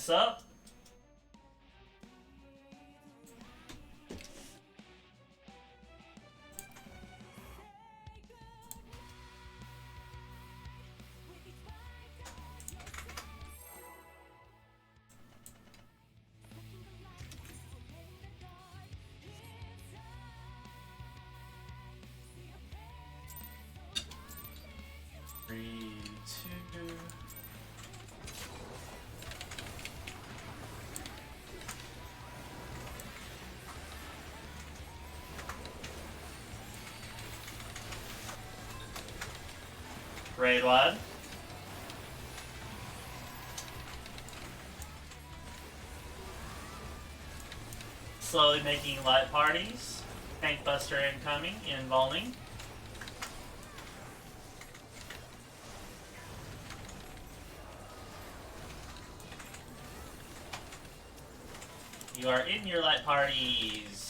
What's up? Three, two. Raid one. Slowly making light parties. Tank Buster incoming, involving. You are in your light parties.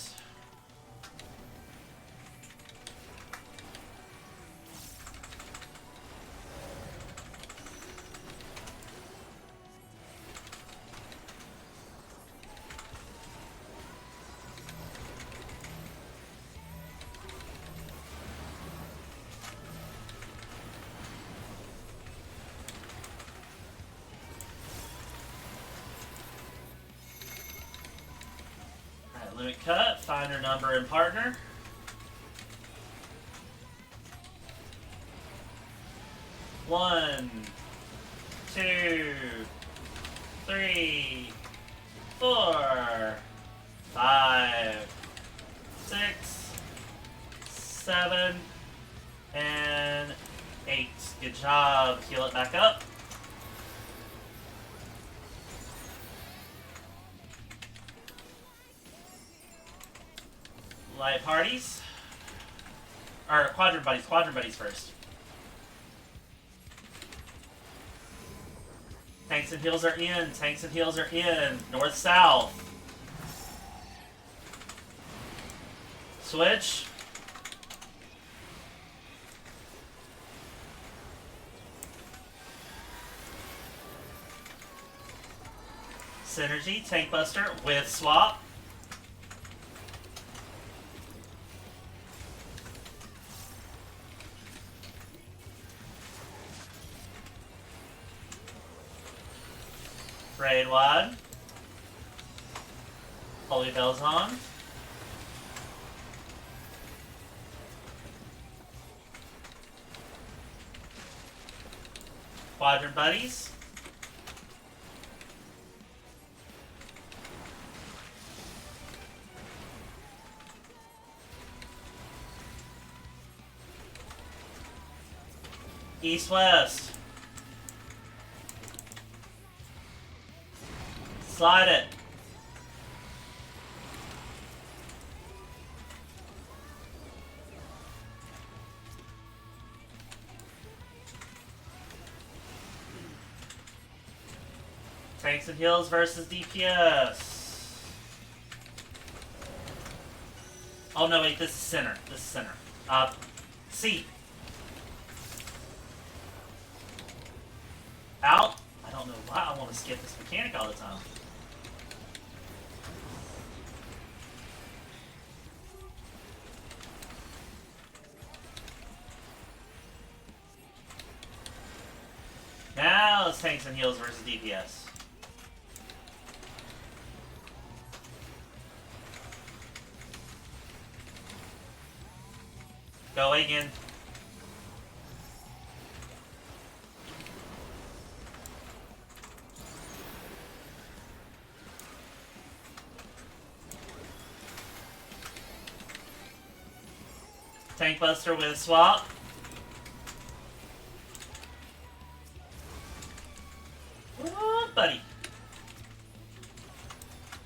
Limit cut, find your number and partner. One, two, three, 4, 5, 6, 7, and 8. Good job. Heal it back up. Light parties. Or quadrant buddies first. Tanks and heals are in. Tanks and heals are in. North, south. Switch. Synergy. Tank Buster with swap. Raid wide. Holy Bells on. Quadrant buddies. East west. Slide it. Tanks and heals versus DPS. Oh no, wait, this is center. This is center. C. Out. I don't know why I want to skip this mechanic all the time. Now it's tanks and heals versus DPS. Go again. Tank Buster with swap. What, buddy?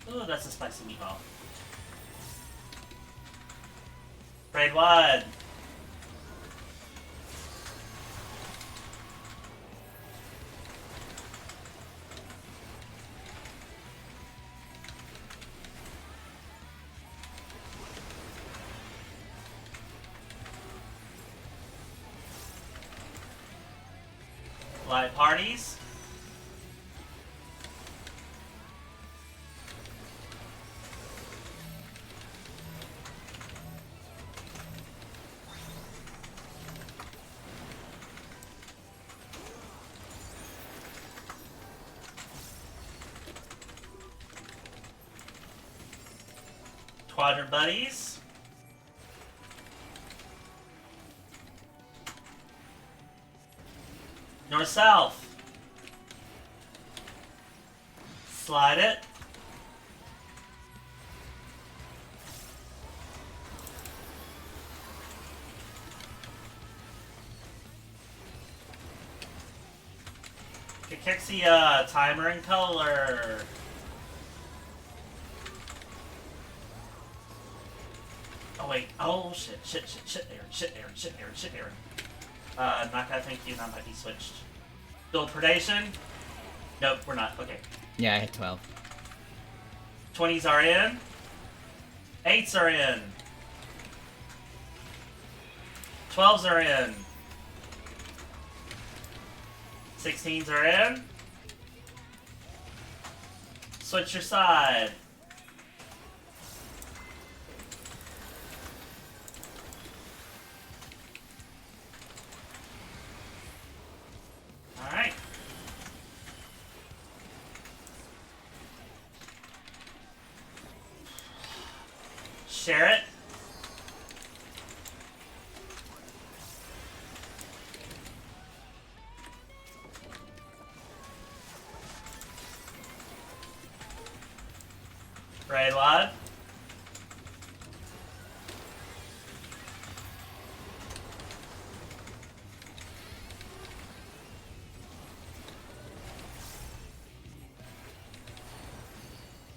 Ooh, that's a spicy meatball. Raid wide. Live parties. quadrant buddies. North-south. Slide it. Cachexia, timer and color. Oh wait, oh shit, Aaron. Knockout, thank you, not might be switched. Build predation? Nope, we're not, okay. Yeah, I hit 12. 20s are in. 8s are in. 12s are in. 16s are in. Switch your side. Alright. Share it. Right, lad.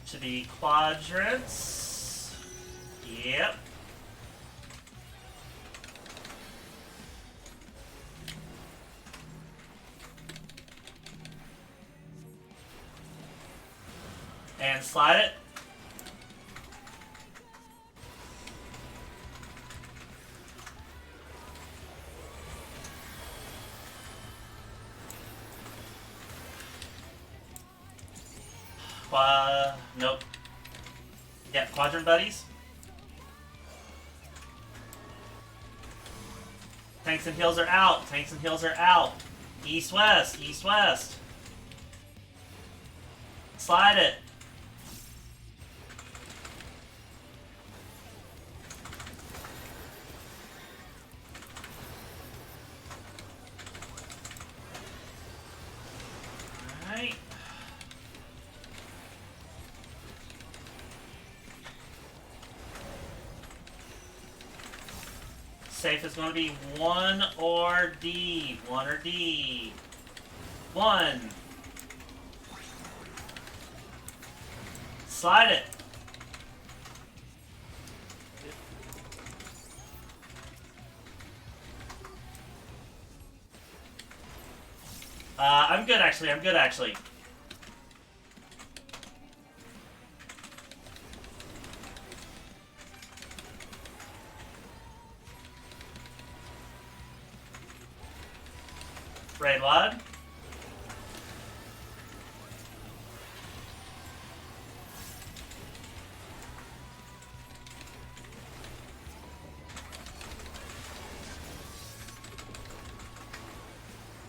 To the quadrants. Yep. And slide it. Nope. Yeah, quadrant buddies. Tanks and hills are out. Tanks and hills are out. East-west. East-west. Slide it. Alright. Safe is going to be 1 or D. 1 or D. 1. Slide it. I'm good actually. Raid lad.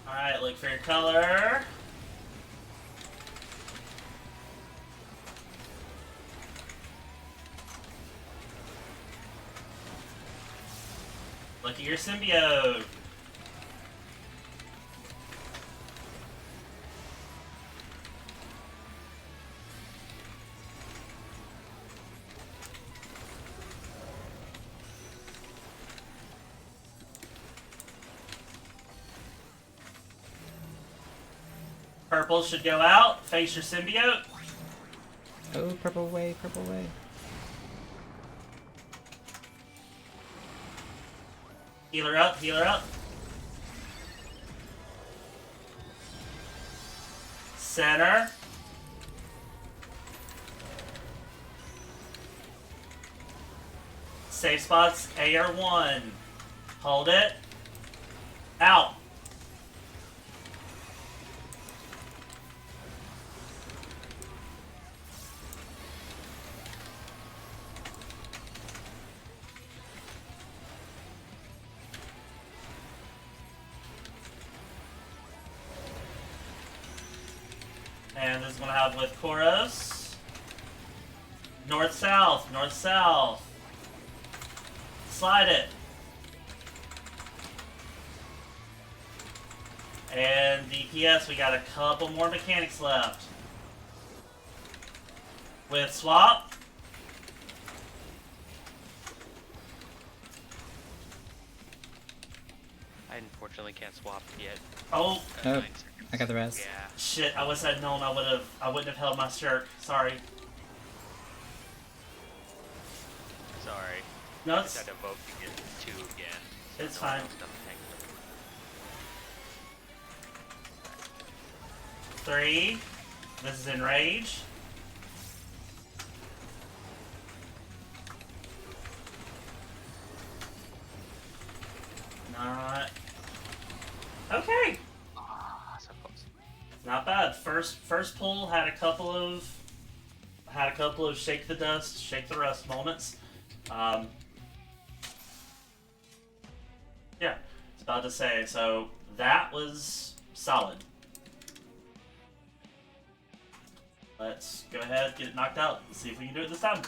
Alright, look for your color. Look at your symbiote. Purple should go out. Face your symbiote. Oh, purple way, purple way. Healer up, healer up. Center. Safe spots, A or 1. Hold it. Out. And this is going to have with Koros. North-south, north-south. Slide it. And DPS, we got a couple more mechanics left. With swap. I unfortunately can't swap yet. Oh, At Oh, 9 seconds. I got the rest. Yeah. shit, I wish I'd known I wouldn't have held my shirt. Sorry. Sorry. No, I it's, just had to vote to get 2 again. So It's no one fine. else doesn't tank them. 3. This is Enrage. Not... Okay. Ah, so close. Not bad. First pull had a couple of shake the dust, shake the rust moments. Yeah, it's about to say. So that was solid. Let's go ahead, get it knocked out, and see if we can do it this time.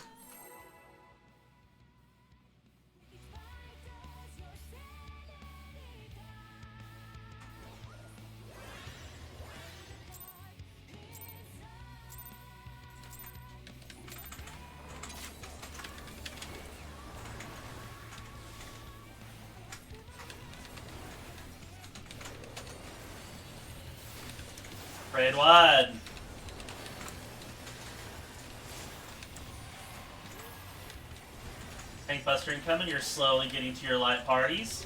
Raid wide. Tank Buster incoming, you're slowly getting to your light parties.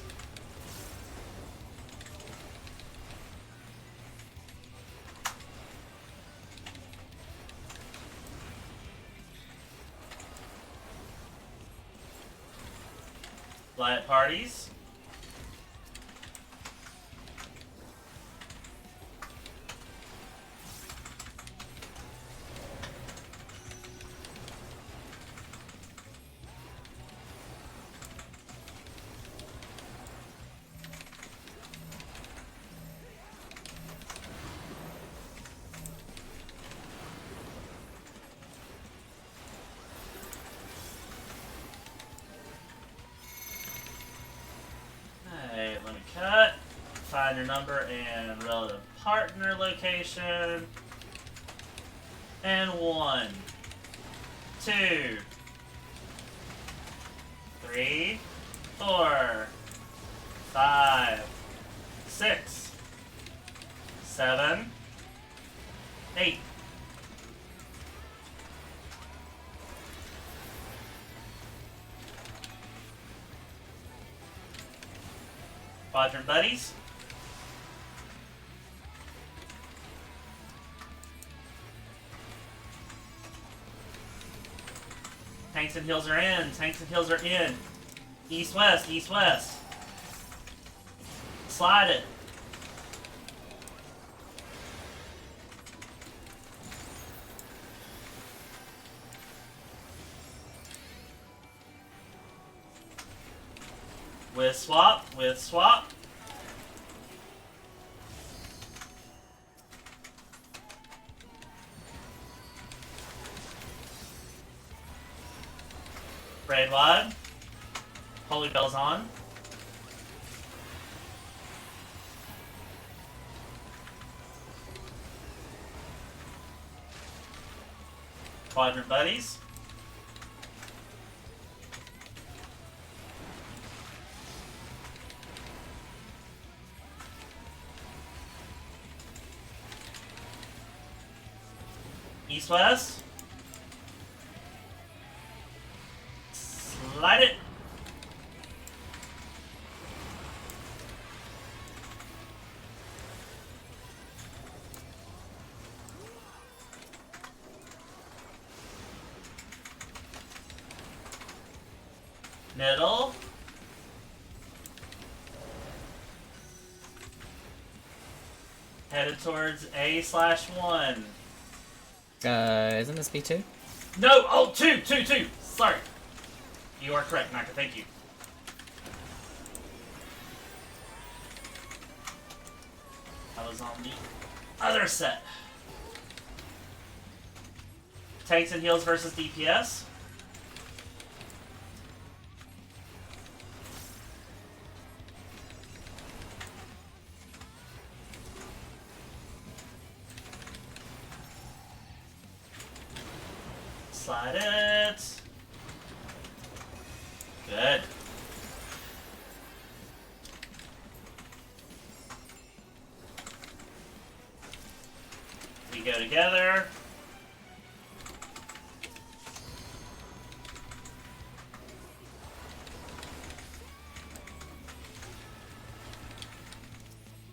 Light parties. Alright, let me cut. Find your number and relative partner location. And 1, 2, 3, 4, 5, 6, 7, 8. Quadrant buddies. Tanks and heals are in. Tanks and heals are in. East west. East west. Slide it. With swap. With swap. Raid wide. Holy Bell's on. Quadrant buddies. East west. Slide it. Middle. Headed towards A/1. Isn't this B2? No! Oh, two! Sorry. You are correct, Naka. Thank you. I was on the other set. tanks and heals versus DPS. Slide it. Good. We go together.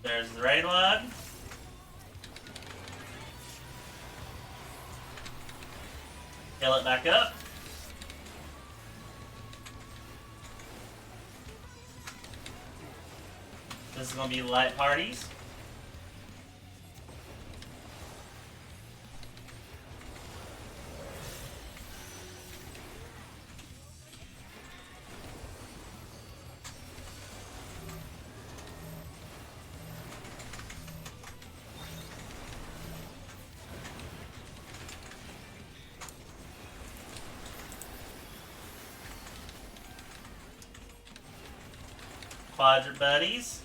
There's the raid log. Fill it back up. This is going to be light parties. Quadrant buddies.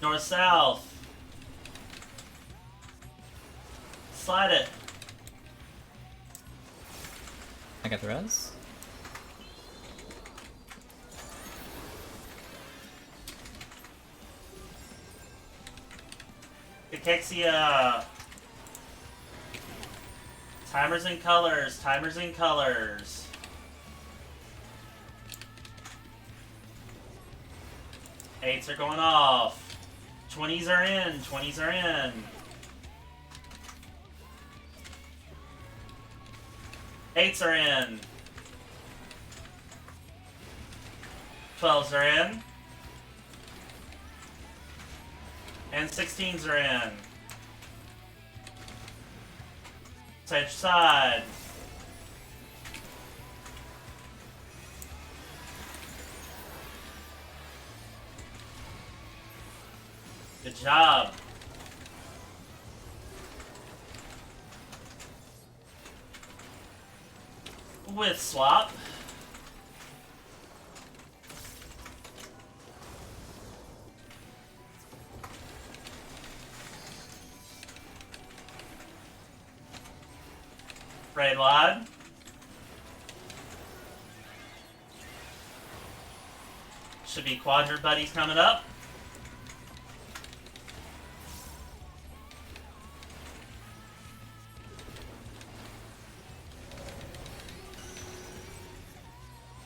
North south. Slide it. I got the res. Cachexia. Timers and colors, timers and colors. Eights are going off. 20s are in, 20s are in. Eights are in. 12s are in. And 16s are in. Side to side. Good job. With swap. Raid Lod. Should be quadrant buddies coming up.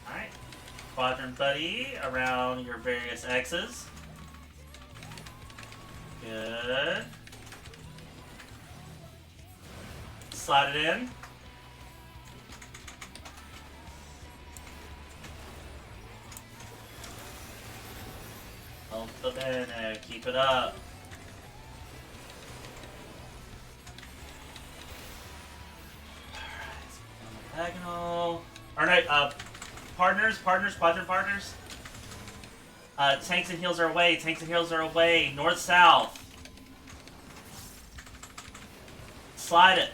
Alright. Quadrant buddy around your various X's. Good. Slide it in. Molto bene, keep it up. Alright, diagonal. Alright, quadrant partners. Tanks and heals are away, tanks and heals are away. North, south. Slide it.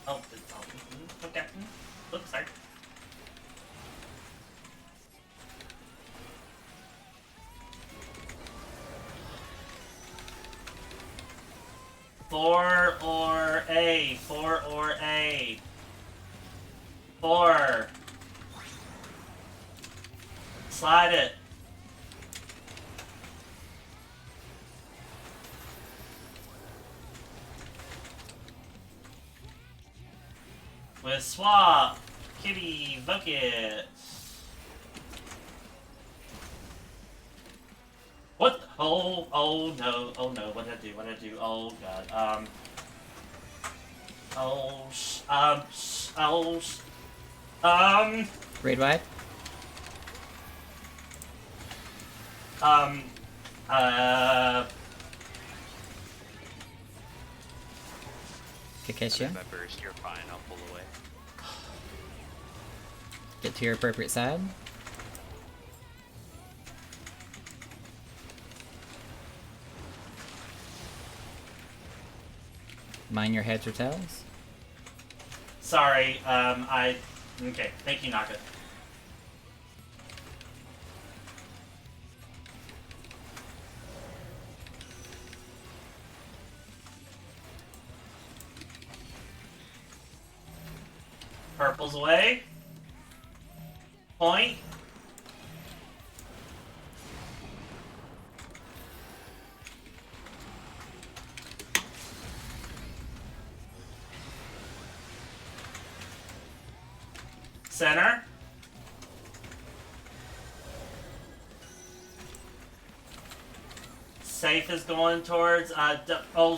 Oh, it's all okay. Oops, sorry. Four or A. Four. Slide it. With swap. Kitty, bucket. What? Oh no, what did I do? Oh god, Raid wide. Kakesha. If I burst, you're fine. I'll pull away. Get to your appropriate side. Mind your heads or tails. Sorry, okay, thank you, Naka. Purple's away. Point. Center. Safe is going towards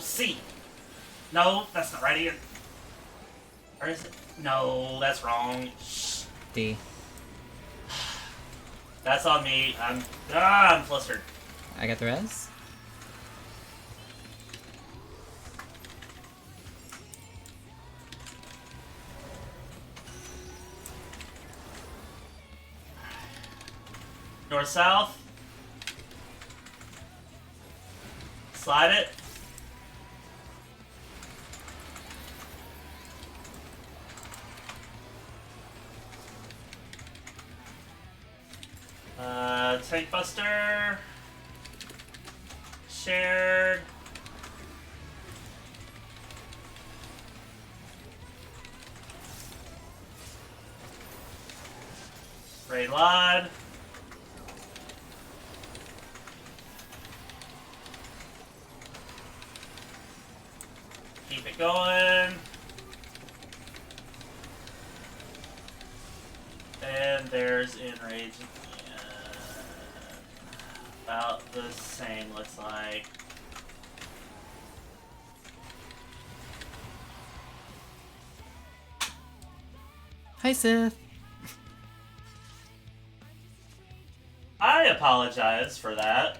C. No, that's not right here. Or is it? No, that's wrong. Shh. D. That's on me. I'm flustered. I got the res. North south. Slide it. Tank Buster. Shared. Raid Lod. Keep it going. And there's Enrage. About the same, looks like. Hi, Sith. I apologize for that.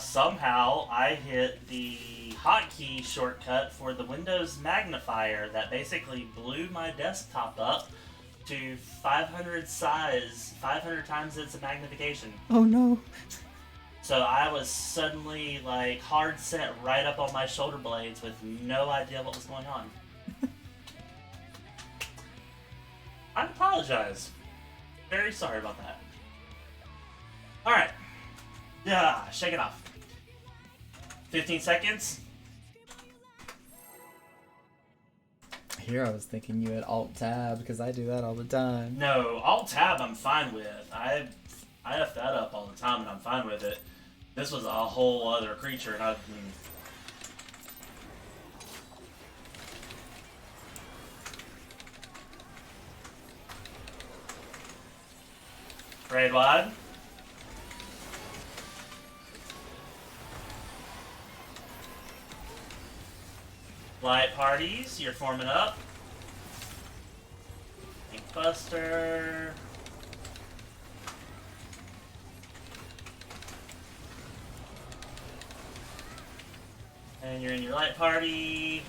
Somehow I hit the hotkey shortcut for the Windows magnifier that basically blew my desktop up to 500 size, 500 times its magnification. Oh no. So I was suddenly like hard set right up on my shoulder blades with no idea what was going on. I apologize. Very sorry about that. Alright. Yeah, shake it off. 15 seconds. Here I was thinking you had Alt-Tab, because I do that all the time. No, Alt-Tab I'm fine with. I F that up all the time and I'm fine with it. This was a whole other creature and Raid wide. Light parties, you're forming up. Ink Buster. And you're in your light party.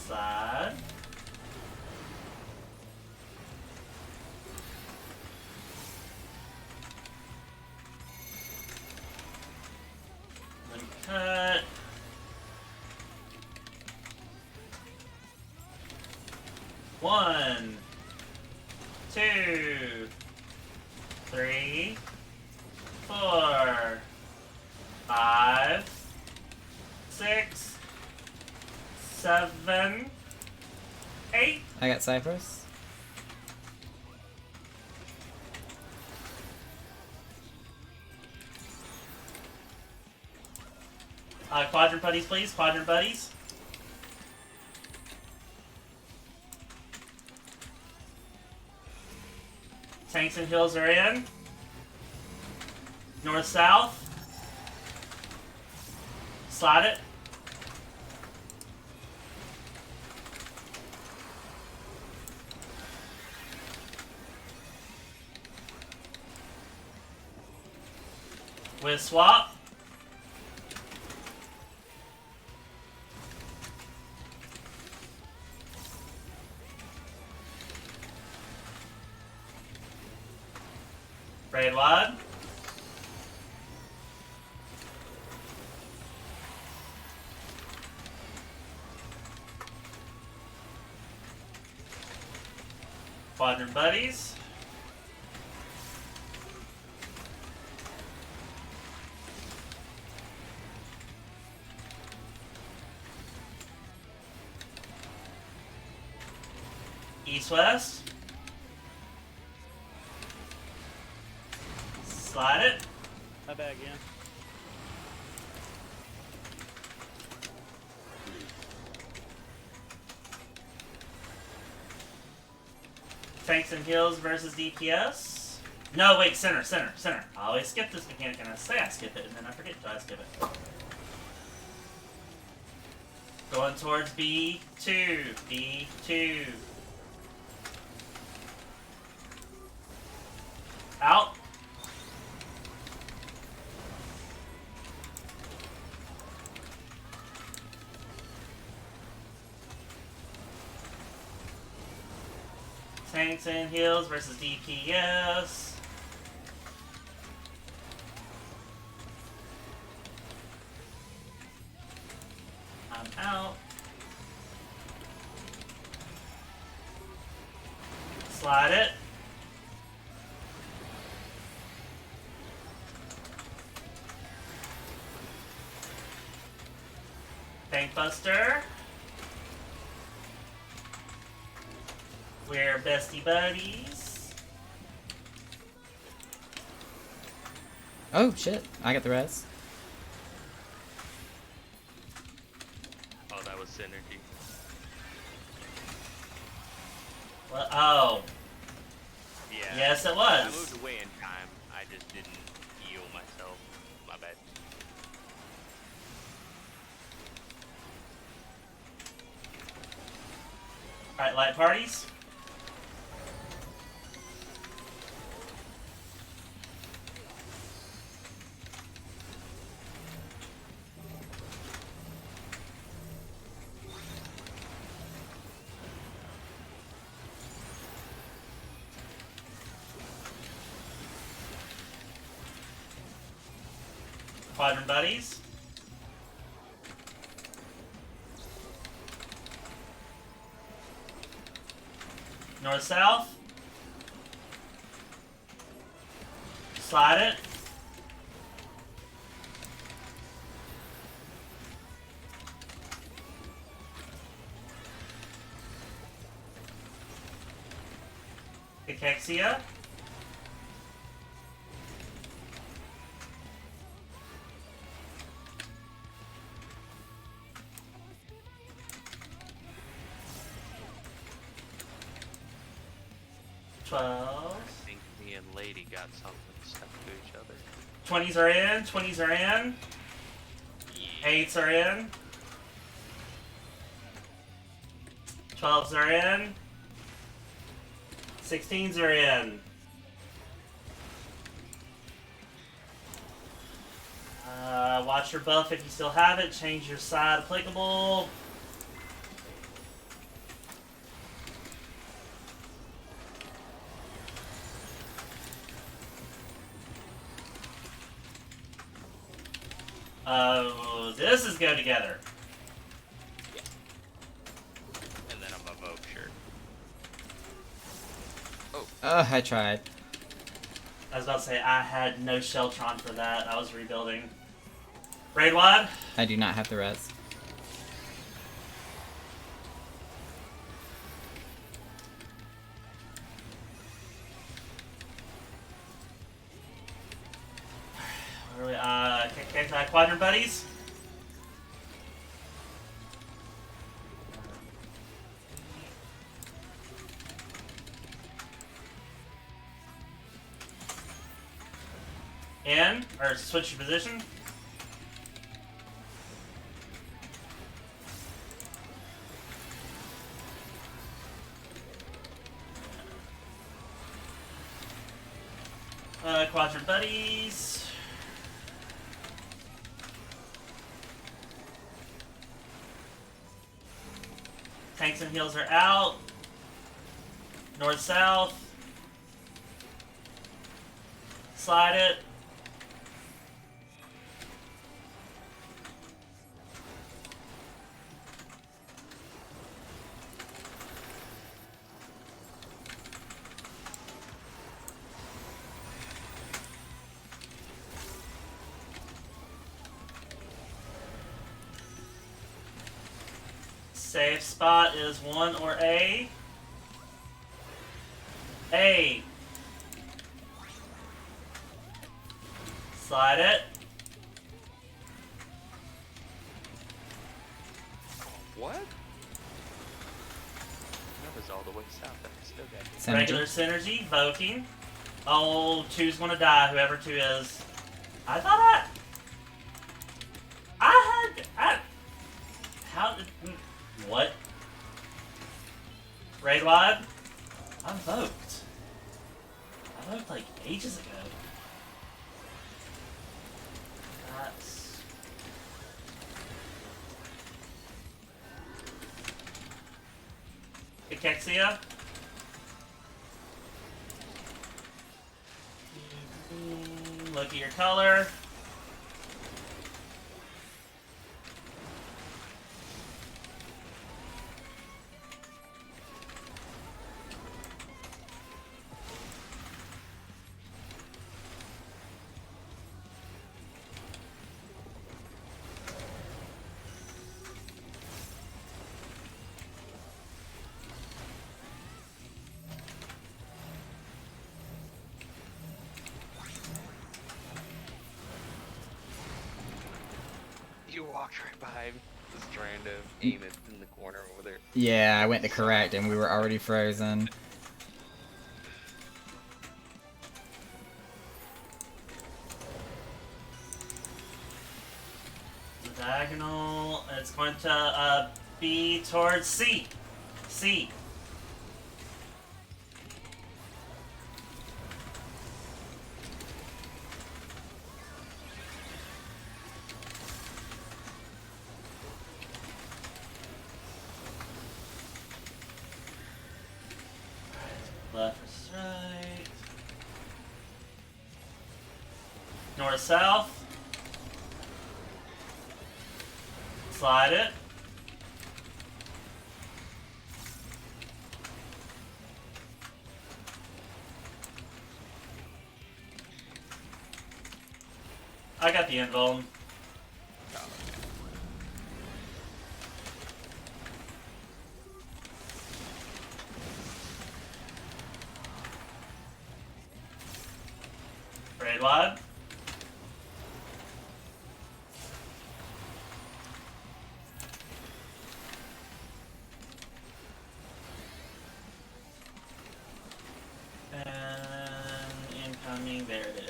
Side. Then cut. One, 2, 3, 4, 5, 6, 7, 8. I got Cypress. Quadrant buddies, please. Quadrant buddies. Tanks and hills are in. North, south. Slide it. With swap. Braid wide. Quadrant buddies. East-west. Slide it. My bad again. Tanks and heals versus DPS. No, wait, center. I always skip this mechanic and I say I skip it and then I forget to I skip it. Going towards B2. B2. Out. Tanks and heals versus DPS. I'm out. Slide it. Tank Buster. We're bestie buddies. Oh shit! I got the res. Oh, that was synergy. Well, oh, Yeah. yes, it I was. moved away in time. I just didn't heal myself. My bad. Alright, light parties. Quadrant buddies. North south. Slide it. Cachexia. I 12. think me and Lady got something stuck to each other. 20s are in. 20s are in. Yeah. 8s are in. 12s are in. 16s are in. Watch your buff if you still have it. Change your side applicable. Oh, this is go together. And then I'm a Vogue shirt. I tried. I was about to say, I had no Sheltron for that. I was rebuilding. Raid wide. I do not have the res. Where are we? Quadrant buddies. In, or switch your position. Quadrant buddies. Tanks and heals are out. North south. Slide it. Safe spot is 1 or A. A. Slide it. What? That was all the way south. I still got it. Synergy. Regular synergy, Voking. Oh, 2's gonna die, whoever 2 is. I thought how did, what? Raid wide? I voked. I voked like ages ago. That's... Cachexia? Look at your color. You walked right by me. Just trying to aim it in the corner over there. Yeah, I went to correct and we were already frozen. Diagonal. It's going to be towards C. C. Left versus right. North south. Slide it. I got the invuln. Raid wide. And incoming, there it is.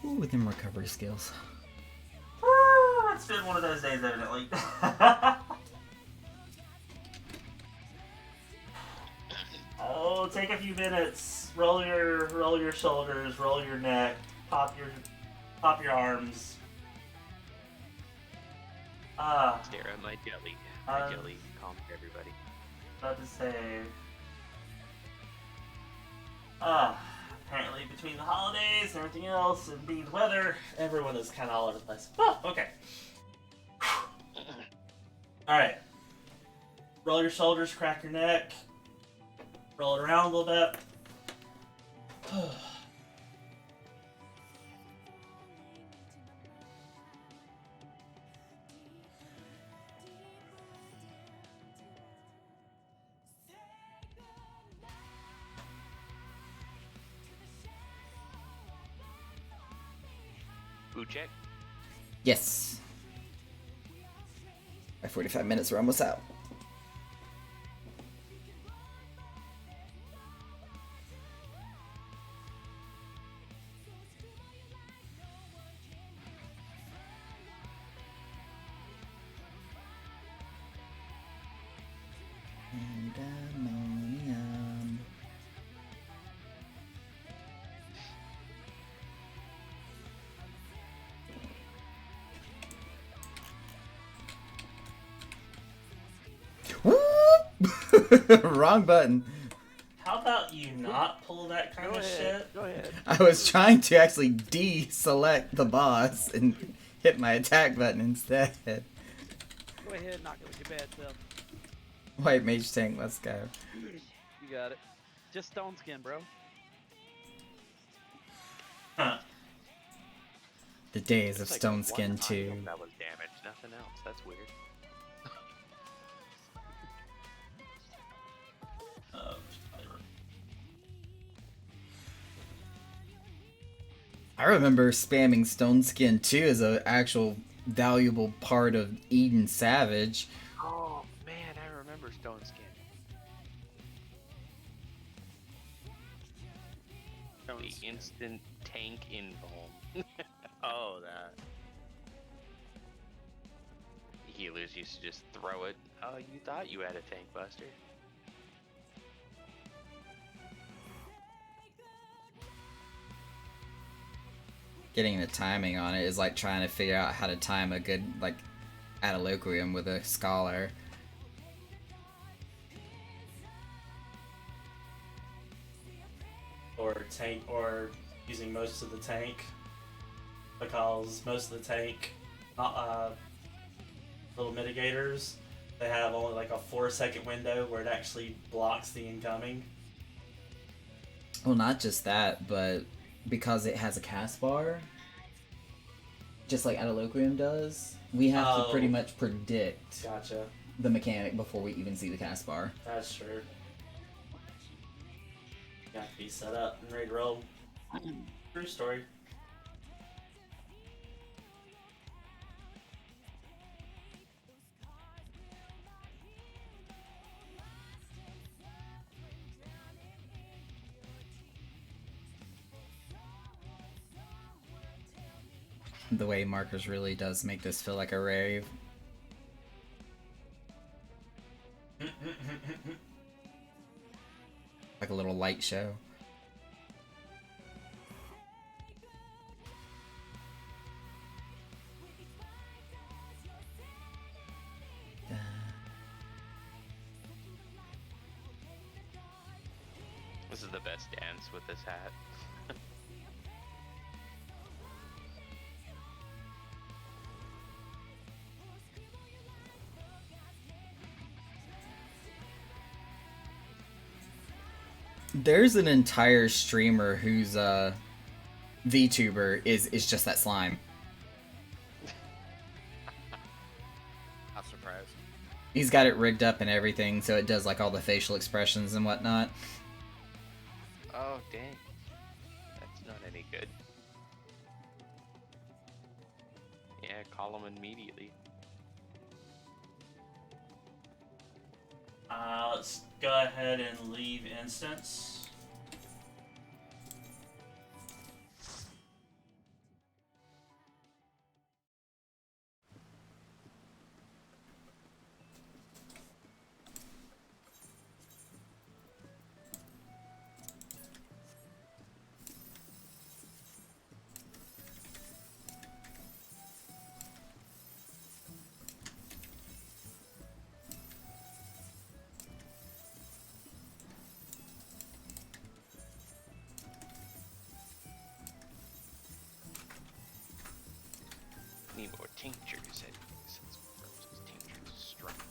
Ooh, them recovery skills. It's been one of those days, evidently. Oh, take a few minutes. Roll your shoulders, roll your neck, pop your arms. Stare at my jelly. My jelly. Calm everybody. About to say. Apparently between the holidays and everything else and being weather, everyone is kind of all over the place. Oh, okay. Alright. Roll your shoulders, crack your neck. Roll it around a little bit. Food check. Yes. My 45 minutes are almost out. Wrong button. How about you not pull that kind Go of ahead. shit? Go ahead. I was trying to actually deselect the boss and hit my attack button instead. Go ahead. Knock it with your bad self. White mage tank, let's go. You got it. Just stone skin, bro. Huh. The days of It's like Stone one Skin item 2. that was damaged, nothing else. That's weird. Oh, I remember spamming Stone Skin 2 as an actual valuable part of Eden Savage. Oh man, I remember Stone Skin. The instant tank invuln. Oh, that. Healers used to just throw it. Oh, you thought you had a tank buster. Getting the timing on it is like trying to figure out how to time a good, like, Adaloquium with a Scholar. or tank, or using most of the tank, because most of the tank little mitigators, they have only like a 4-second window where it actually blocks the incoming. Well, not just that, but because it has a cast bar, just like Adaloquium does, we have to pretty Oh. much predict Gotcha. the mechanic before we even see the cast bar. That's true. You have to be set up and ready to roll. True story. The way markers really does make this feel like a rave. Like a little light show. This is the best dance with this hat. There's an entire streamer whose VTuber is just that slime. Not surprised. He's got it rigged up and everything, so it does like all the facial expressions and whatnot. Oh dang. That's not any good. Yeah, call him immediately. Let's go ahead and leave instance. Need more tinctures. Since Rose's tinctures strength.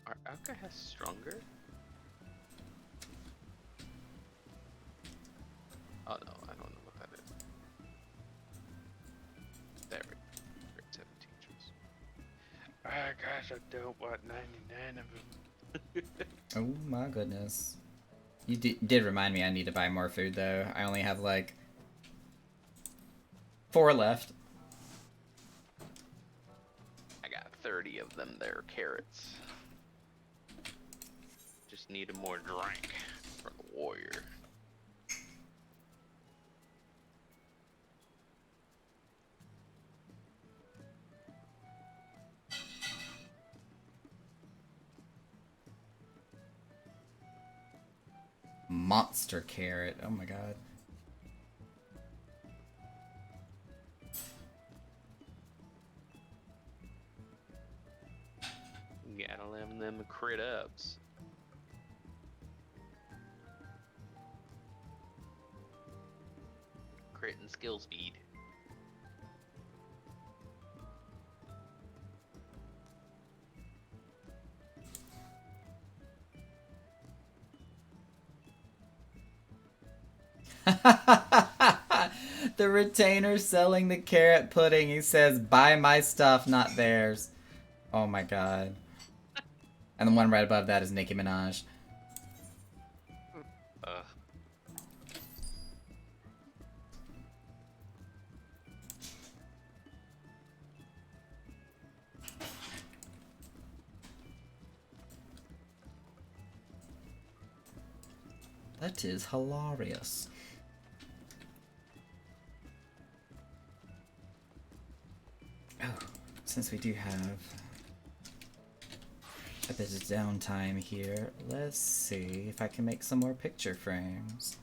Our Alka has stronger? Oh no, I don't know what that is. There we go. Grade 7 teachers. Ah, gosh, I don't want 99 of them. Oh my goodness. You did remind me I need to buy more food though. I only have like 4 left. I got 30 3 of them there, carrots. Just need a more drink for the warrior. Monster carrot. Oh my god. Gotta love them crit ups. Crit and skill speed. The retainer selling the carrot pudding. He says, buy my stuff, not theirs. Oh my god. And the one right above that is Nicki Minaj. That is hilarious. Oh, since we do have a bit of downtime here, let's see if I can make some more picture frames.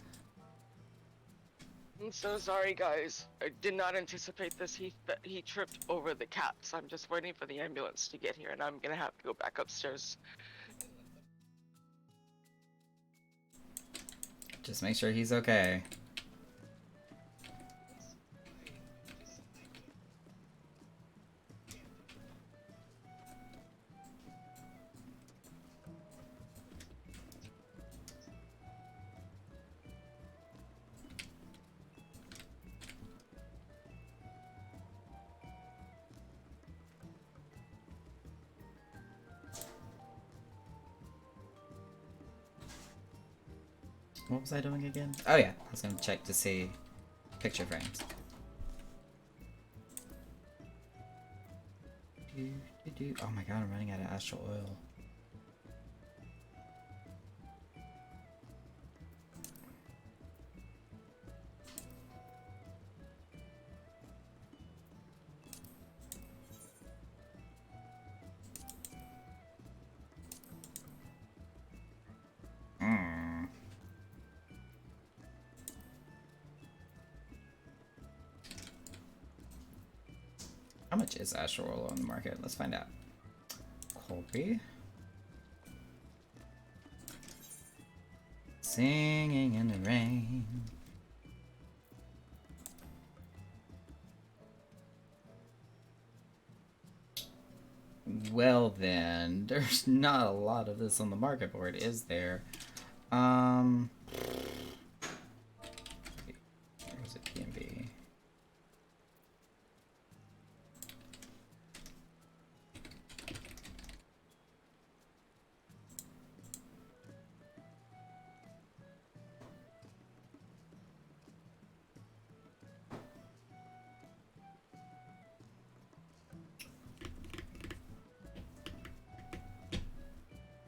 I'm so sorry, guys. I did not anticipate this. He tripped over the cats. I'm just waiting for the ambulance to get here, and I'm gonna have to go back upstairs. Just make sure he's okay. What was I doing again? Oh yeah, I was gonna check to see picture frames. Oh my god, I'm running out of astral oil. How much is astral oil on the market? Let's find out. Colby. Singing in the rain. Well then, there's not a lot of this on the market board, is there? Where is it? PNB.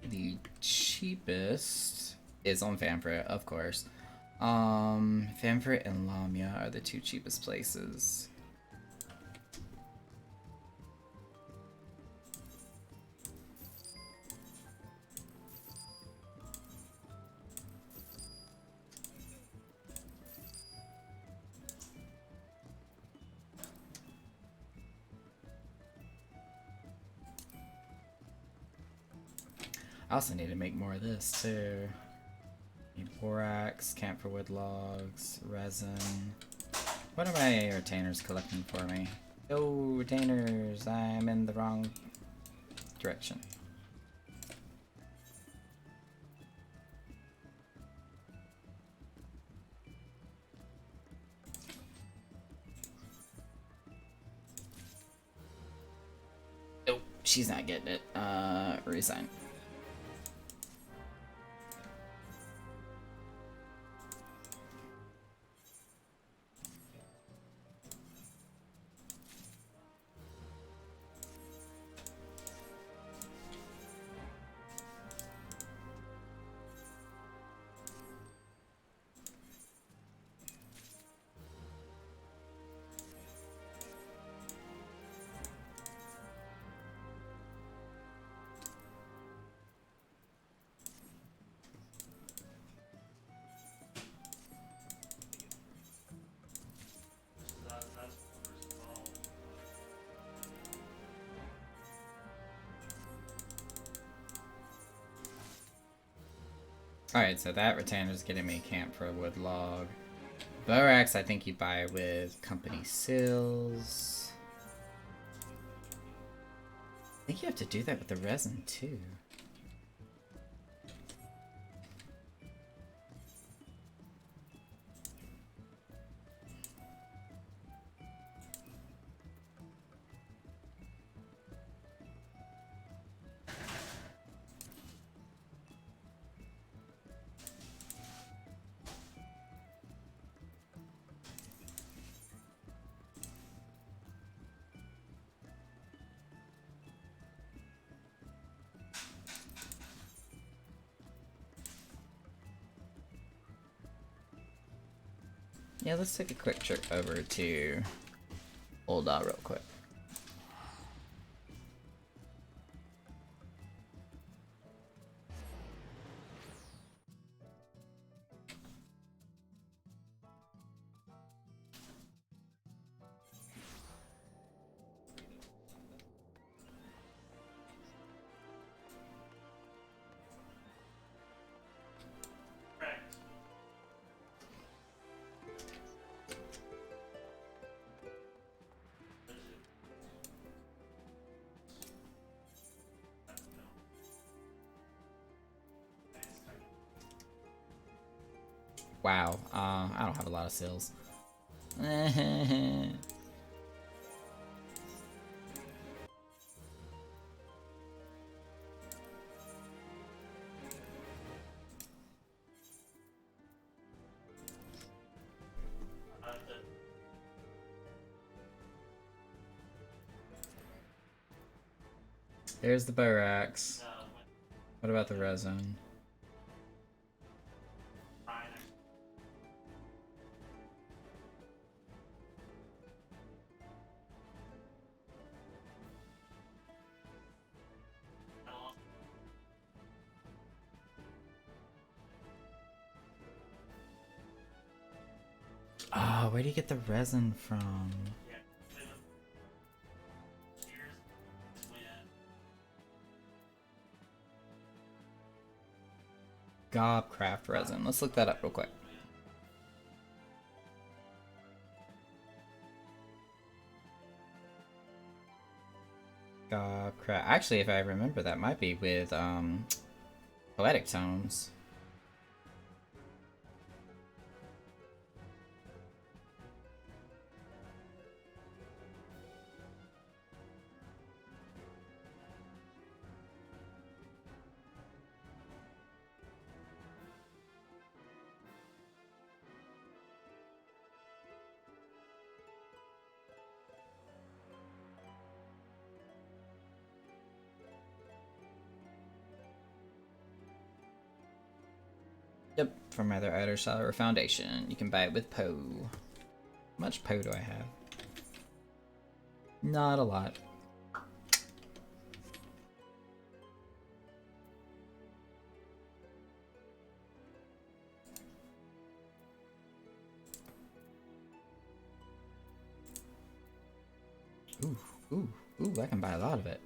The cheapest is on Famfrit, of course. Famfrit and Lamia are the two cheapest places. I also need to make more of this too. Need borax, camphor wood logs, resin. What are my retainers collecting for me? Oh, retainers! I'm in the wrong direction. Oh, she's not getting it. Resign. Alright, so that retainer's getting me camp for a wood log. Borax, I think you buy with company sills. I think you have to do that with the resin too. Yeah, let's take a quick trip over to Ul'dah real quick. Correct. Wow, I don't have a lot of sills. There's the borax. What about the resin? Oh, where do you get the resin from? Gobcraft resin. Let's look that up real quick. Gobcraft. Actually, if I remember, that might be with Poetic Tomes. Yep, from either Outerside or Foundation. You can buy it with Poe. How much Poe do I have? Not a lot. Ooh, I can buy a lot of it.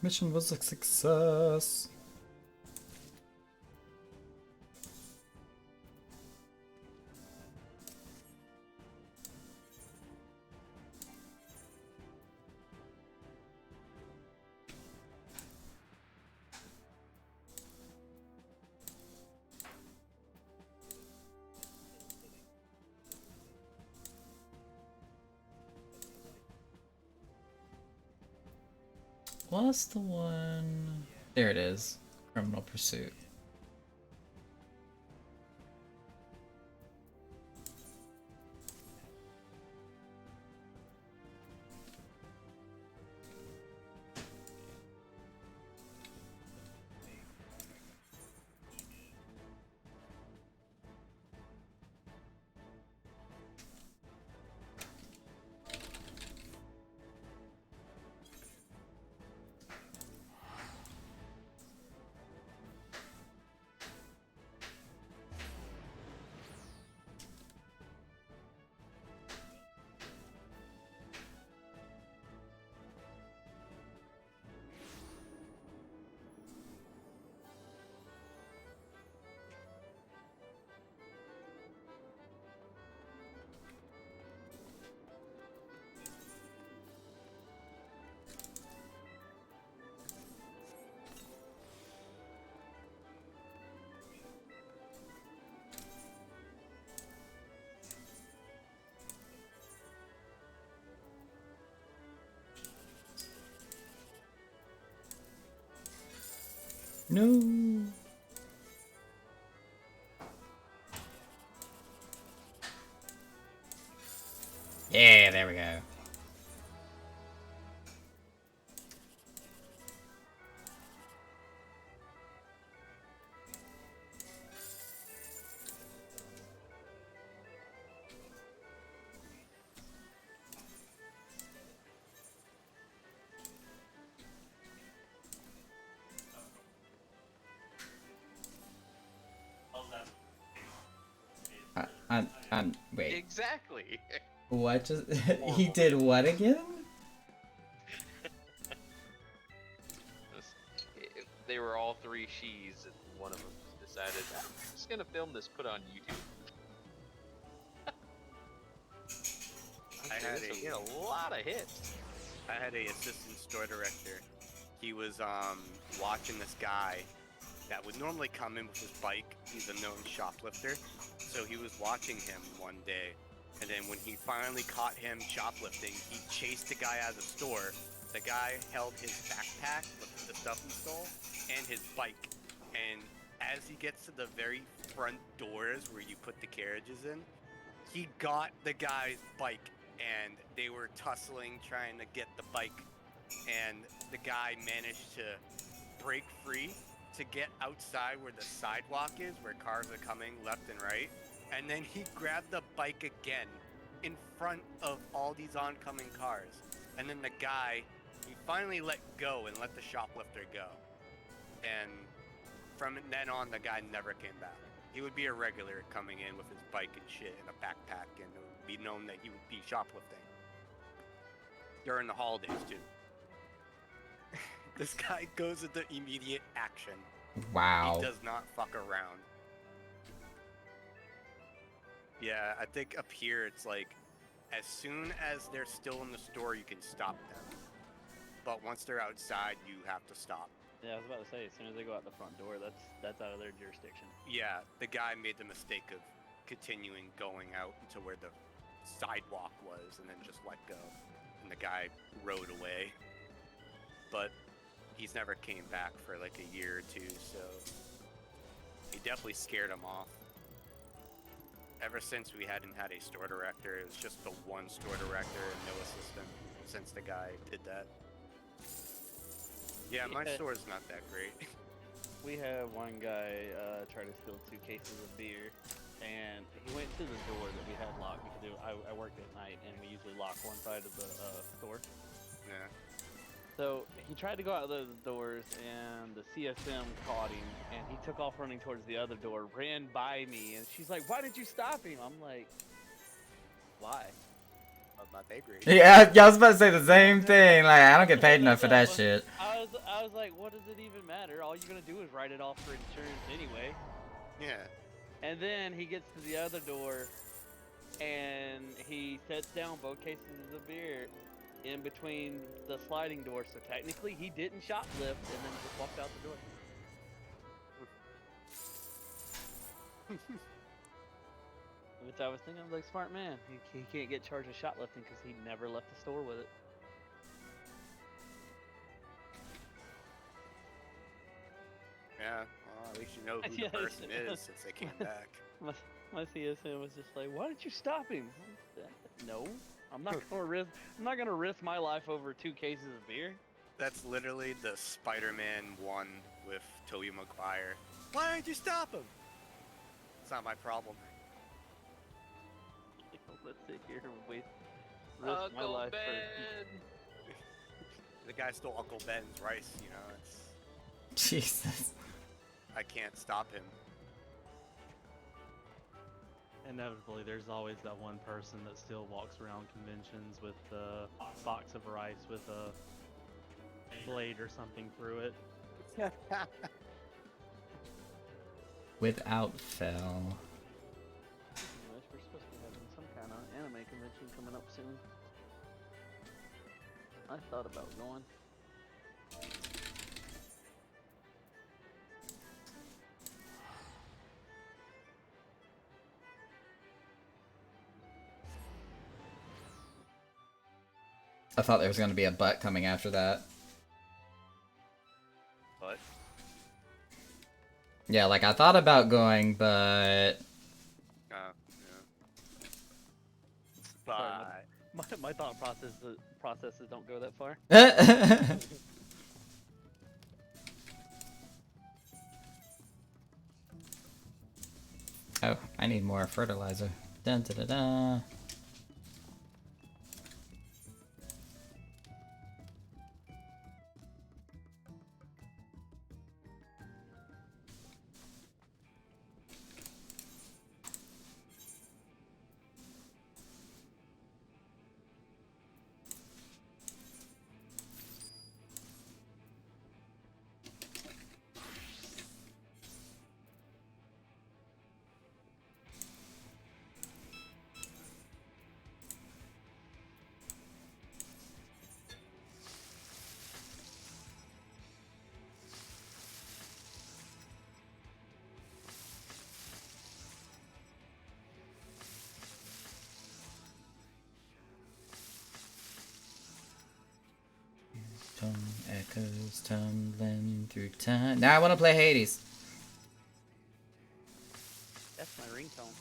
Mission was a success. What's the one? There it is. Criminal Pursuit. No. Yeah, there we go. Wait. Exactly. What just? He did what again? They were all three she's, and one of them decided, I'm just gonna film this, put on YouTube. I had This will get a lot of hits. I had a assistant store director. He was watching this guy that would normally come in with his bike. He's a known shoplifter. So he was watching him one day, and then when he finally caught him shoplifting, he chased the guy out of the store. The guy held his backpack with the stuff he stole and his bike. And as he gets to the very front doors where you put the carriages in, he got the guy's bike, and they were tussling trying to get the bike, and the guy managed to break free to get outside where the sidewalk is, where cars are coming left and right, and then he grabbed the bike again in front of all these oncoming cars, and then the guy, he finally let go and let the shoplifter go, and from then on the guy never came back. He would be a regular coming in with his bike and shit and a backpack, and it would be known that he would be shoplifting during the holidays too. This guy goes into immediate action. Wow. He does not fuck around. Yeah, I think up here it's like, as soon as they're still in the store, you can stop them. But once they're outside, you have to stop. Yeah, I was about to say, as soon as they go out the front door, that's out of their jurisdiction. Yeah, the guy made the mistake of continuing going out to where the sidewalk was and then just let go. And the guy rode away. But he's never came back for like a year or two, so he definitely scared him off. Ever since we hadn't had a store director, it was just the one store director and no assistant since the guy did that. Yeah, my Yeah. store's not that great. We had one guy try to steal 2 cases of beer, and he went to the door that we had locked because I worked at night, and we usually lock one side of the store. Yeah. So he tried to go out those doors, and the CSM caught him, and he took off running towards the other door, ran by me, and she's like, "Why did you stop him?" I'm like, "Why?" Of my pay grade. Yeah, I was about to say the same thing. Like, I don't get paid enough for that shit. I was like, "What does it even matter? All you're gonna do is write it off for insurance anyway." Yeah. And then he gets to the other door, and he sets down both cases of beer in between the sliding doors. So technically, he didn't shoplift, and then just walked out the door. Which I was thinking, I was like, smart man. He can't get charged with shoplifting because he never left the store with it. Yeah. Well, at least you know who Yes. the person is since they came back. My CSM was just like, "Why didn't you stop him?" No, I'm not gonna risk my life over 2 cases of beer. That's literally the Spider-Man 1 with Tobey Maguire. Why didn't you stop him? It's not my problem. Let's sit here and risk my Uncle life Ben! The guy stole Uncle Ben's rice, you know, Jesus. I can't stop him. Inevitably, there's always that one person that still walks around conventions with a box of rice with a blade or something through it. Without fail. We're supposed to be having some kind of anime convention coming up soon. I thought about going. I thought there was going to be a butt coming after that. But Yeah, like I thought about going, but Yeah. Sorry, Bye. my thought processes don't go that far. oh, I need more fertilizer. Dun da da da. Echoes tumbling through time. Now I want to play Hades. That's my ringtone.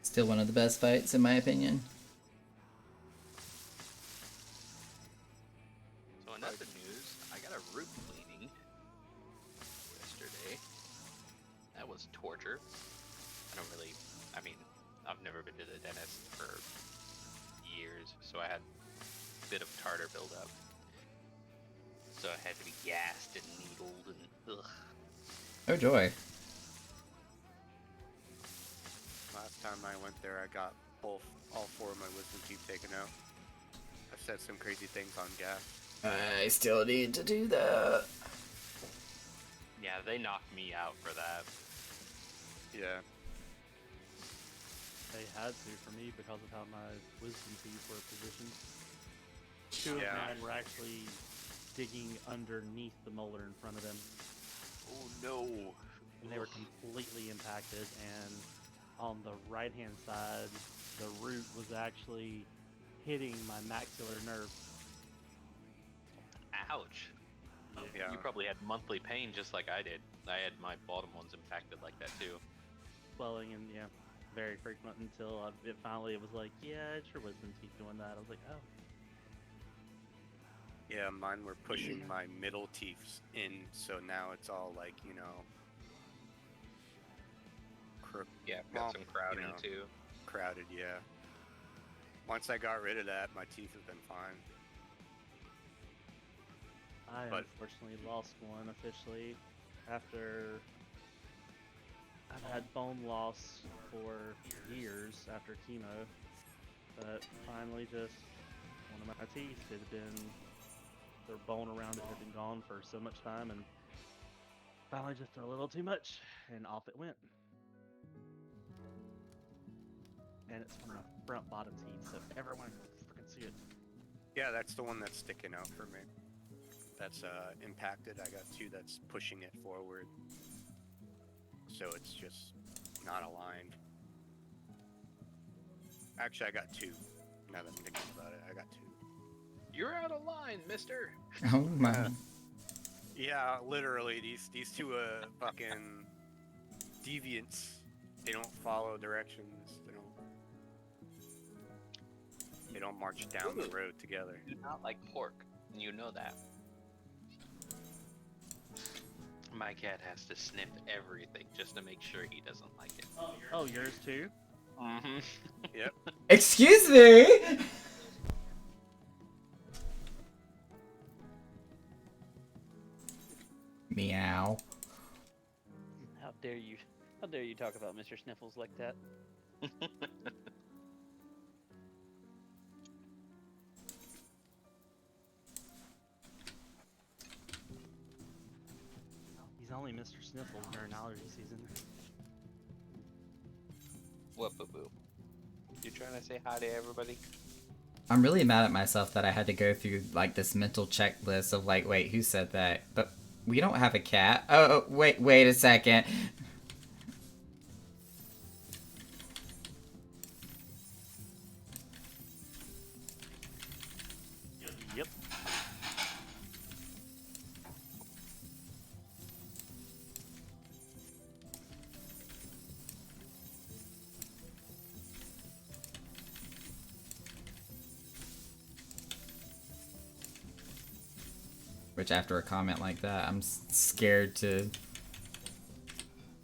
Still one of the best fights, in my opinion. So in other news, I got a root cleaning yesterday. That was torture. I mean, I've never been to the dentist for years, so I had a bit of tartar buildup. So I had to be gassed and needled and ugh. Oh joy. Last time I went there, I got all 4 of my wisdom teeth taken out. I said some crazy things on gas. I still need to do that. Yeah, they knocked me out for that. Yeah. They had to for me because of how my wisdom teeth were positioned. 2 of Yeah. mine were actually digging underneath the molar in front of them, Oh no! and they were completely impacted. And on the right-hand side, the root was actually hitting my maxillary nerve. Ouch! Yeah. You probably had monthly pain just like I did. I had my bottom ones impacted like that too. Swelling and yeah, very frequent until it finally was like, yeah, it's your wisdom teeth doing that. I was like, oh. Yeah, mine were pushing my middle teeth in, so now it's all like, Yeah, well, got some crowding you know, too. crowded, yeah. Once I got rid of that, my teeth have been fine. I But- unfortunately lost one officially after I've had bone loss for years after chemo, but finally just one of my teeth had been, the bone around it had been gone for so much time, and finally just a little too much, and off it went. And it's from the front bottom teeth, so everyone can freaking see it. Yeah, that's the one that's sticking out for me. That's impacted. I got 2 that's pushing it forward. So it's just not aligned. Actually, I got 2. Now that I'm thinking about it, I got 2. You're out of line, mister! Oh my. Yeah, literally, these 2 fucking deviants. They don't follow directions. They don't march down the road together. Do not like pork, and you know that. My cat has to sniff everything just to make sure he doesn't like it. Oh, yours too? Mm-hmm. Excuse me? Meow. How dare you? How dare you talk about Mr. Sniffles like that? He's only Mr. Sniffles during allergy season. What, boo-boo? You trying to say hi to everybody? I'm really mad at myself that I had to go through like this mental checklist of like, wait, who said that? But we don't have a cat. Oh, wait a second. Which, after a comment like that, I'm scared to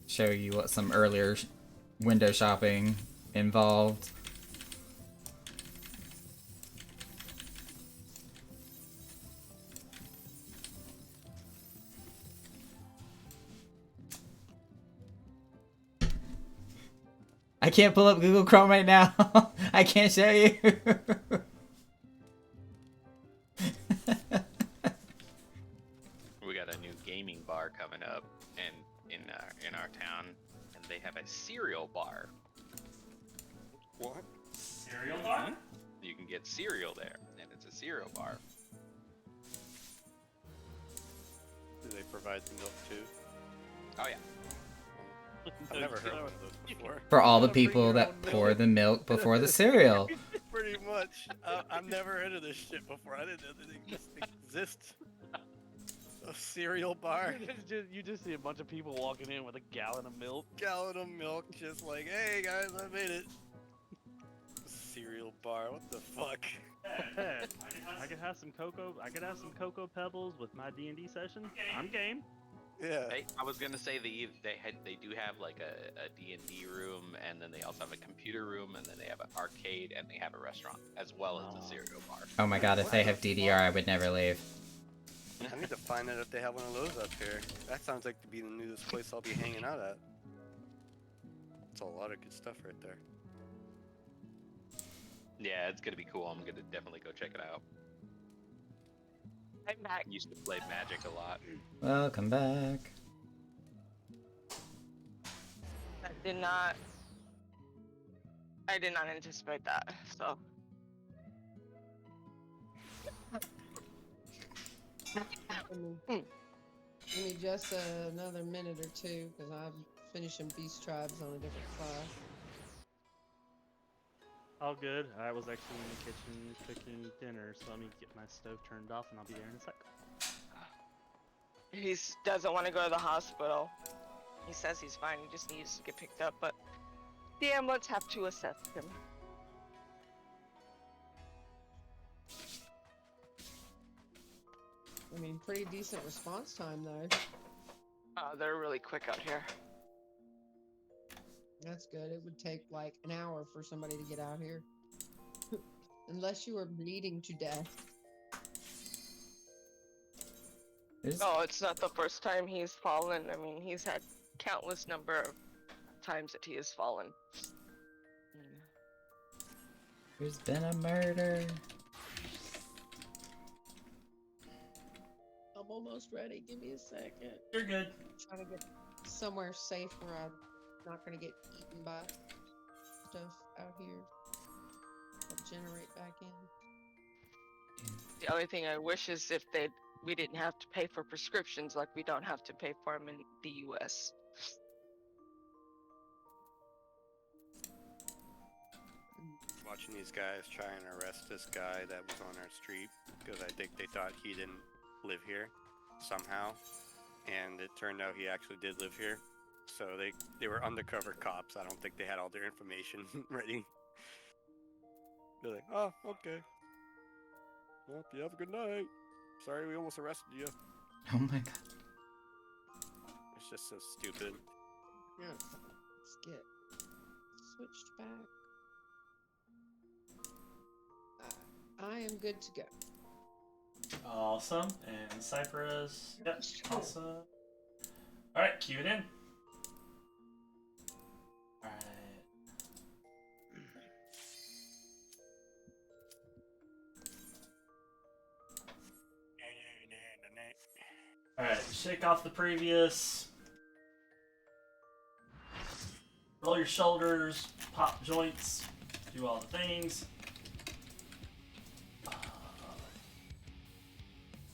show you what some earlier window shopping involved. I can't pull up Google Chrome right now. I can't show you. We got a new gaming bar coming up, and in our town, and they have a cereal bar. What? Cereal bar? You can get cereal there, and it's a cereal bar. Do they provide the milk too? Oh yeah. I've never heard of one of those before. For all the Gotta bring people your that own pour milk. the milk before the cereal. Pretty much. I've never heard of this shit before. I didn't know that it exists. A cereal bar. You just see a bunch of people walking in with a gallon of milk. Gallon of milk, just like, hey guys, I made it. Cereal bar, what the fuck? I could have some cocoa. I could have some cocoa pebbles with my D&D session. I'm game. Yeah. Hey, I was gonna say they do have like a D&D room, and then they also have a computer room, and then they have an arcade, and they have a restaurant as well as a cereal bar. Oh my god, if they have DDR, I would never leave. I need to find out if they have one of those up here. That sounds like to be the newest place I'll be hanging out at. It's a lot of good stuff right there. Yeah, it's gonna be cool. I'm gonna definitely go check it out. I'm back. Used to play Magic a lot. Welcome back. I did not anticipate that, so. Give me just another minute or two, because I'm finishing Beast Tribes on a different class. All good. I was actually in the kitchen cooking dinner, so let me get my stove turned off and I'll be there in a sec. He doesn't want to go to the hospital. He says he's fine, he just needs to get picked up, but the ambulance have to assess him. I mean, pretty decent response time, though. They're really quick out here. That's good. It would take like an hour for somebody to get out here. Unless you were bleeding to death. Oh, it's not the first time he's fallen. I mean, he's had countless number of times that he has fallen. There's been a murder. I'm almost ready. Give me a second. You're good. I'm trying to get somewhere safe where I'm not going to get eaten by stuff out here. I'll generate back in. The only thing I wish is if we didn't have to pay for prescriptions like we don't have to pay for them in the U.S. Watching these guys try and arrest this guy that was on our street because I think they thought he didn't live here somehow, and it turned out he actually did live here. So they were undercover cops. I don't think they had all their information ready. They're like, oh, okay. Well, you have a good night. Sorry, we almost arrested you. Oh my god. It's just so stupid. Yeah. Let's get switched back. I am good to go. Awesome. And Cypress. Yep. Awesome. Alright, cue it in. Alright. Alright, shake off the previous. Roll your shoulders, pop joints, do all the things.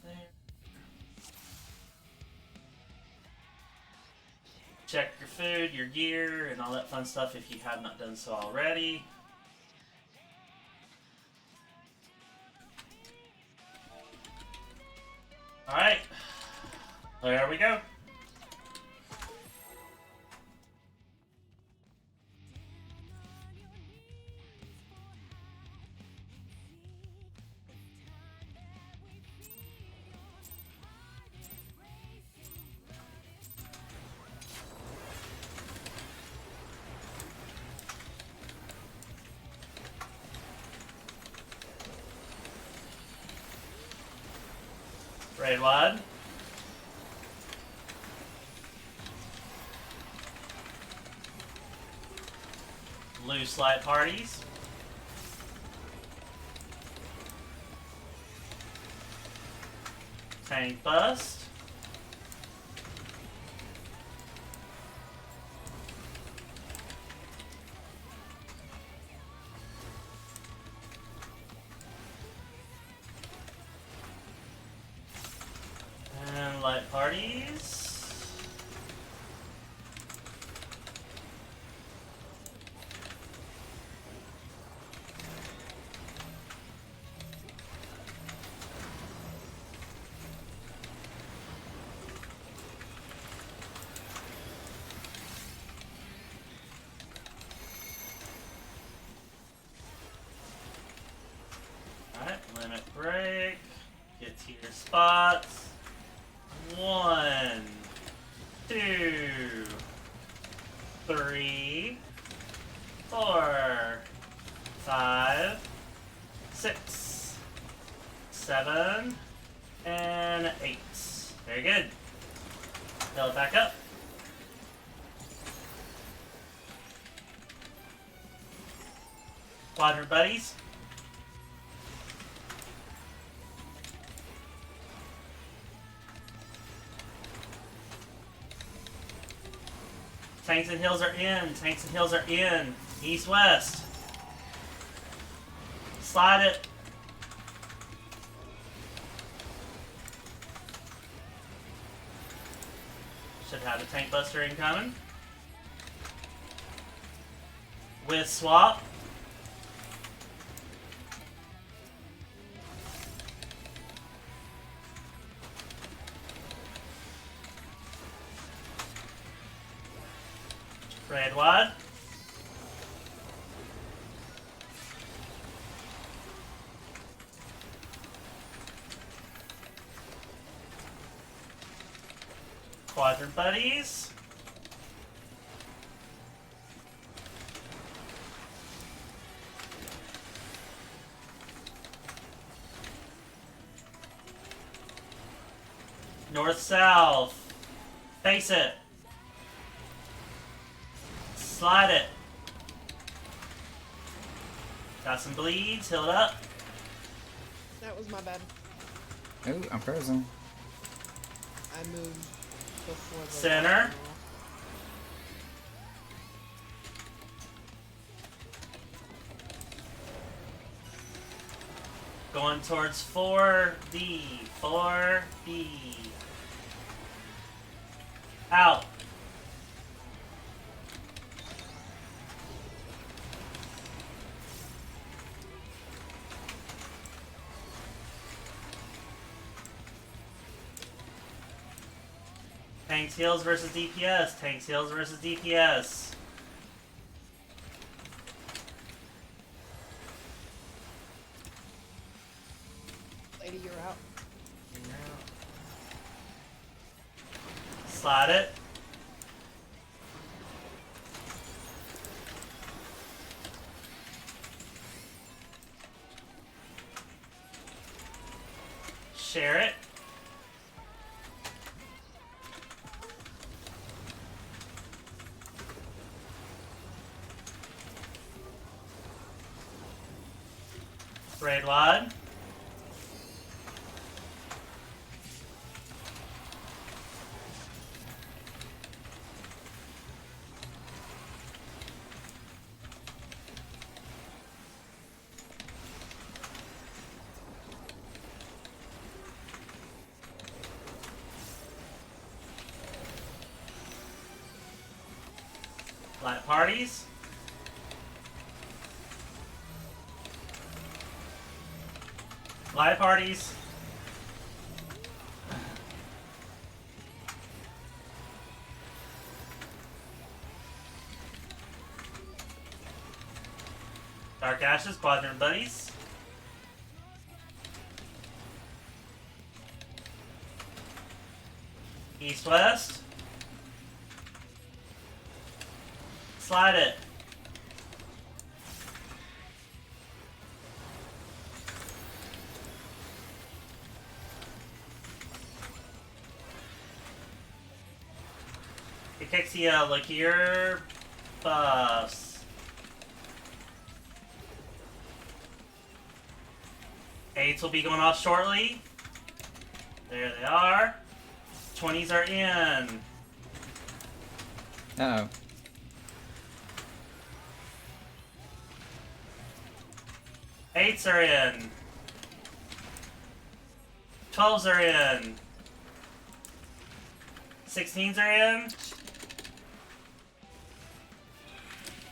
There. Check your food, your gear, and all that fun stuff if you have not done so already. Alright, there we go. Raid wide. Loose light parties. Tank bust. And light parties. Alright, limit break. Get to your spots. 1, 2, 3, 4, 5, 6, 7, and 8. Very good. Fill it back up. Quadrant buddies. Tanks and hills are in. Tanks and hills are in. East west. Slide it. Should have a tank buster incoming. With swap. Red wide. Quadrant buddies. North south. Face it. Slide it. Got some bleeds. Heal it up. That was my bad. Ooh, I'm frozen. I moved before the Center. light went off. Going towards 4D. 4D. Out. Tanks heals versus DPS. Tanks heals versus DPS. Lady, you're out. Slide it. Share it. Raid wide. Light parties. Light parties. Dark Ashes, Quadrant Buddies. East West. Slide it. Cachexia, look here. Buffs. 8s will be going off shortly. There they are. 20s are in. Uh-oh. Eights are in. 12s are in. 16s are in.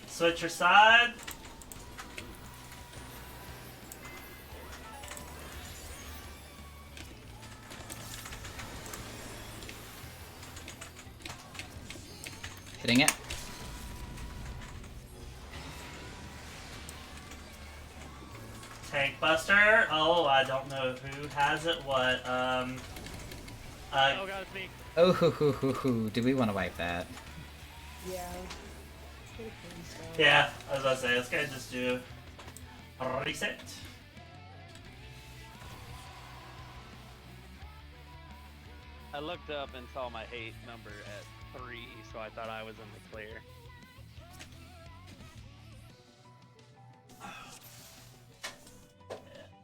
Switch your side. Hitting it. Tank Buster. Oh, I don't know who has it. What? Oh god, it's me. Oh, hoo. Do we want to wipe that? Yeah. Pretty clean stuff. Yeah, I was about to say, let's go just do a reset. I looked up and saw my hate number at 3, so I thought I was in the clear.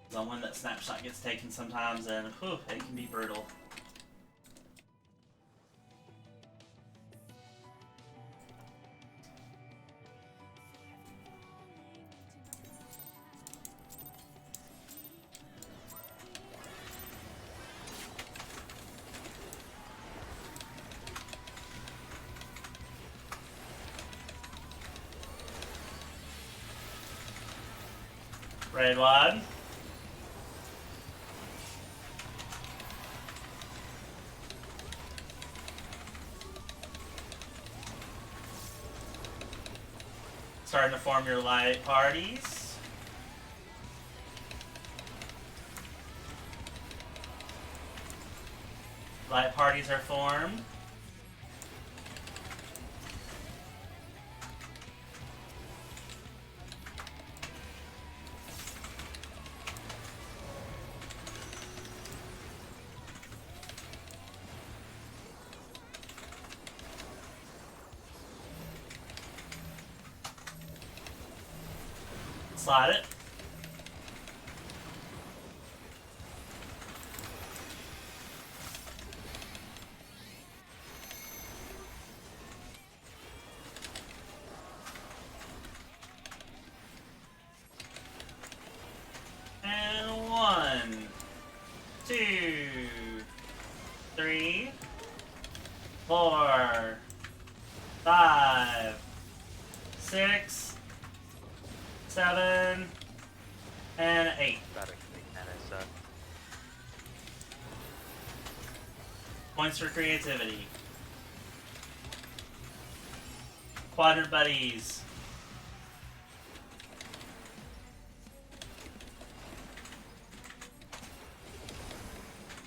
The one that snapshot gets taken sometimes, and whew, it can be brutal. Red one. Starting to form your light parties. Light parties are formed. Slide it. And 1, 2, 3, 4, 5, 6, 7, and 8. Better make that as Points for creativity. Quadrant buddies.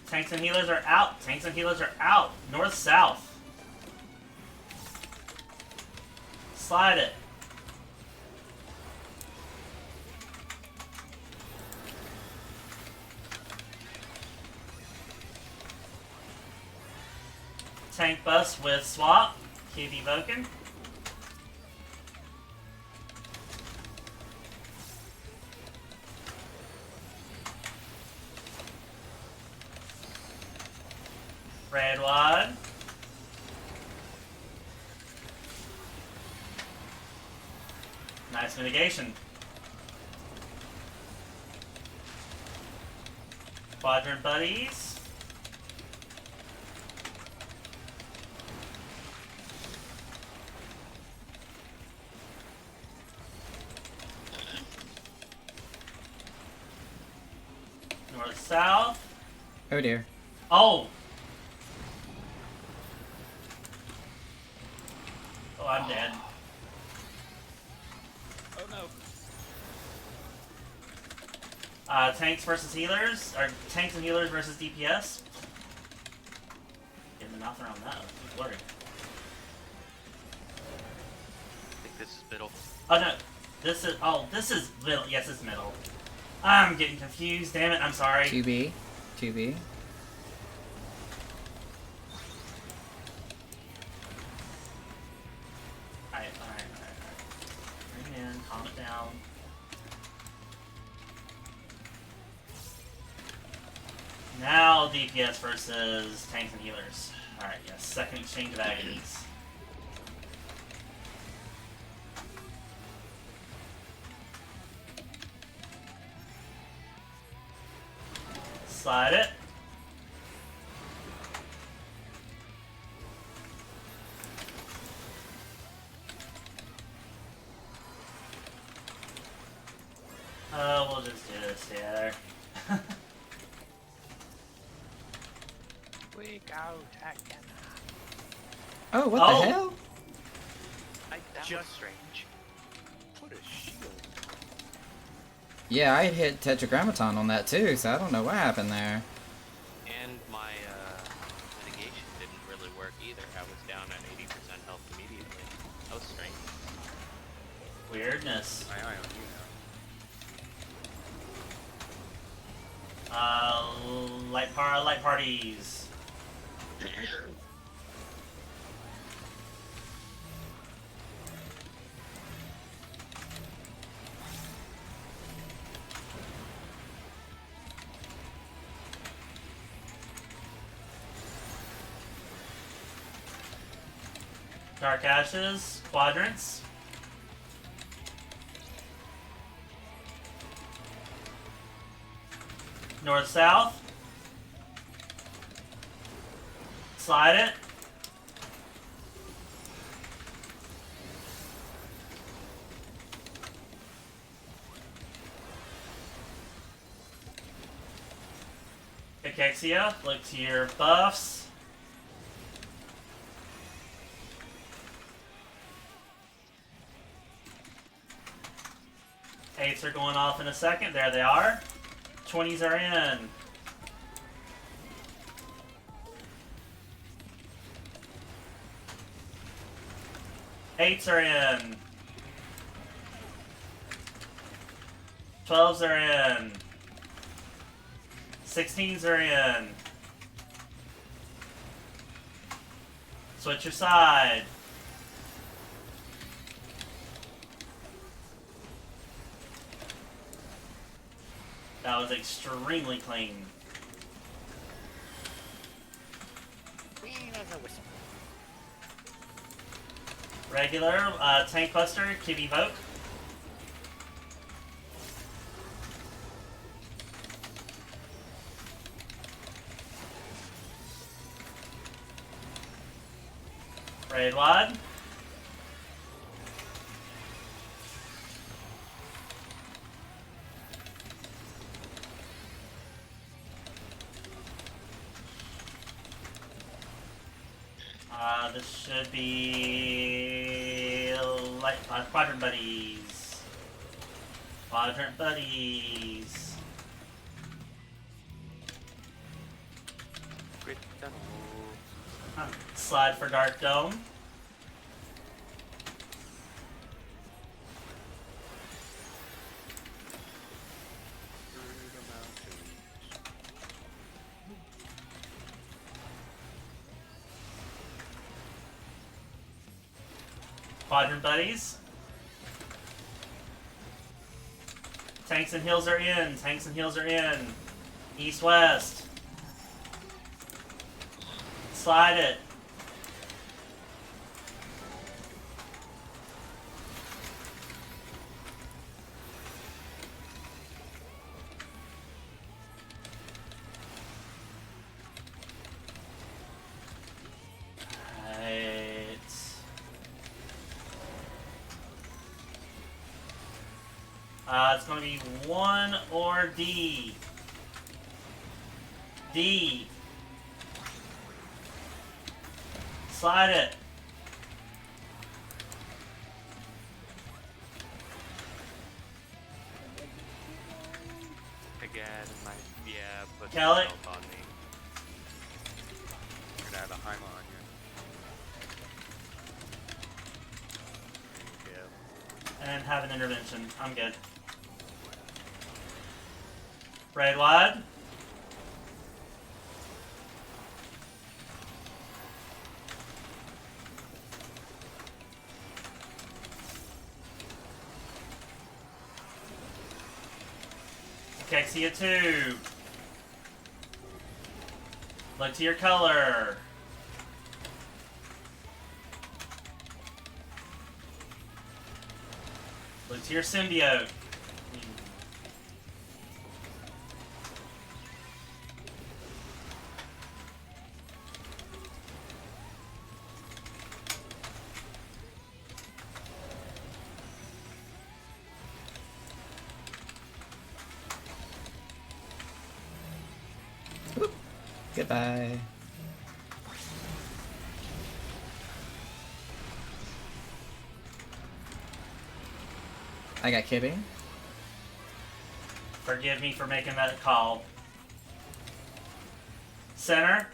Tanks and healers are out. Tanks and healers are out. North, south. Slide it. Tank bus with swap. Keep evoking. Red wad. Nice mitigation. Quadrant buddies. North south. Oh dear. Oh. Oh, I'm dead. Oh no. Tanks versus healers, or tanks and healers versus DPS. Get the mouth around that. Good lord. I think this is middle. Oh no, this is. Oh, this is middle. Yes, it's middle. I'm getting confused. Damn it! I'm sorry. 2B. 2B. Now DPS versus tanks and healers. Alright, yes. Second exchange of agonies. Slide it. We'll just do this together. We go together. Oh, what Oh. the hell? That Just- was strange. Put a shield. Yeah, I hit Tetragrammaton on that too, so I don't know what happened there. And my mitigation didn't really work either. I was down at 80% health immediately. That was strange. Weirdness. My eye on you Light parties. Dark Ashes, quadrants. North south. Slide it. Cachexia, look to your buffs. Eights are going off in a second. There they are. 20s are in. Eights are in. 12s are in. 16s are in. Switch your side. That was extremely clean. Regular, Tank Buster, Kid Evoke. Raid Wad. This should be light quadrant buddies. Quadrant buddies. Great tunnel. Slide for Dark Dome. through the mountains. Quadrant buddies. Tanks and heals are in. Tanks and heals are in. East west. Slide it. Right. It's going to be 1 or D. D. Slide it. Again, put Kill it. help on me. You're gonna have a Heima on you. There you go. And have an intervention. I'm good. Raid wide. Cachexia 2. Look to your color. Look to your symbiote. Goodbye. I got Kibby. Forgive me for making that call. Center.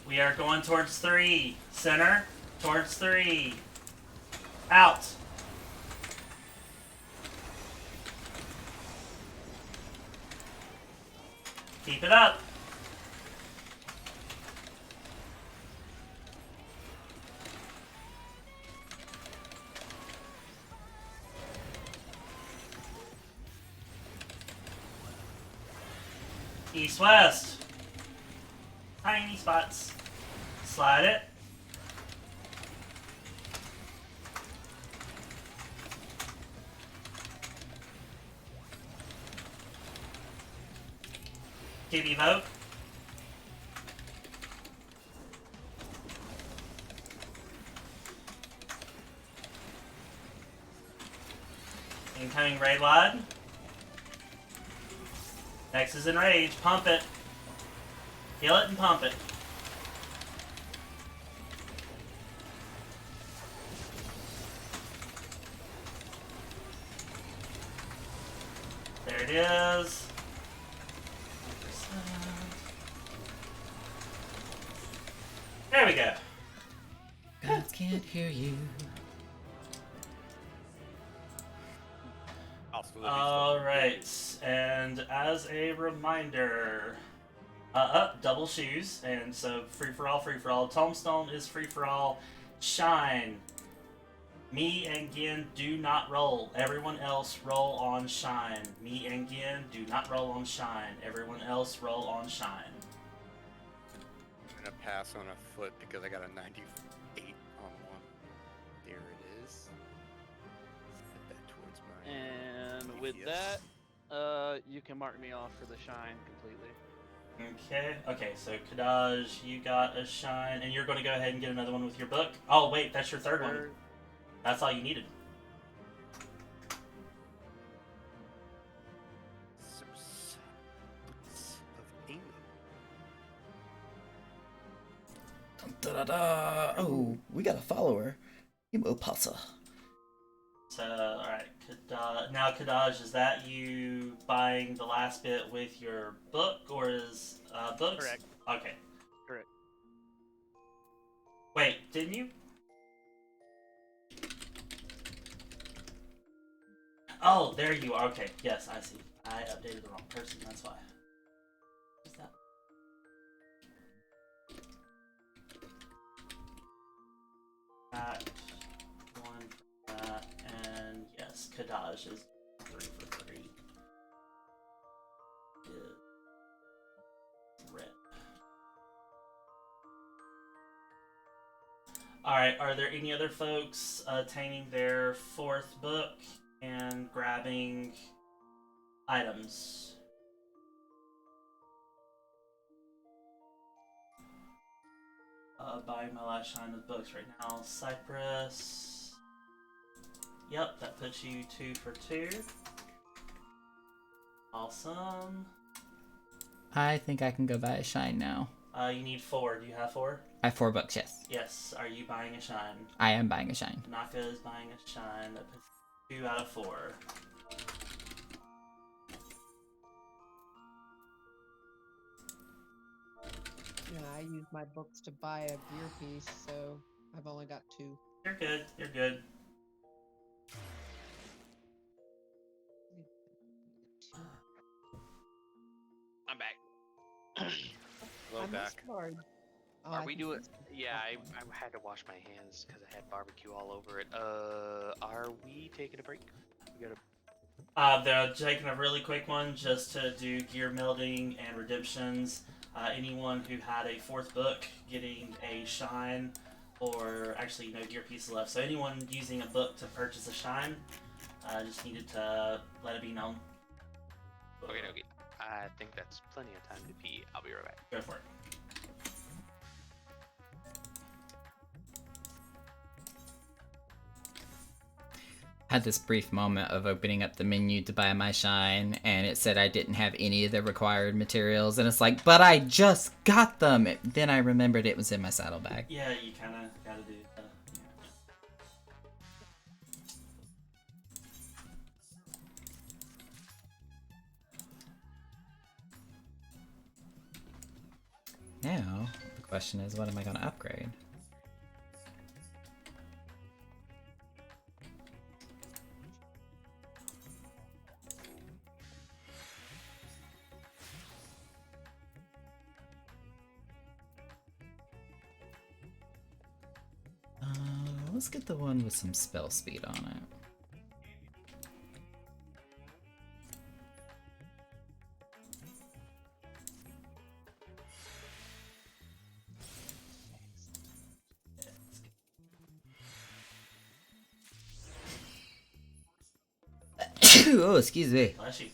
We are going towards 3. Center. Towards 3. Out. Keep it up. East-west. Tiny spots. Slide it. Kitty vote. Incoming raid wad. Next is enrage. Pump it. Kill it and pump it. There it is. There we go. Gods can't hear you. Alright, and as a reminder, double shoes, and so free for all. Tombstone is free for all. Shine. Me and Gin do not roll. Everyone else roll on Shine. Me and Gin do not roll on Shine. Everyone else roll on Shine. I'm gonna pass on a foot because I got a 98 on one. There it is. Put that towards my And with DPS. that, you can mark me off for the shine completely. Okay, so Kadaj, you got a Shine, and you're going to go ahead and get another one with your book. Oh, wait, that's your third one. That's all you needed. Boots of England. Da-da-da. Oh, we got a follower. Emo Pasa. So, alright, now Kadaj, is that you buying the last bit with your book, or is books? Correct. Okay. Correct. Wait, didn't you? Oh, there you are. Okay, yes, I see. I updated the wrong person, that's why. Who's that? That, one for that, and yes, Kadaj is 3 for 3. Is red. Alright, are there any other folks attaining their 4th book and grabbing items? Buying my last shine with books right now. Cypress. Yep, that puts you 2 for 2. Awesome. I think I can go buy a shine now. You need 4. Do you have 4? I have 4 books, yes. Yes. Are you buying a shine? I am buying a shine. Naka is buying a shine. That puts 2 out of 4. Yeah, I use my books to buy a gear piece, so I've only got 2. You're good. You're good. I'm back. Hello, I'm back. Smart. Oh, Are I we can doing? see Yeah, I had to wash my hands because I had barbecue all over it. Are we taking a break? We gotta. They're taking a really quick one just to do gear melding and redemptions. Anyone who had a 4th book getting a shine, or actually no gear pieces left. So anyone using a book to purchase a shine, just needed to let it be known. Okay, okay. I think that's plenty of time to pee. I'll be right back. Go for it. Had this brief moment of opening up the menu to buy my shine, and it said I didn't have any of the required materials, and it's like, but I just got them! Then I remembered it was in my saddlebag. Yeah, you kind of gotta do that. Now, the question is, what am I going to upgrade? Let's get the one with some spell speed on it. Oh, excuse me. Bless you.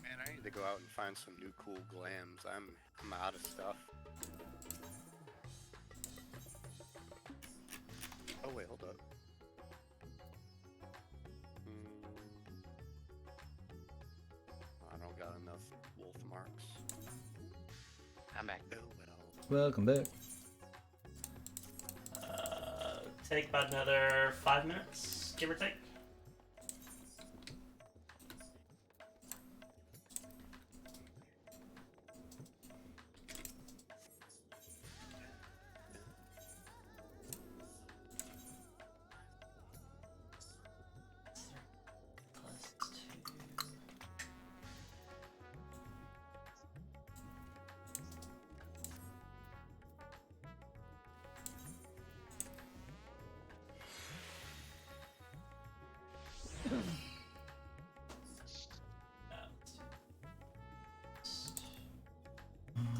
Man, I need to go out and find some new cool glams. I'm out of stuff. Oh wait, hold up. I don't got enough wolf marks. I'm back. Oh well. Welcome back. Take about another 5 minutes, give or take.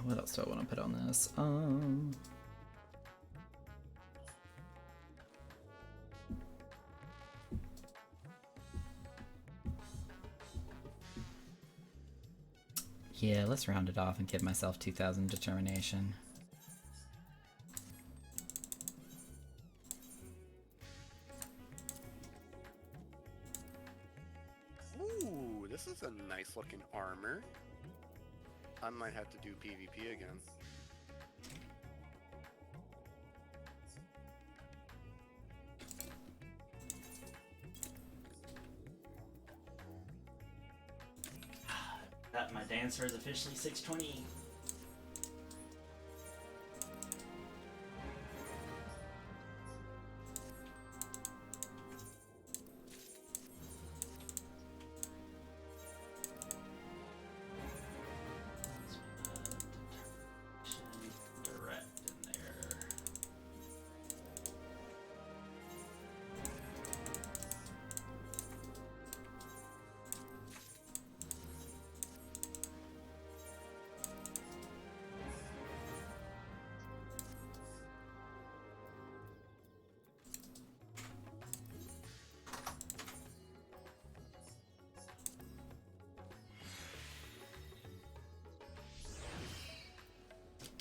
What else do I want to put on this? Yeah, let's round it off and give myself 2,000 determination. Ooh, this is a nice looking armor. I might have to do PvP again. That my dancer is officially 620. Direct in there.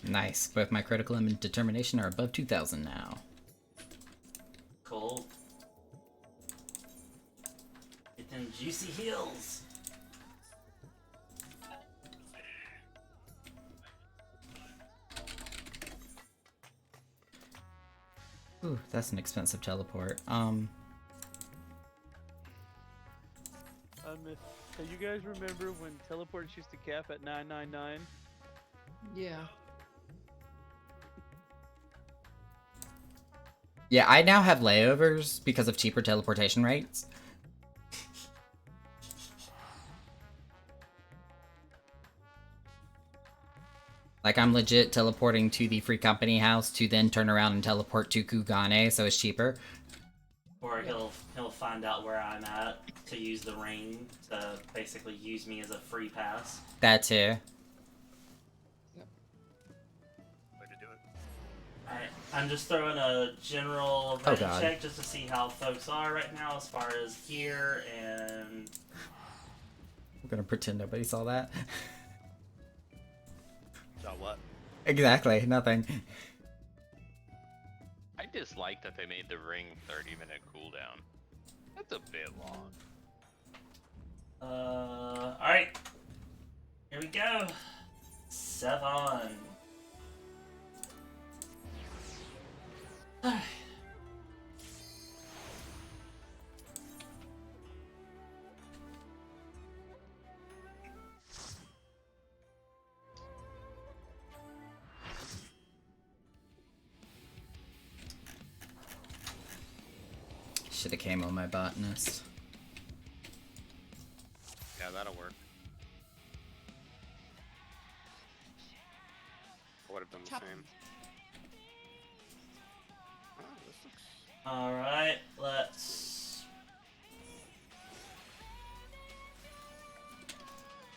Nice. Both my critical and determination are above 2,000 now. Cool. Get them juicy heels. Ooh, that's an expensive teleport. So you guys remember when teleports used to cap at 999? Yeah. Yeah, I now have layovers because of cheaper teleportation rates. Like, I'm legit teleporting to the Free Company house to then turn around and teleport to Kugane, so it's cheaper. Or Yeah. he'll find out where I'm at to use the ring to basically use me as a free pass. That too. Way to do it. Alright, I'm just throwing a general Oh, ready God. check just to see how folks are right now as far as gear and I'm gonna pretend nobody saw that. So what? Exactly, nothing. I dislike that they made the ring 30-minute cooldown. That's a bit long. alright. Here we go. Sevon. Alright. Should have came on my botanist. Yeah, that'll work. Would have been the Chop. same. Oh, this looks. Alright, let's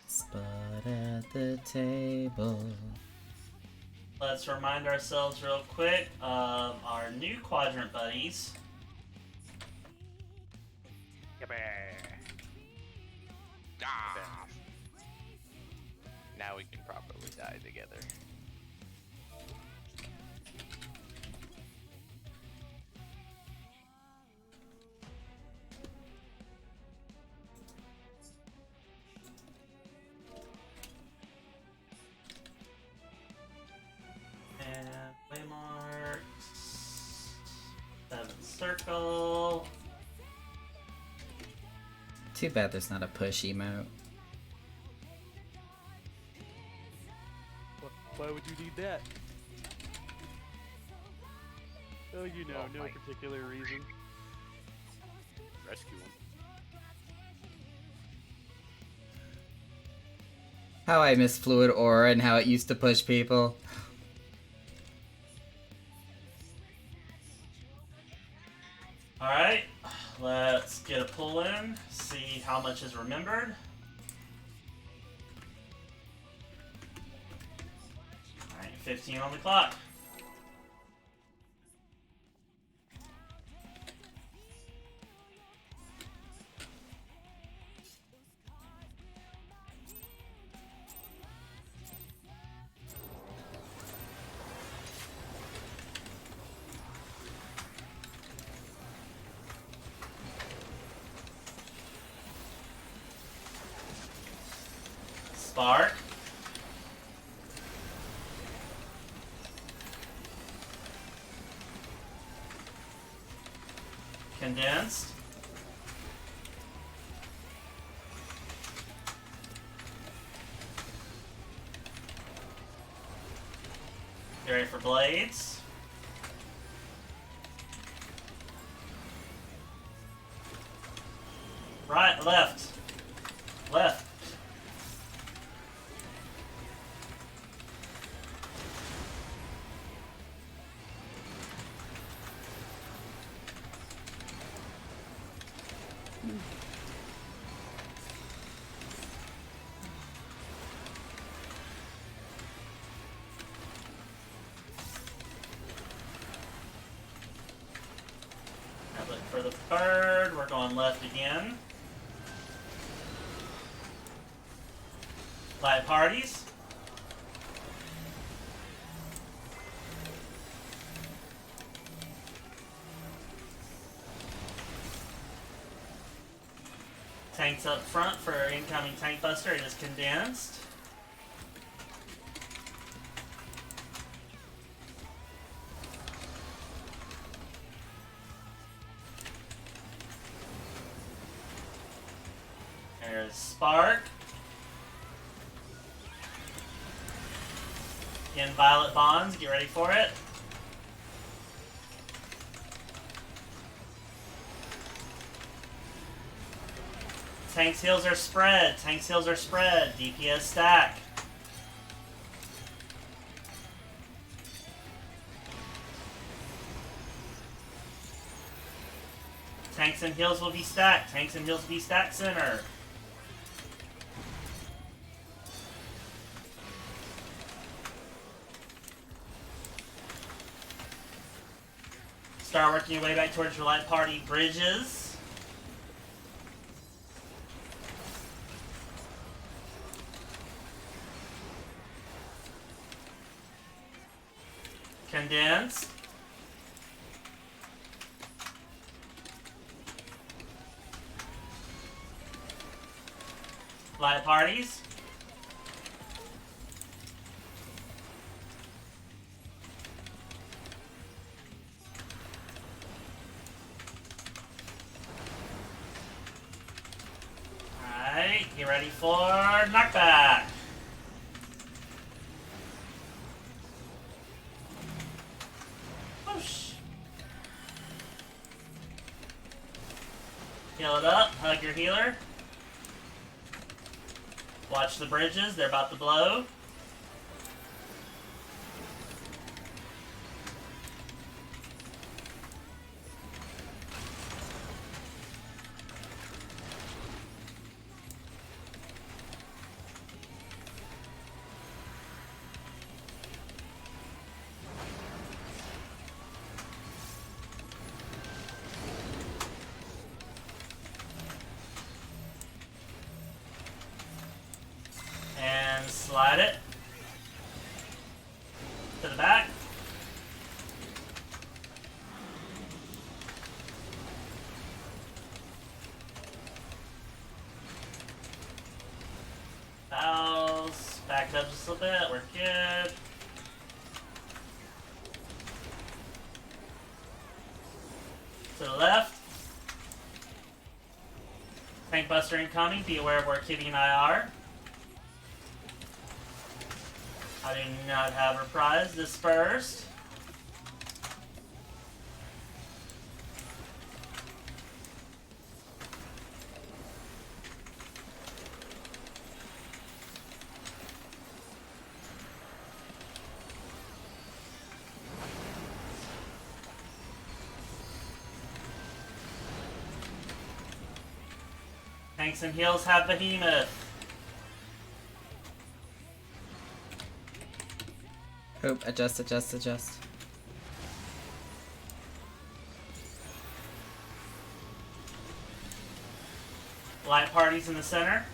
Spot at the table. let's remind ourselves real quick of our new quadrant buddies. Ah! Now we can properly die together. And waymarks. 7th circle. Too bad there's not a push emote. Why would you need that? Oh, you know, Oh, no my. particular reason. Rescue him. How I miss Fluid Aura and how it used to push people. Alright, let's get a pull in, see how much is remembered. Alright, 15 on the clock. Spark. Condensed. Get ready for blades. Right, left. Left. Now look for the bird. We're going left again. Light parties. Tanks up front for incoming tank buster. It is condensed. There's Spark. Again, Violet Bonds. Get ready for it. Tank's heals are spread. Tank's heals are spread. DPS stack. Tanks and heals will be stacked. Tanks and heals will be stacked center. Start working your way back towards your light party bridges. Condense. Light parties. Alright, get ready for knockback. Whoosh. Heal it up, hug your healer. Watch the bridges, they're about to blow. And slide it to the back. Fouls, back up just a little bit, we're good. To the left. Tank Buster incoming, be aware of where Kitty and I are. I do not have reprise. Dispersed. Tanks and heals have Behemoth. Oop, adjust. Light parties in the center.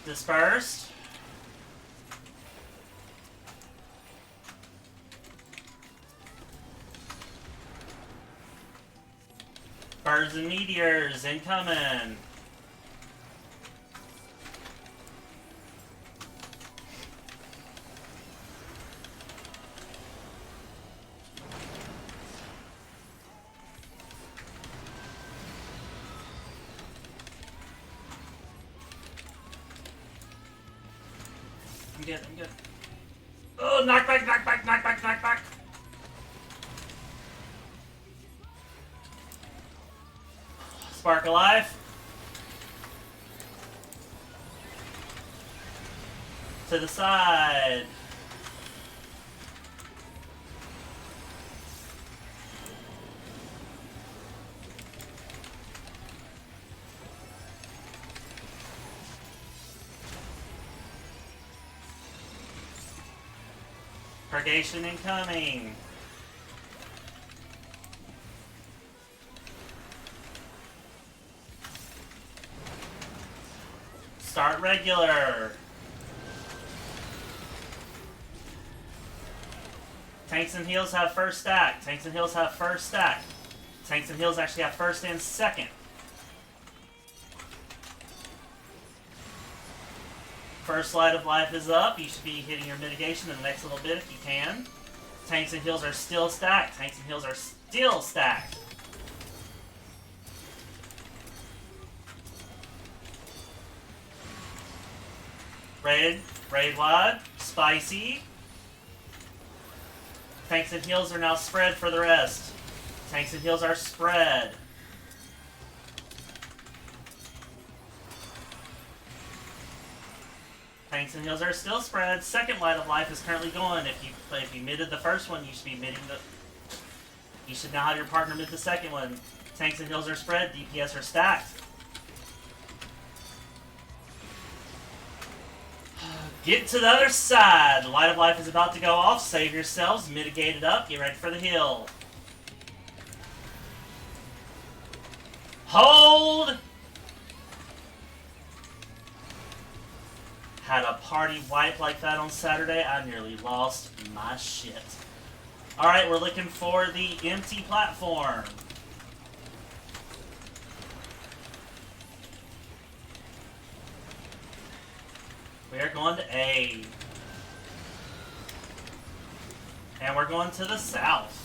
Dispersed. Birds and meteors incoming. I'm good. Oh, knockback. Spark alive. To the side. Purgation incoming. Start regular. Tanks and heals have first stack. Tanks and heals have first stack. Tanks and heals actually have first and second. First Light of Life is up. You should be hitting your mitigation in the next little bit if you can. Tanks and heals are still stacked. Tanks and heals are still stacked. Raid wide, spicy. Tanks and heals are now spread for the rest. Tanks and heals are spread. Tanks and heals are still spread. Second Light of Life is currently going. If you mided the first one, you should be midding the... You should now have your partner mid the second one. Tanks and heals are spread. DPS are stacked. Get to the other side. The Light of Life is about to go off. Save yourselves. Mitigate it up. Get ready for the heal. Hold! Had a party wipe like that on Saturday. I nearly lost my shit. Alright, we're looking for the empty platform. We are going to A. And we're going to the south.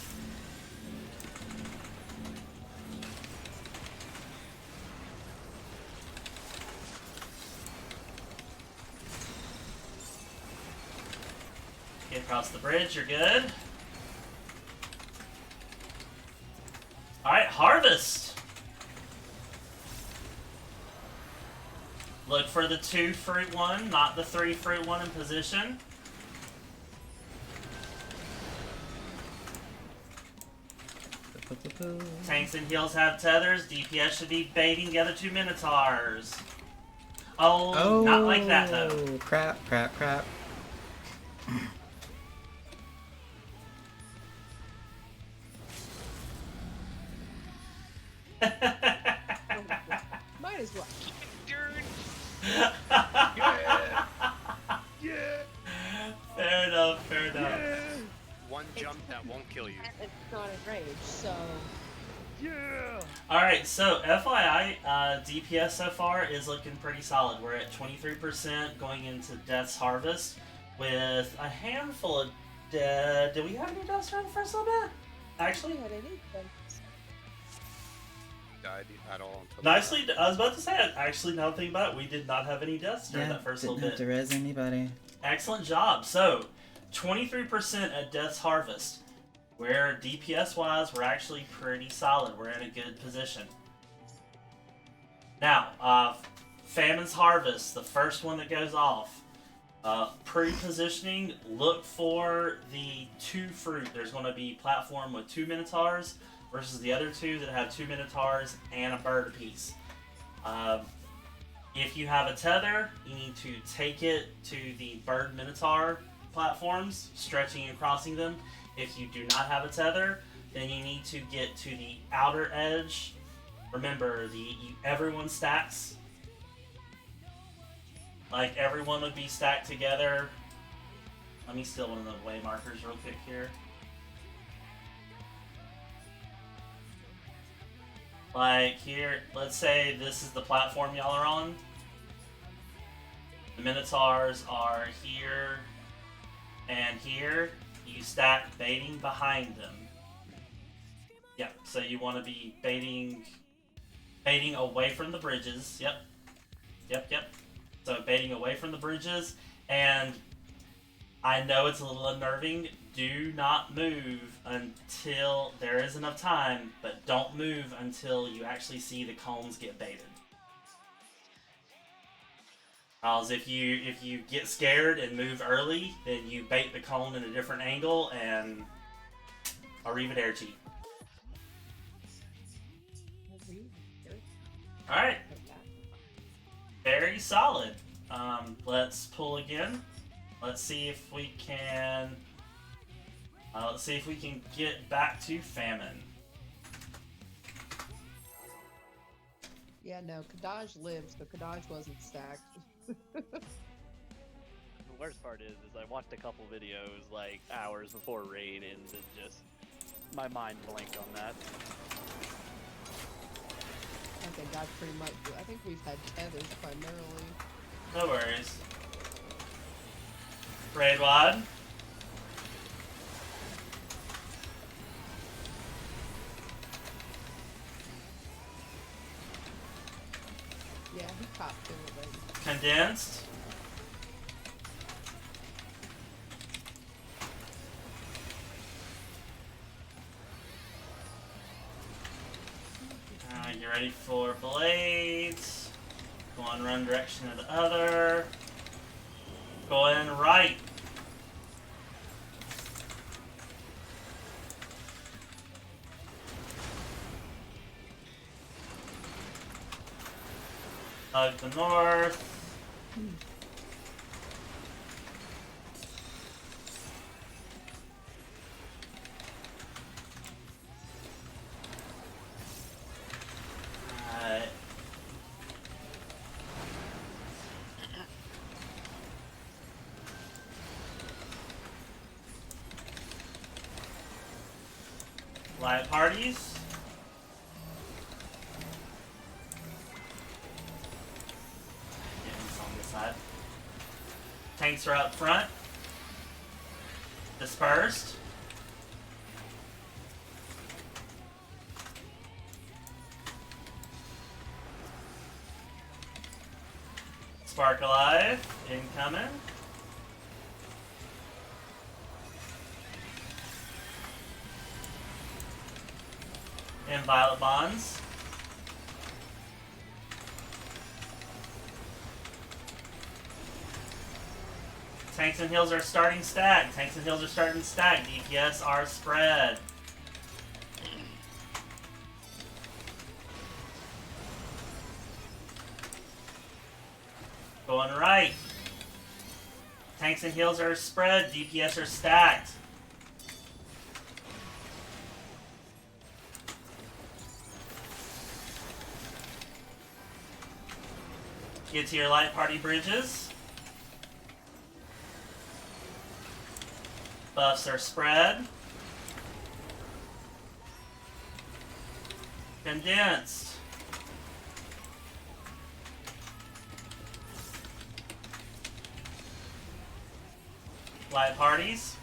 Get across the bridge, you're good. Alright, harvest. Look for the 2 fruit one, not the 3 fruit one in position. Tanks and heals have tethers. DPS should be baiting the other 2 Minotaurs. Oh, not like that though. Crap, crap, crap. Might as well. Yeah. Yeah. Fair enough, fair enough. Yeah. One jump that won't kill you. It's not enraged, so. Yeah. Alright, so FYI, DPS so far is looking pretty solid. We're at 23% going into Death's Harvest with a handful of dead. Did we have any deaths during the first little bit? Actually, Had anything. Died at all. Until nicely, I was about to say it. Actually, now thinking about it, we did not have any deaths during Yeah, that first didn't little have bit. to res anybody. Excellent job. So, 23% at Death's Harvest. Where DPS-wise, we're actually pretty solid. We're in a good position. Now, Famine's Harvest, the first one that goes off. Pre-positioning, look for the 2 fruit. There's going to be platform with 2 Minotaurs versus the other 2 that have 2 Minotaurs and a bird apiece. If you have a tether, you need to take it to the bird Minotaur platforms, stretching and crossing them. If you do not have a tether, then you need to get to the outer edge. Remember, everyone stacks. Like, everyone would be stacked together. Let me steal one of the way markers real quick here. Like, here, let's say this is the platform y'all are on. The Minotaurs are here and here. You stack baiting behind them. Yeah, so you want to be baiting away from the bridges. Yep. So baiting away from the bridges, and I know it's a little unnerving. Do not move until there is enough time, but don't move until you actually see the cones get baited. Because if you get scared and move early, then you bait the cone in a different angle, and arrivederci. Alright. Very solid. Let's pull again. Let's see if we can... let's see if we can get back to Famine. Yeah, no, Kadaj lived, so Kadaj wasn't stacked. The worst part is I watched a couple videos like hours before raid and it just my mind blanked on that. I think I pretty much. I think we've had tethers primarily. No worries. Raid Wad. Yeah, he copped two of them. Condensed. Alright, get ready for blades. One run direction to the other. Going right. Hug the north. Alright. Light parties. Getting on this side. Tanks are up front. Dispersed. Spark Alive, incoming. And Violet Bonds. Tanks and Heals are starting stacked. Tanks and Heals are starting stacked. DPS are spread. Going right. Tanks and Heals are spread. DPS are stacked. Get to your light party bridges. Buffs are spread. Condensed. Light parties.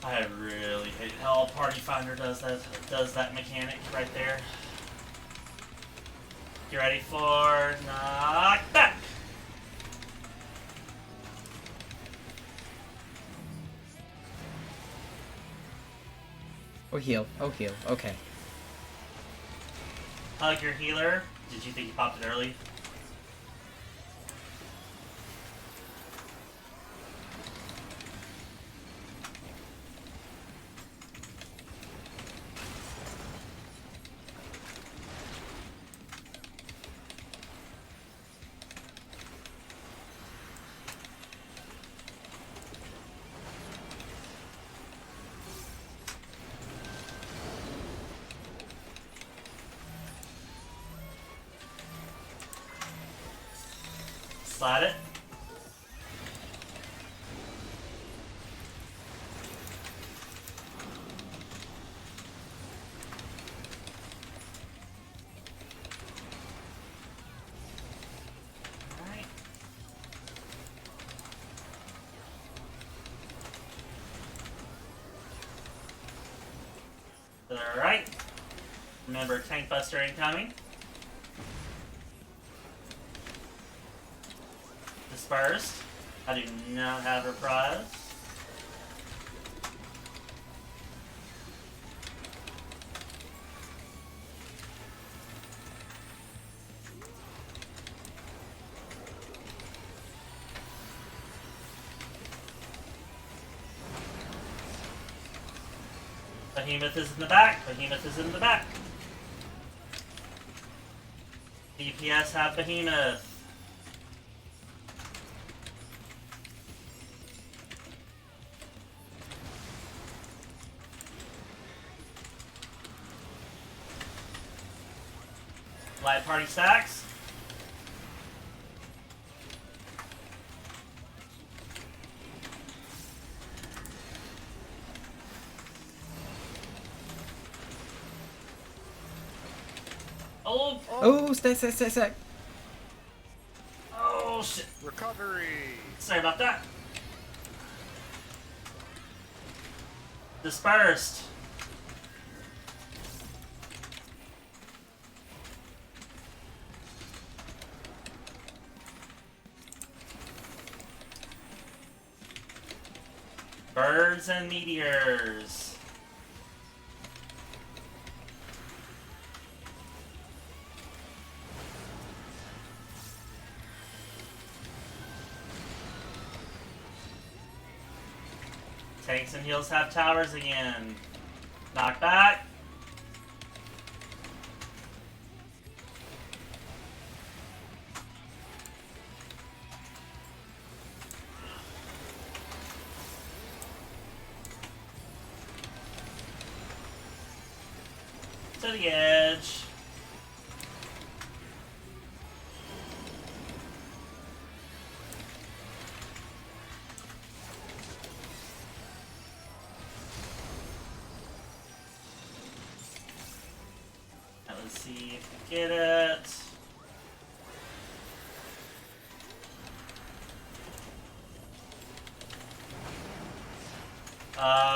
I really hate how Party Finder does that mechanic right there. You ready for knockback? Oh, heal. Oh, heal. Okay. Hug your healer. Did you think you popped it early? Slide it. Alright. Alright. Remember, Tank Buster incoming. Dispersed. I do not have Reprise. Behemoth is in the back. Behemoth is in the back. DPS have Behemoth. Light party stacks. Oh, Oh, stack. oh shit. Recovery. Sorry about that. Dispersed. Birds and meteors. Tanks and heals have towers again. Knock back. To the edge. Now let's see if we get it.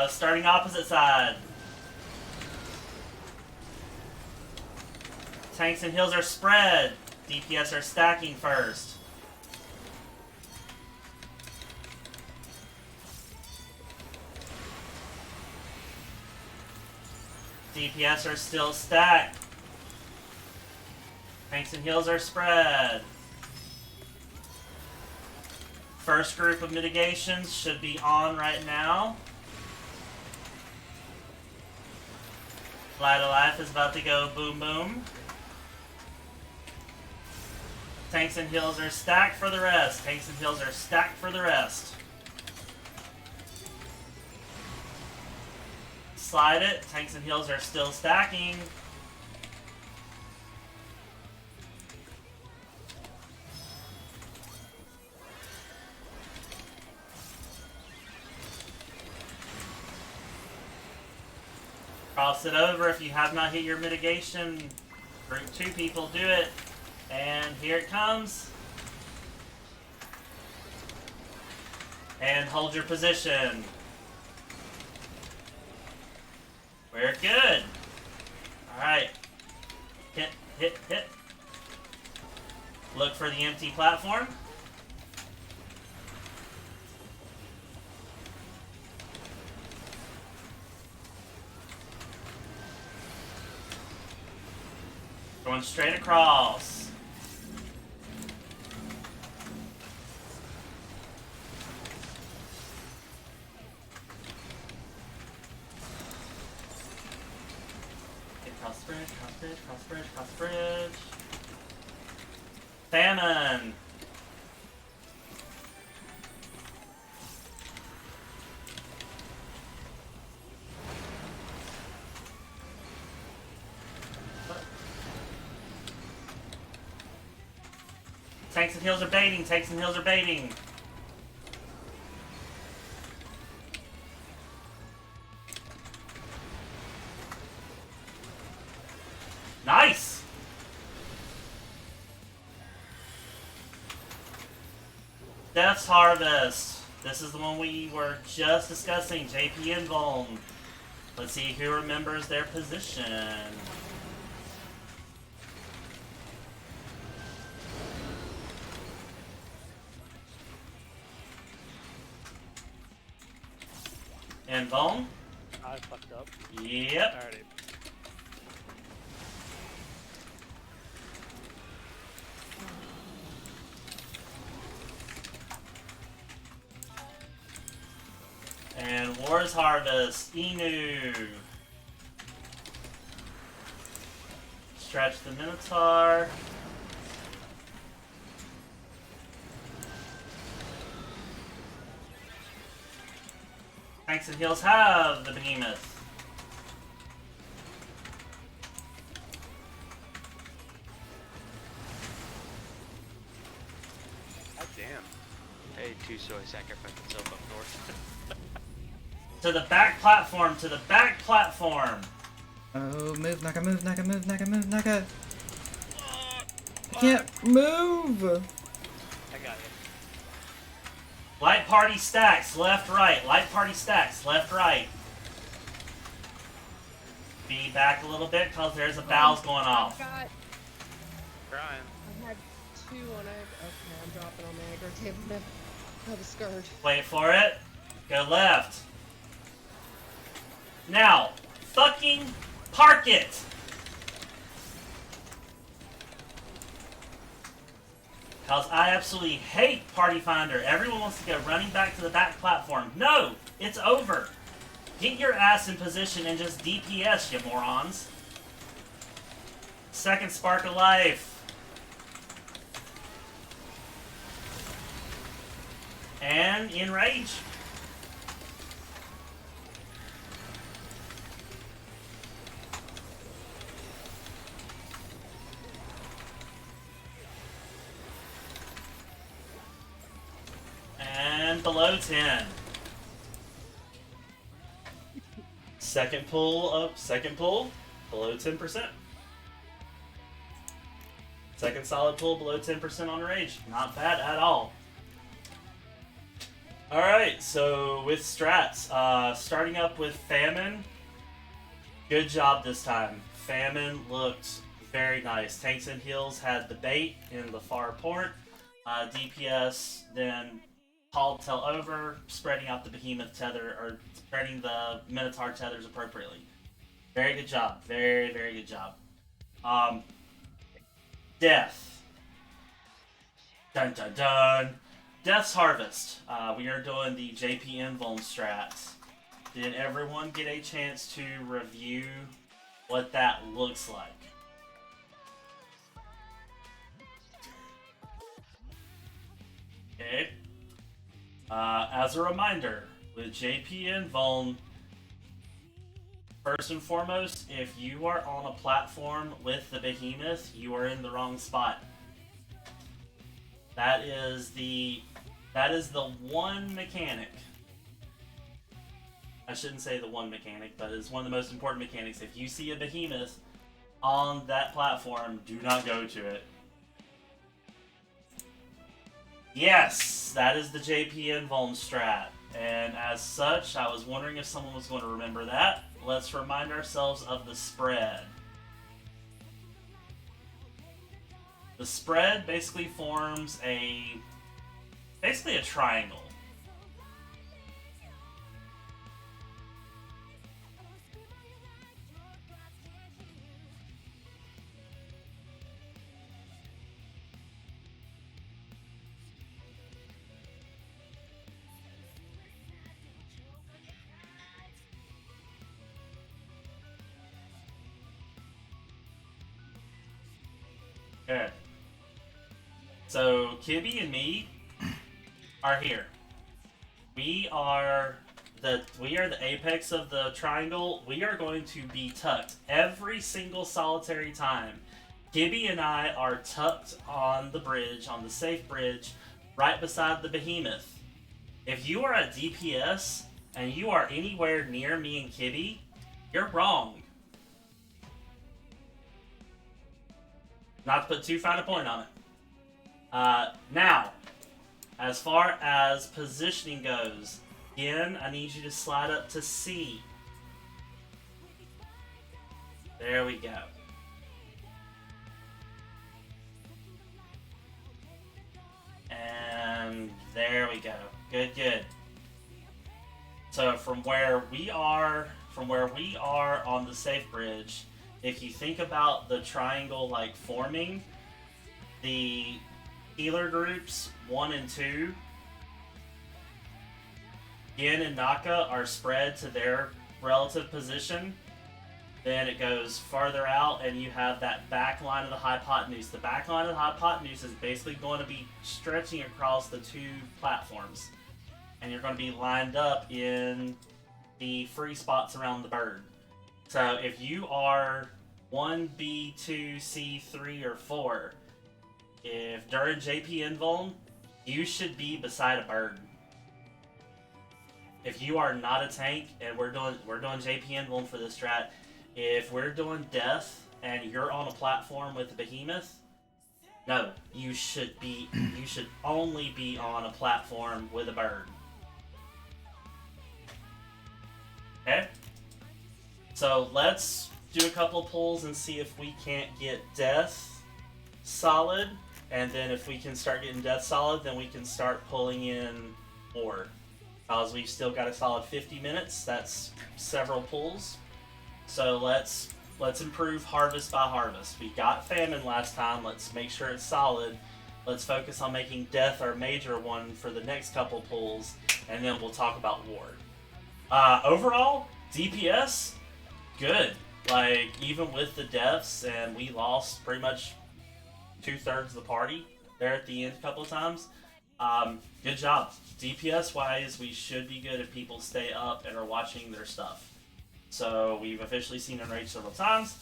Starting opposite side. Tanks and heals are spread. DPS are stacking first. DPS are still stacked. Tanks and heals are spread. First group of mitigations should be on right now. Light of Life is about to go boom boom. Tanks and heals are stacked for the rest. Tanks and heals are stacked for the rest. Slide it. Tanks and heals are still stacking. Cross it over if you have not hit your mitigation. Group 2 people do it. And here it comes. And hold your position. We're good. Alright. Hit, hit, hit. Look for the empty platform. Going straight across. Cross the bridge, cross the bridge, cross the bridge, cross the bridge. Famine! Tanks and heals are baiting, tanks and heals are baiting. Nice! Death's Harvest. This is the one we were just discussing, JP and Vuln. Let's see who remembers their position. And Vuln? I fucked up. Yep. Alrighty. And War's Harvest, Inu. Stretch the Minotaur. Tanks and heals have the Behemoth. God damn. Hey, two soy sacrificed himself up north. To the back platform, to the back platform. Oh, move, Naka, move, Naka, move, Naka, move, Naka. I can't move. I got it. Light party stacks, left, right. Light party stacks, left, right. Be back a little bit because there's a bowels going off. I've Trying. had 2 on egg. Okay, I'm dropping on the aggro table now. I was scared. Wait for it. Go left. Now, fucking park it! Because I absolutely hate Party Finder. Everyone wants to go running back to the back platform. No! It's over! Get your ass in position and just DPS, you morons. Second Spark of Life. And Enrage. And below 10. Second pull, below 10%. Second solid pull, below 10% on Rage. Not bad at all. Alright, so with strats, starting up with Famine. Good job this time. Famine looked very nice. Tanks and Heals had the bait in the far port. DPS then hauled tail over, spreading out the Behemoth tether, or spreading the Minotaur tethers appropriately. Very good job. Very, very good job. Death. Dun dun dun. Death's Harvest. We are doing the JP Invuln strats. Did everyone get a chance to review what that looks like? Okay. As a reminder, with JP Invuln, first and foremost, if you are on a platform with the Behemoth, you are in the wrong spot. That is the one mechanic. I shouldn't say the one mechanic, but it's one of the most important mechanics. If you see a Behemoth on that platform, do not go to it. Yes, that is the JP Invuln strat. And as such, I was wondering if someone was going to remember that. Let's remind ourselves of the spread. The spread basically forms basically a triangle. Okay. So Kibby and me are here. We are the apex of the triangle. We are going to be tucked every single solitary time. Kibby and I are tucked on the bridge, on the safe bridge, right beside the Behemoth. If you are a DPS and you are anywhere near me and Kibby, you're wrong. Not to put too fine a point on it. Now, as far as positioning goes, again, I need you to slide up to C. There we go. And there we go. Good, good. So from where we are on the safe bridge, if you think about the triangle like forming, the healer groups 1 and 2, Gin and Naka are spread to their relative position. Then it goes farther out and you have that back line of the hypotenuse. The back line of the hypotenuse is basically going to be stretching across the 2 platforms. And you're going to be lined up in the free spots around the bird. So if you are 1B, 2C, 3, or 4, if during JP Invuln, you should be beside a bird. If you are not a tank, and we're doing JP Invuln for this strat, if we're doing death and you're on a platform with the Behemoth, no, you should only be on a platform with a bird. Okay? So let's do a couple of pulls and see if we can't get death solid, and then if we can start getting death solid, then we can start pulling in ore. because we've still got a solid 50 minutes. That's several pulls. So let's improve harvest by harvest. We got famine last time. Let's make sure it's solid. Let's focus on making death our major one for the next couple pulls, and then we'll talk about ward. Overall, DPS, good. Like, even with the deaths, and we lost pretty much 2/3 of the party there at the end a couple of times. Good job. DPS wise, we should be good if people stay up and are watching their stuff. So we've officially seen Enrage several times.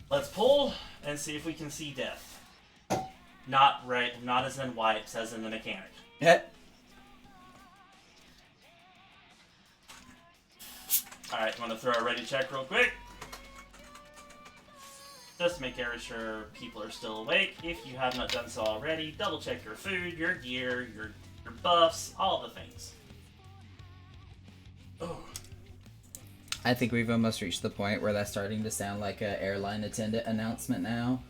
Let's pull and see if we can see death. Not as in wipes, as in the mechanic. Yep. Alright, I'm going to throw a ready check real quick. Just to make sure people are still awake. If you have not done so already, double check your food, your gear, your buffs, all the things. Oh. I think we've almost reached the point where that's starting to sound like an airline attendant announcement now.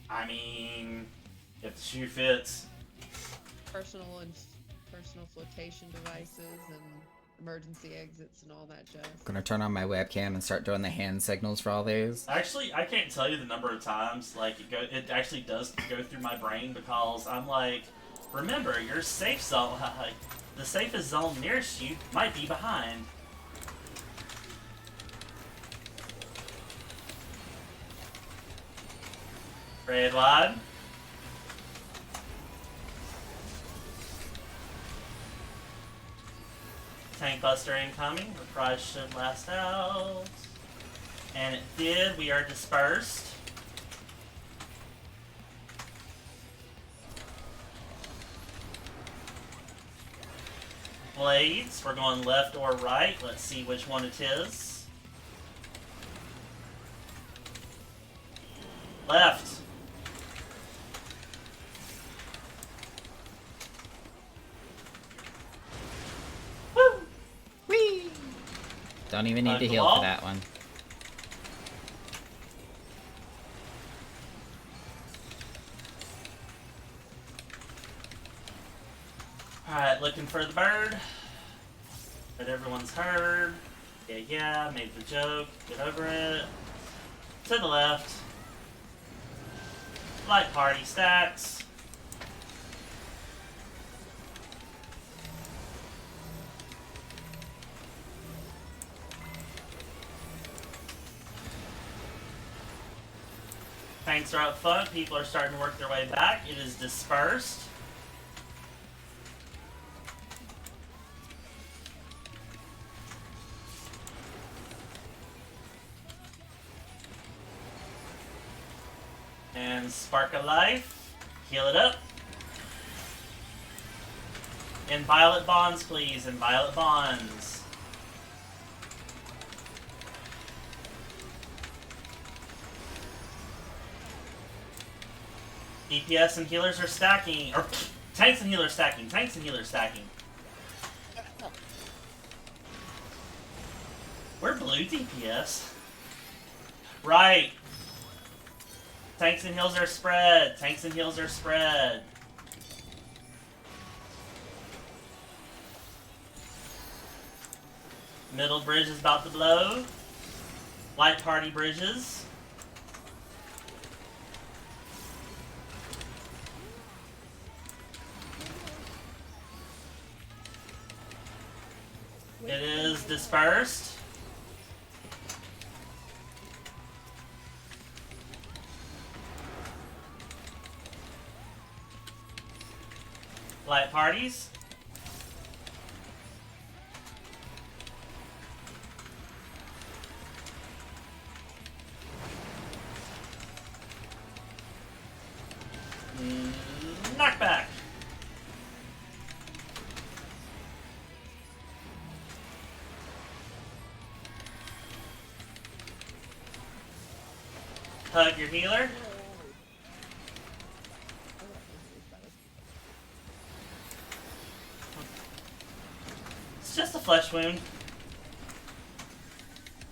I mean, if the shoe fits. Personal flotation devices and emergency exits and all that jazz. Gonna turn on my webcam and start doing the hand signals for all these. Actually, I can't tell you the number of times like it actually does go through my brain, because I'm like, remember, your safe zone, the safest zone nearest you might be behind. Red wide. Tank Buster incoming. Reprise should last out. And it did. We are dispersed. Blades. We're going left or right. Let's see which one it is. Left. Don't even need to heal for that one. Alright, looking for the bird. That everyone's heard. Yeah, made the joke. Get over it. To the left. Light party stacks. Tanks are up front. People are starting to work their way back. It is dispersed. And Spark of Life. Heal it up. And Violet Bonds, please. And Violet Bonds. DPS and healers are stacking. Or tanks and healers stacking. Tanks and healers stacking. We're blue DPS. Right. Tanks and heals are spread. Tanks and heals are spread. Middle bridge is about to blow. Light party bridges. It is dispersed. Light parties. Knockback. Hug your healer. It's just a flesh wound.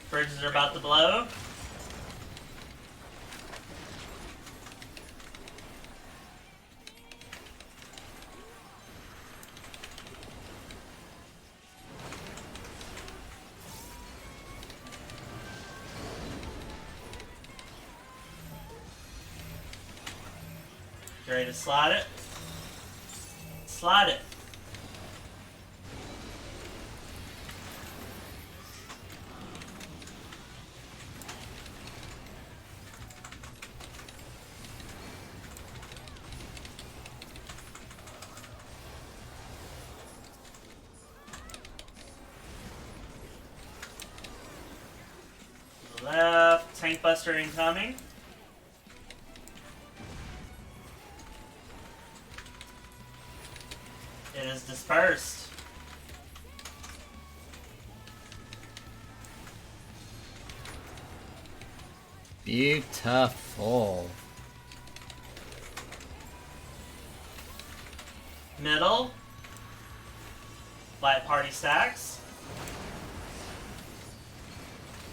Bridges are about to blow. ready to slide it? Slide it. Left, tank buster incoming. It is dispersed. Beautiful. Middle. Light party stacks.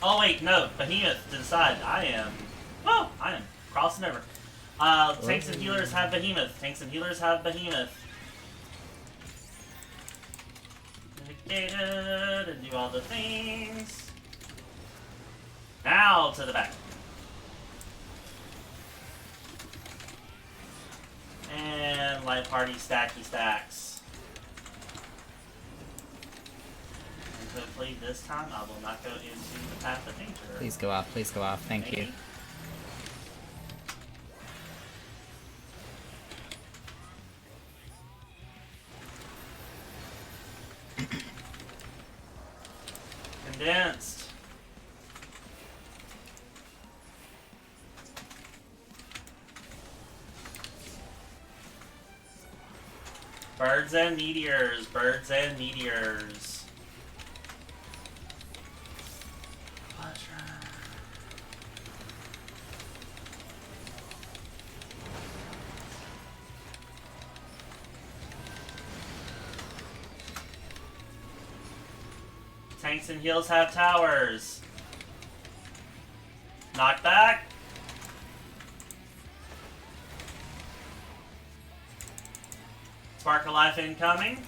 Oh wait, no. Behemoth to the side. I am crossing over. Tanks and healers have Behemoth. Tanks and healers have Behemoth. Mitigated and do all the things. Now to the back. And light party stacky stacks. And hopefully this time I will not go into the path of danger. Please go off, please go off. Thank you. Condensed. Birds and meteors, birds and meteors. Tanks and heals have towers. Knockback. Spark of life incoming.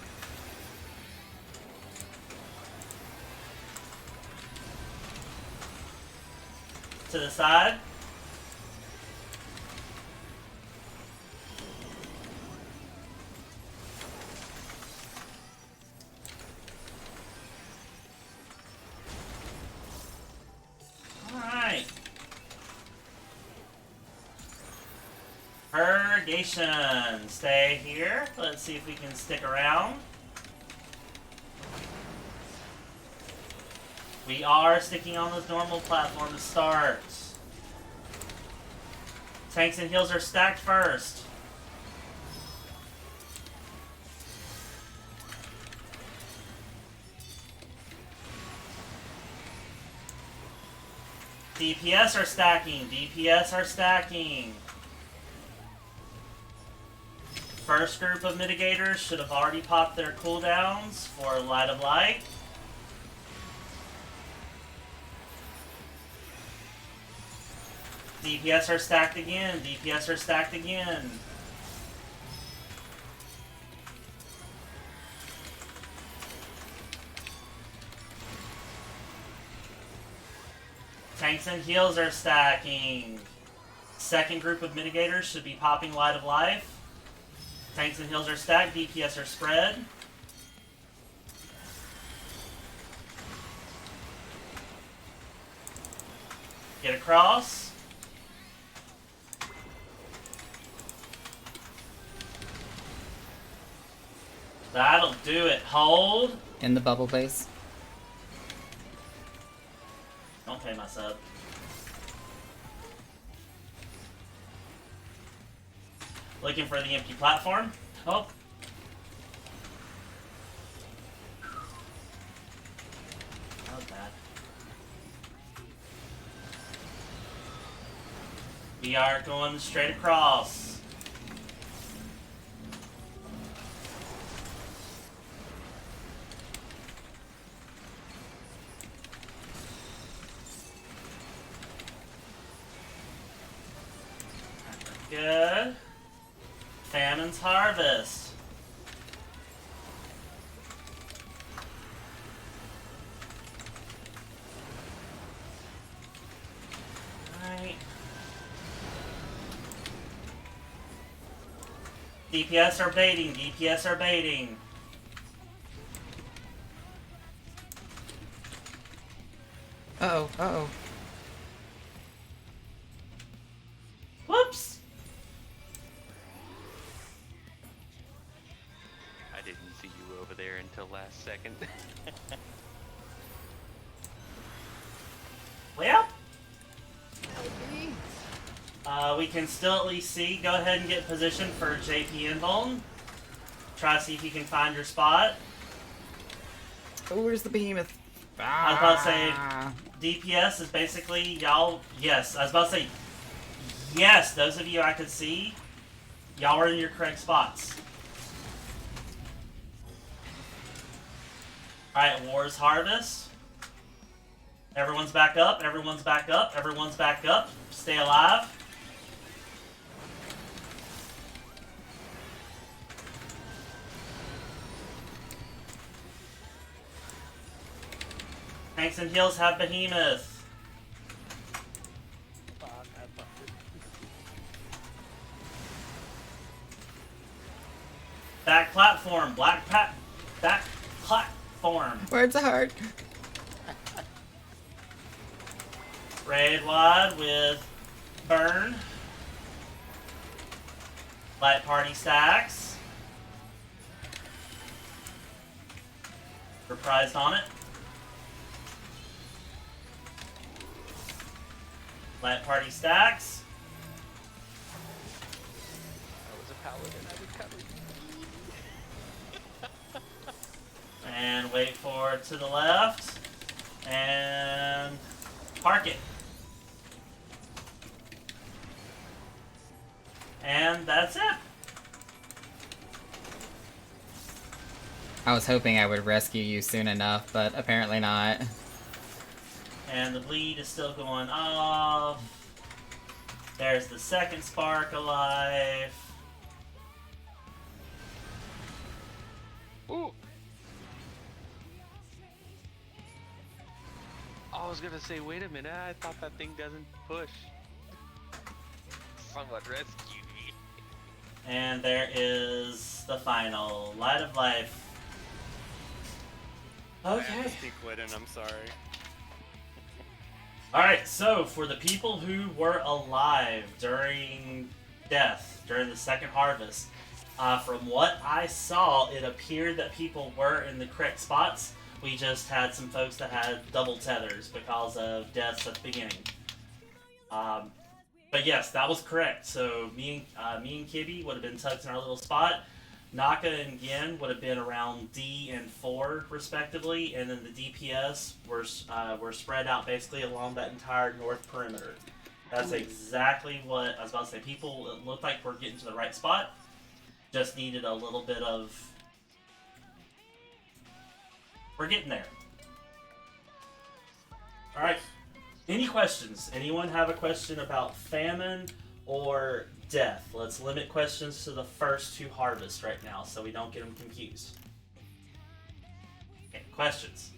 To the side. Alright. Purgation. Stay here. Let's see if we can stick around. We are sticking on this normal platform to start. Tanks and heals are stacked first. DPS are stacking. DPS are stacking. First group of mitigators should have already popped their cooldowns for Light of Light. DPS are stacked again. DPS are stacked again. Tanks and heals are stacking. Second group of mitigators should be popping Light of Life. Tanks and heals are stacked. DPS are spread. Get across. That'll do it. Hold. In the bubble base. Don't pay my sub. Looking for the empty platform. Oh. That was bad. We are going straight across. Good. Famine's Harvest. Alright. DPS are baiting. DPS are baiting. Uh-oh, uh-oh. Whoops. I didn't see you over there until last second. Well, we can still at least see. Go ahead and get positioned for JP Invuln. Try to see if you can find your spot. Oh, where's the behemoth? I was about to say, DPS is basically y'all. Yes, I was about to say, yes. Those of you I could see, y'all are in your correct spots. All right, War's Harvest. Everyone's back up. Everyone's back up. Everyone's back up. Stay alive. Tanks and Heals have Behemoth. Fuck, I fucked it. Back platform. Back platform. Words of heart. Raid wide with Burn. Light Party Stacks. Reprised on it. Light Party Stacks. I was a paladin, I recovered. And wait for it to the left. And park it. And that's it. I was hoping I would rescue you soon enough, but apparently not. And the bleed is still going off. There's the second spark of life. Ooh! I was gonna say, wait a minute, I thought that thing doesn't push. Someone rescue me. And there is the final Light of Life. I have Okay. to speak Witten, I'm sorry. Alright, so for the people who were alive during death, during the second harvest, from what I saw, it appeared that people were in the correct spots. We just had some folks that had double tethers because of deaths at the beginning. But yes, that was correct. So me and Kibby would have been tucked in our little spot. Naka and Gin would have been around D and 4 respectively, and then the DPS were spread out basically along that entire north perimeter. That's exactly what I was about to say. People, it looked like we're getting to the right spot. Just needed a little bit of. We're getting there. All right. Any questions? Anyone have a question about famine or death? Let's limit questions to the first two harvests right now so we don't get them confused. Okay, questions?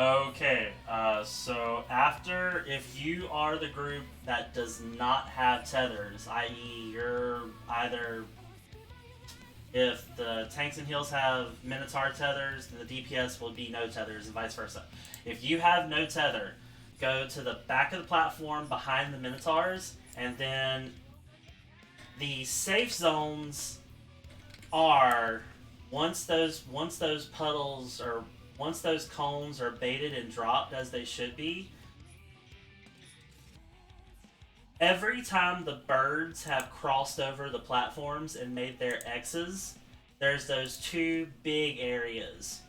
Okay, so after, if you are the group that does not have tethers, i.e. you're either, if the tanks and heals have Minotaur tethers, then the DPS will be no tethers and vice versa. If you have no tether, go to the back of the platform behind the Minotaurs, and then the safe zones are, once those puddles or once those cones are baited and dropped as they should be, every time the birds have crossed over the platforms and made their X's, there's those two big areas.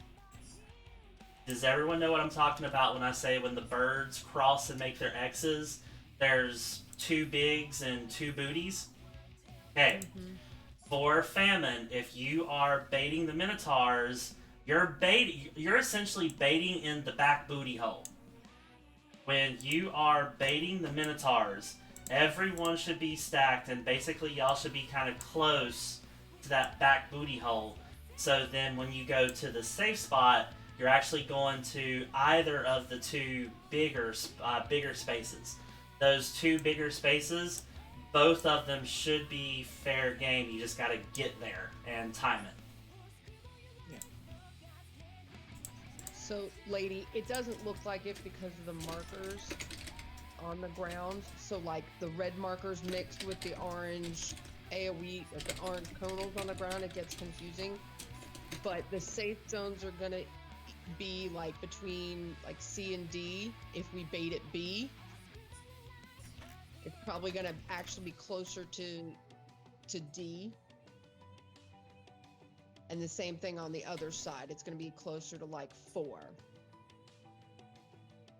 Does everyone know what I'm talking about when I say when the birds cross and make their X's? There's 2 bigs and 2 booties. Okay. Mhm. For famine, if you are baiting the minotaurs, you're essentially baiting in the back booty hole. When you are baiting the minotaurs, everyone should be stacked, and basically y'all should be kind of close to that back booty hole. So then when you go to the safe spot, you're actually going to either of the 2 bigger spaces. Those 2 bigger spaces, both of them should be fair game. You just got to get there and time it. So, lady, it doesn't look like it because of the markers on the ground. So, like, the red markers mixed with the orange AoE, or the orange conals on the ground, it gets confusing. But the safe zones are gonna be, like, between, like, C and D if we bait at B. It's probably gonna actually be closer to D. And the same thing on the other side. It's going to be closer to like 4.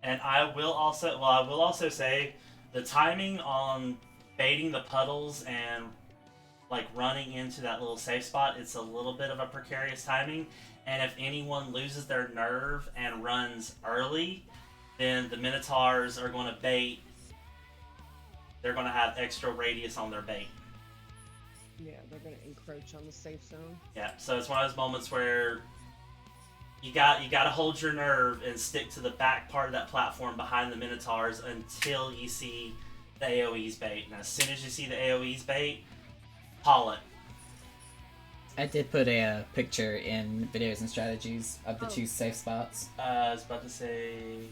And I will also say the timing on baiting the puddles and like running into that little safe spot, it's a little bit of a precarious timing. And if anyone loses their nerve and runs early, then the minotaurs are going to bait. They're going to have extra radius on their bait. Yeah, they're going to encroach on the safe zone. Yeah, so it's one of those moments where you got to hold your nerve and stick to the back part of that platform behind the minotaurs until you see the AoE's bait. And as soon as you see the AoE's bait, haul it. I did put a picture in videos and strategies of the 2 safe spots. I was about to say...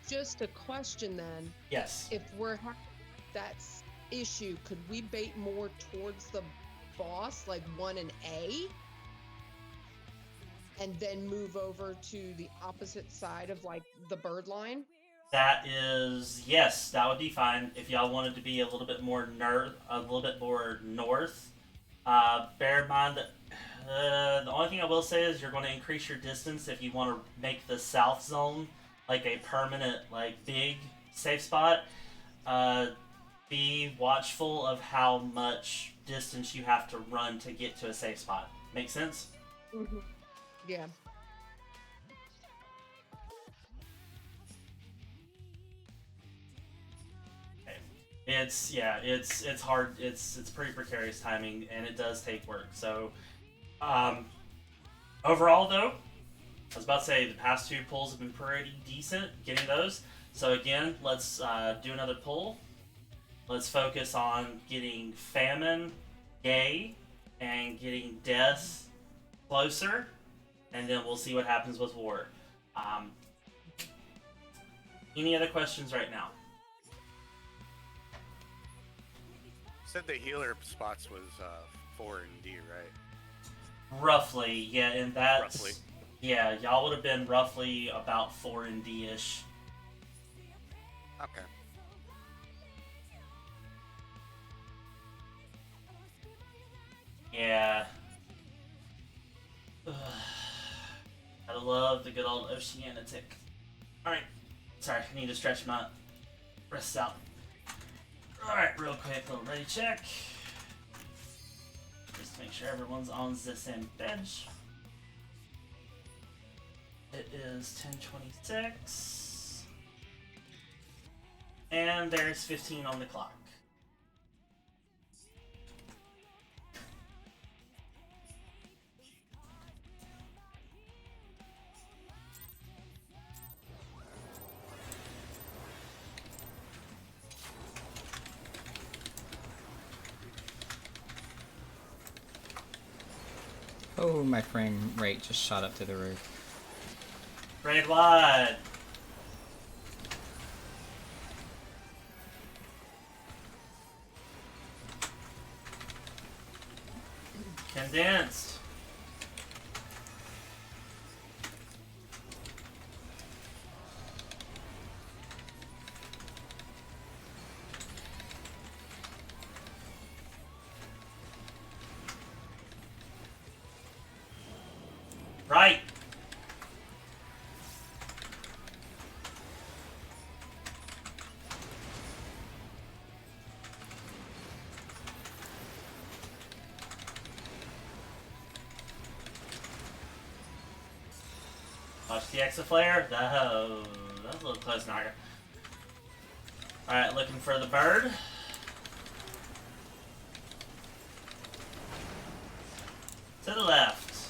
Just a question then. Yes. If we're having that issue, could we bait more towards the boss, like 1 and A? And then move over to the opposite side of like the bird line? That is... Yes, that would be fine if y'all wanted to be a little bit more north. Bear in mind that the only thing I will say is you're going to increase your distance if you want to make the south zone like a permanent, like big safe spot. Be watchful of how much distance you have to run to get to a safe spot. Make sense? Mm-hmm. Yeah. It's hard. It's pretty precarious timing, and it does take work. So, overall though, I was about to say the past 2 pulls have been pretty decent getting those. So again, let's do another pull. Let's focus on getting famine, gay, and getting death closer, and then we'll see what happens with war. Any other questions right now? Said the healer spots was 4 and D, right? Roughly, yeah, and that's... Roughly. Yeah, y'all would have been roughly about 4 and D-ish. Okay. Yeah. I love the good old Oceanitic. Alright. Sorry, I need to stretch my wrists out. Alright, real quick, little ready check. Just to make sure everyone's on the same bench. It is 10:26. And there's 15 on the clock. Oh, my frame rate just shot up to the roof. Grade wide. Condensed. Right. Watch the exit flare. Oh, that was a little close, Naga. Alright, looking for the bird. To the left.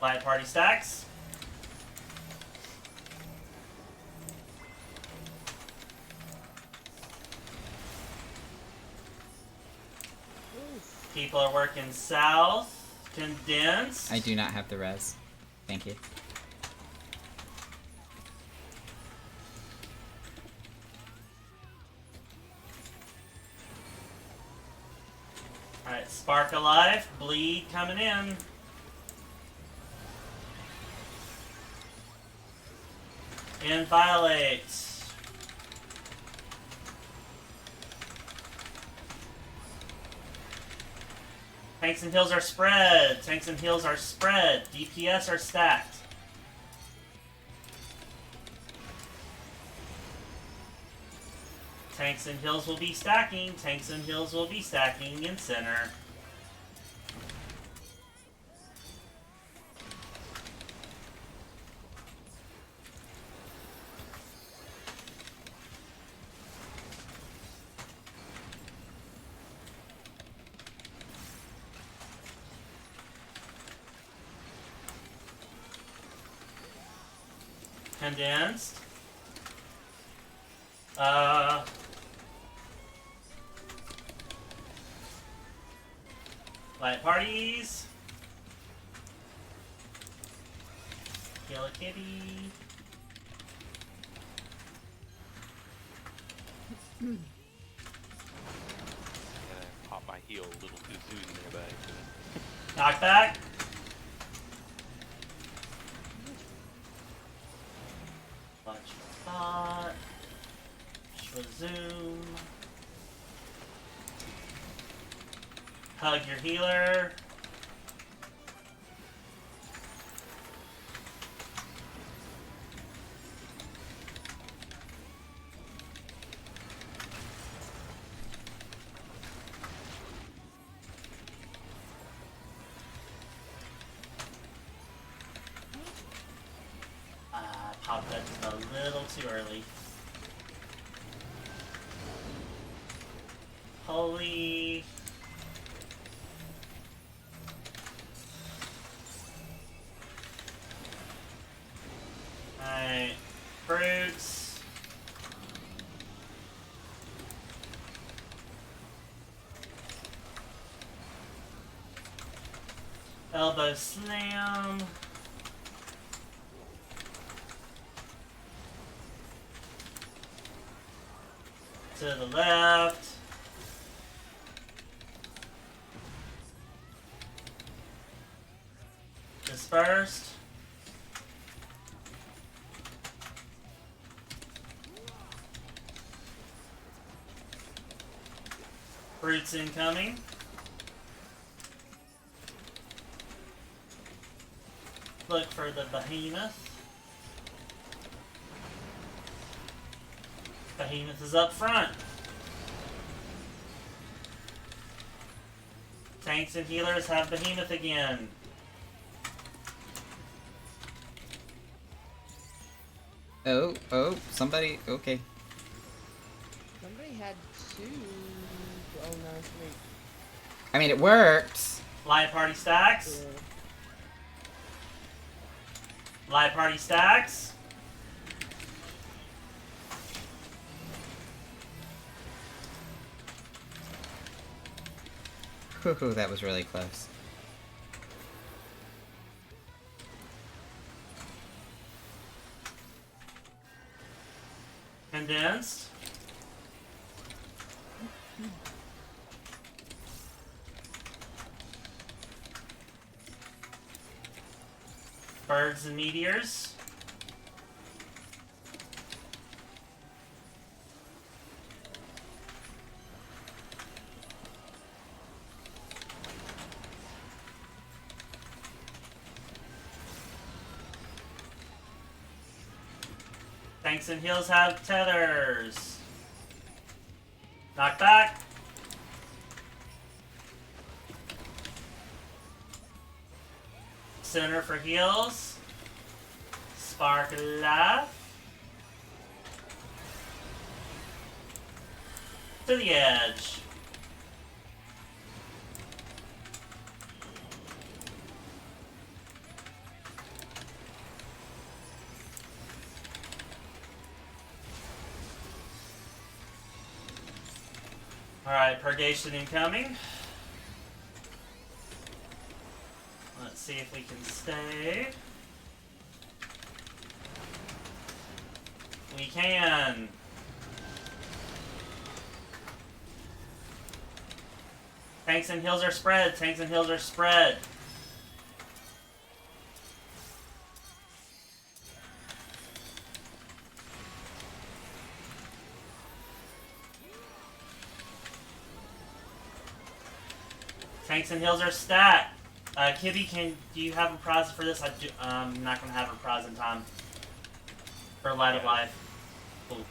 Light party stacks. People are working south. Condensed. I do not have the res. Thank you. Alright, Spark Alive. Bleed coming in. Inviolate. Tanks and heals are spread. Tanks and heals are spread. DPS are stacked. Tanks and heals will be stacking. Tanks and heals will be stacking in center. Condensed. Light parties. Kill a kitty. Gotta pop my heel a little too soon there, but Knockback. Watch spot. Zoom. Hug your healer. Popped that just a little too early. Holy. Alright. Fruits. Elbow slam. To the left. Dispersed. Fruits incoming. Look for the behemoth. Behemoth is up front. Tanks and healers have behemoth again. Oh, somebody, okay. Somebody had two. Oh no, wait. I mean, it worked. Light party stacks. Yeah. Light party stacks. Whew, that was really close. Condensed. Birds and meteors. Tanks and heals have tethers. Knockback. Center for heals. Spark life. To the edge. Alright, purgation incoming. Let's see if we can stay. We can. Tanks and heals are spread. Tanks and heals are spread. Tanks and heals are stacked. Kibby, do you have a prize for this? I'm not gonna have a prize in time. For Light of Life. Cool.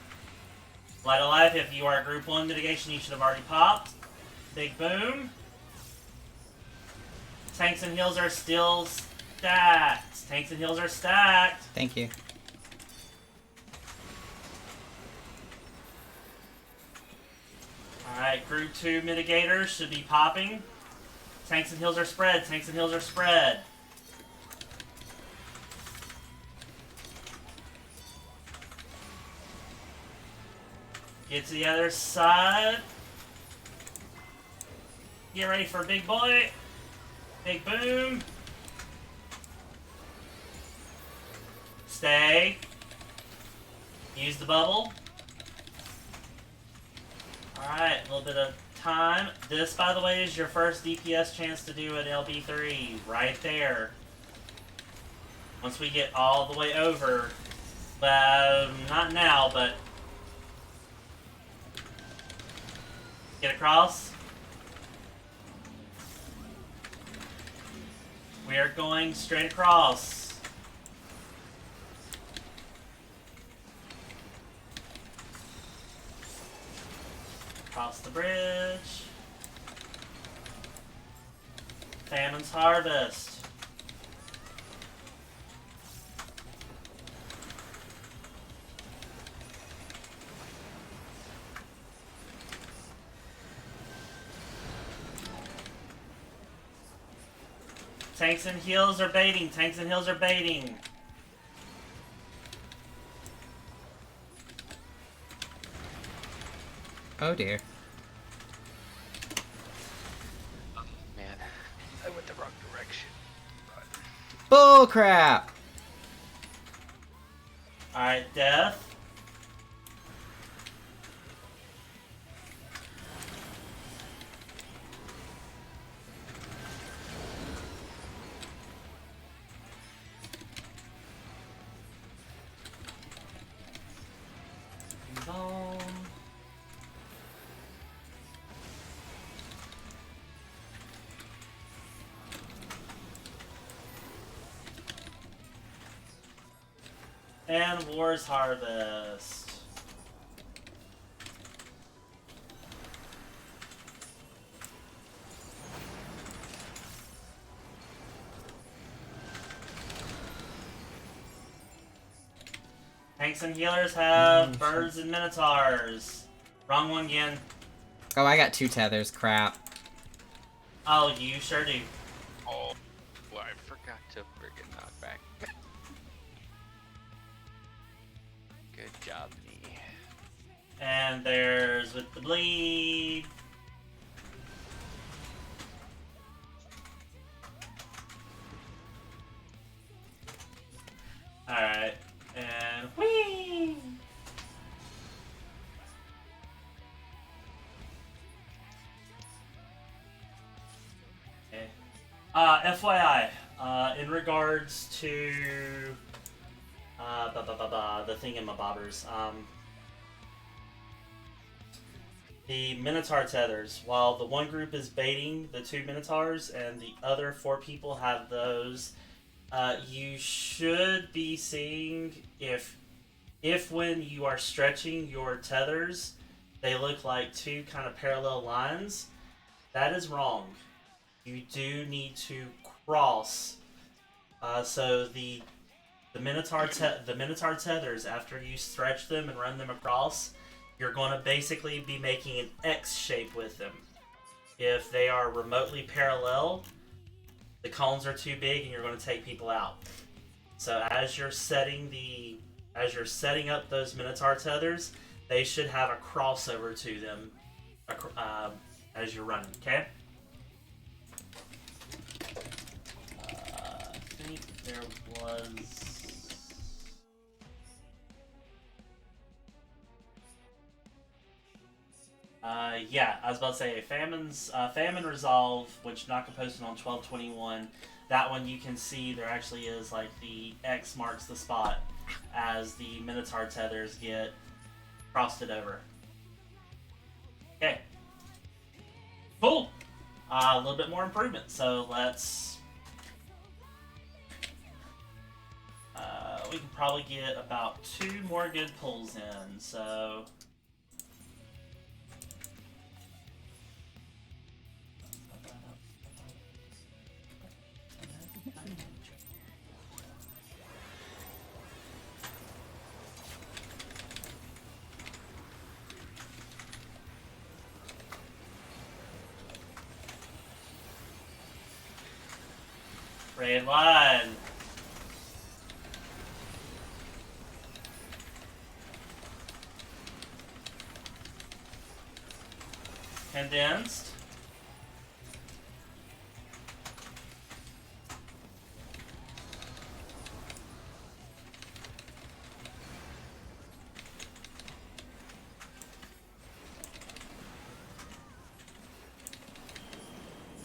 Light of Life, if you are Group 1 mitigation, you should have already popped. Big boom. Tanks and heals are still stacked. Tanks and heals are stacked. Thank you. Alright, Group 2 mitigators should be popping. Tanks and heals are spread. Tanks and heals are spread. Get to the other side. Get ready for big boy. Big boom. Stay. Use the bubble. Alright, a little bit of time. This, by the way, is your first DPS chance to do an LB3. Right there. Once we get all the way over. Not now, but... Get across. We are going straight across. Across the bridge. Famine's Harvest. Tanks and heals are baiting. Tanks and heals are baiting. Oh dear. Oh, man, I went the wrong direction. Bull crap! Alright, death. Boom. And War's Harvest. Tanks and healers have birds and minotaurs. Wrong one again. Oh, I got 2 tethers. Crap. Oh, you sure do. Oh, well, I forgot to friggin' knock back. Good job, me. And there's with the bleed. Alright. And whee! Okay. FYI, in regards to the thingamabobbers, the Minotaur tethers, while the one group is baiting the 2 Minotaurs and the other 4 people have those, you should be seeing if when you are stretching your tethers, they look like 2 kind of parallel lines. That is wrong. You do need to cross So the Minotaur tethers, after you stretch them and run them across, you're going to basically be making an X shape with them. If they are remotely parallel, the cones are too big and you're going to take people out. So as you're setting up those Minotaur tethers, they should have a crossover to them as you're running. Okay. I think there was. Yeah, I was about to say Famine Resolve, which Naka posted on 12/21. That one you can see there actually is like the X marks the spot as the Minotaur tethers get crossed over. Okay. Cool. A little bit more improvement. So let's. We can probably get about 2 more good pulls in. So. Raid 1. Condensed.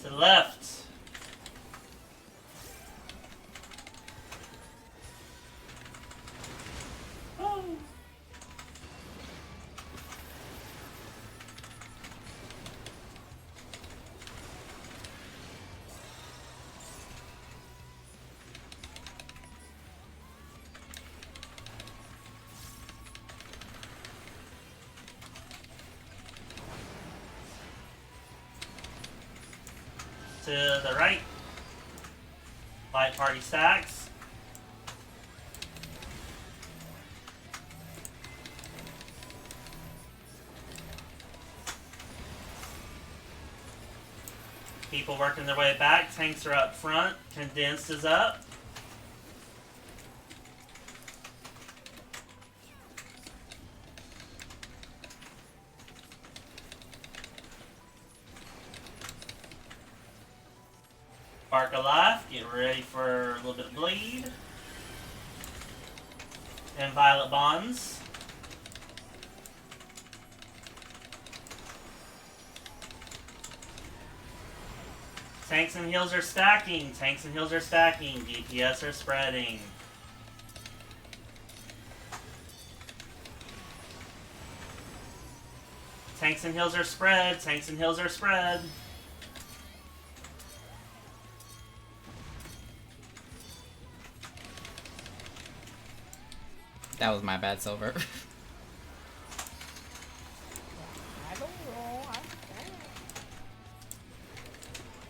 To the left. To the right. Light party stacks. People working their way back. Tanks are up front. Condensed is up. Spark alive, get ready for a little bit of bleed. And Violet Bonds. Tanks and heals are stacking. Tanks and heals are stacking. DPS are spreading. Tanks and heals are spread. Tanks and heals are spread. That was my bad, Silver.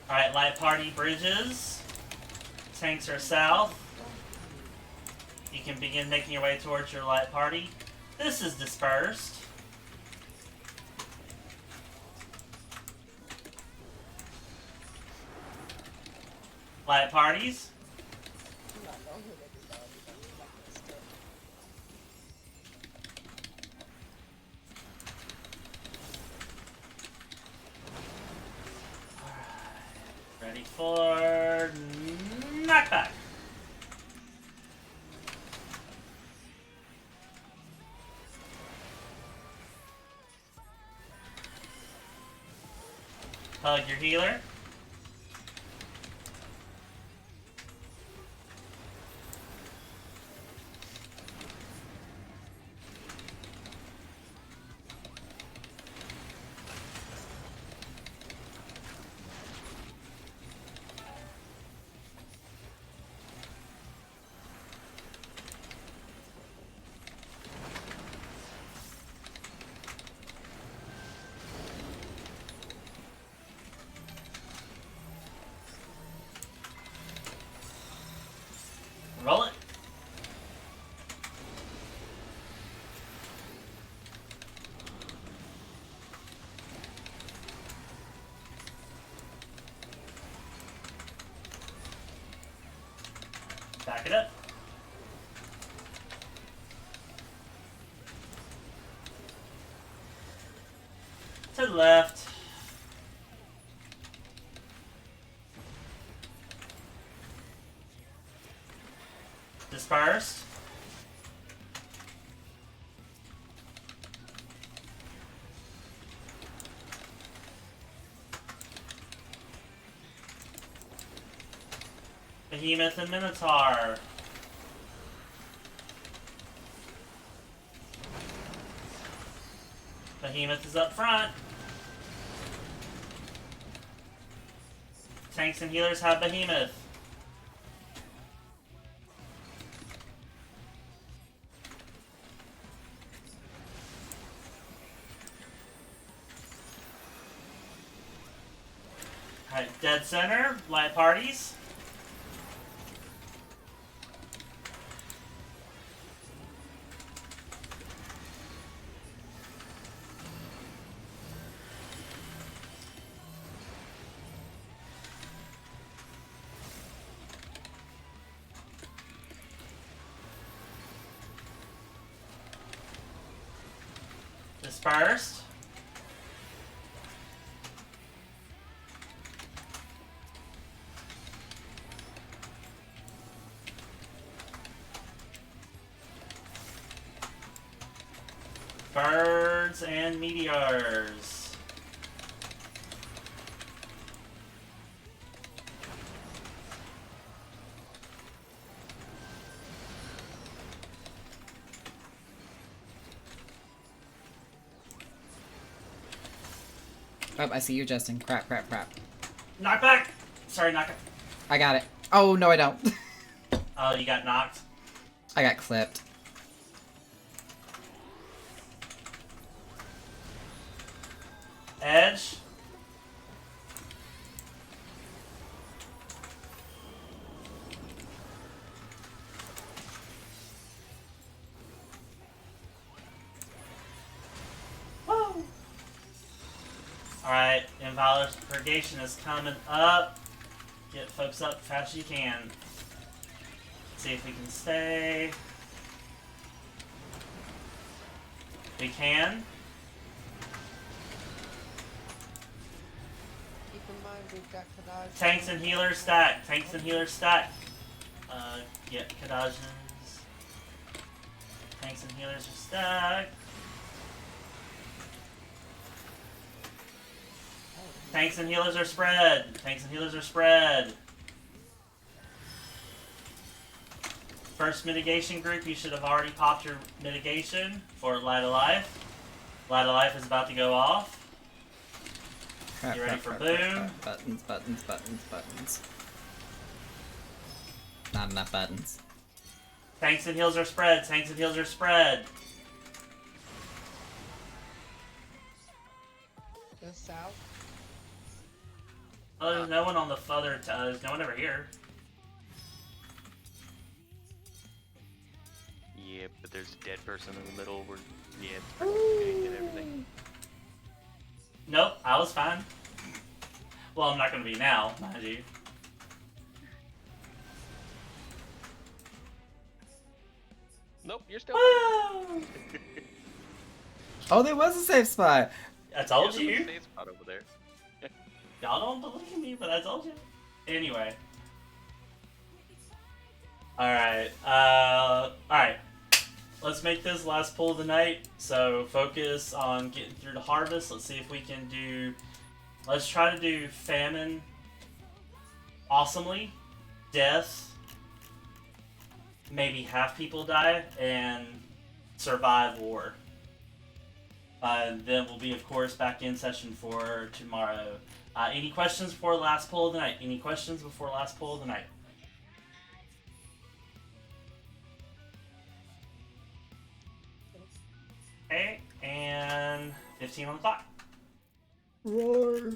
Alright, light party bridges. Tanks are south. You can begin making your way towards your light party. This is dispersed. Light parties. Ready for knockback. Hug your healer. Back it up. To the left. Dispersed. Behemoth and Minotaur. Behemoth is up front. Tanks and healers have Behemoth. Alright, dead center, light parties. Dispersed. Birds and meteors. Oh, I see you, Justin. Crap, crap, crap. Knockback! Sorry, knock. I got it. Oh, no, I don't. Oh, you got knocked. I got clipped. Edge. Woo! Alright, Invalor's Purgation is coming up. Get folks up as fast as you can. See if we can stay. We can. Keep in mind we've got Kadaj. Tanks and healers stack. Tanks and healers stack. Get Kadajans. Tanks and healers are stacked. Tanks and healers are spread. Tanks and healers are spread. First mitigation group, you should have already popped your mitigation for Light of Life. Light of Life is about to go off. Crap, You ready crap, for crap, crap, boom? crap. Buttons, buttons, buttons, buttons. Not enough buttons. Tanks and heals are spread. Tanks and heals are spread. Go south. Oh, there's no one on the other. There's no one over here. Yeah, but there's a dead person in the middle where yeah, and everything. Nope, I was fine. Well, I'm not gonna be now, mind you. Nope, you're still. Woo! Oh, there was a safe spot. I told There's a you. safe spot over there. Y'all don't believe me, but I told you. Anyway. Alright. Alright. Let's make this last pull of the night. So focus on getting through the harvest. Let's see if we can do... Let's try to do famine awesomely. Death. Maybe half people die. And survive war. And then we'll be, of course, back in session for tomorrow. Any questions before last pull of the night? Any questions before last pull of the night? Okay, and 15 on the clock. Roar.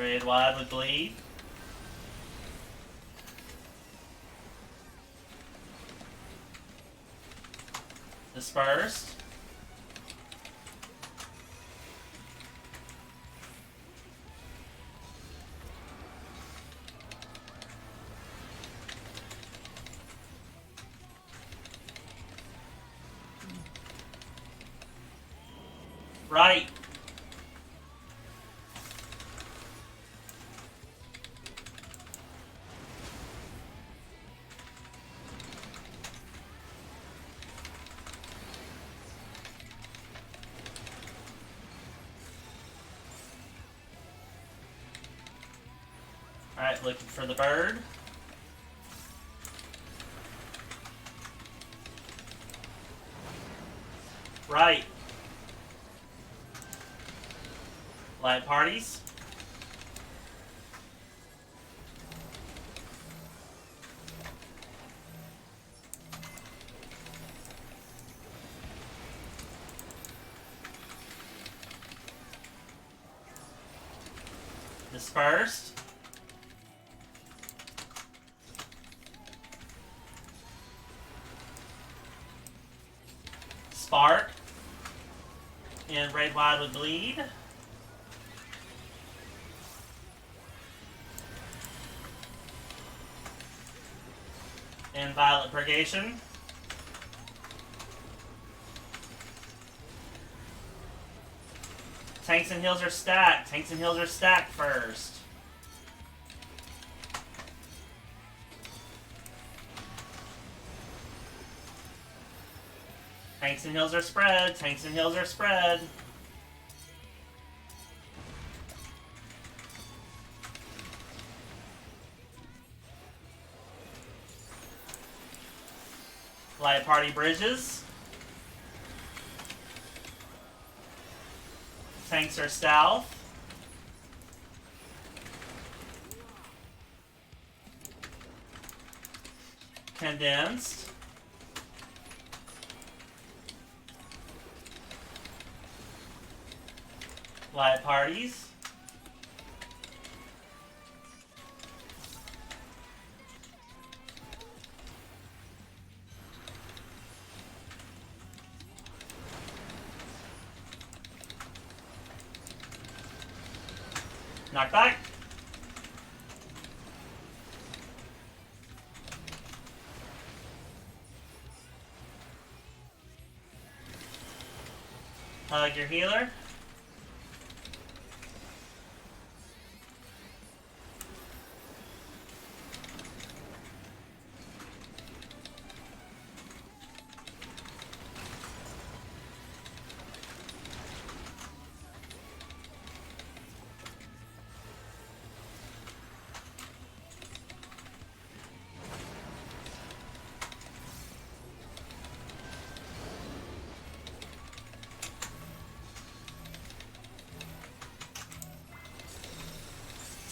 Raid wide with bleed. Dispersed. Right. Alright, looking for the bird. Right. Light parties. Dispersed. Spark. And raid wide with bleed. And violet purgation. Tanks and heals are stacked. Tanks and heals are stacked first. Tanks and heals are spread. Tanks and heals are spread. Light party bridges. Tanks are south. Condensed. Light parties. Knockback. Hug your healer.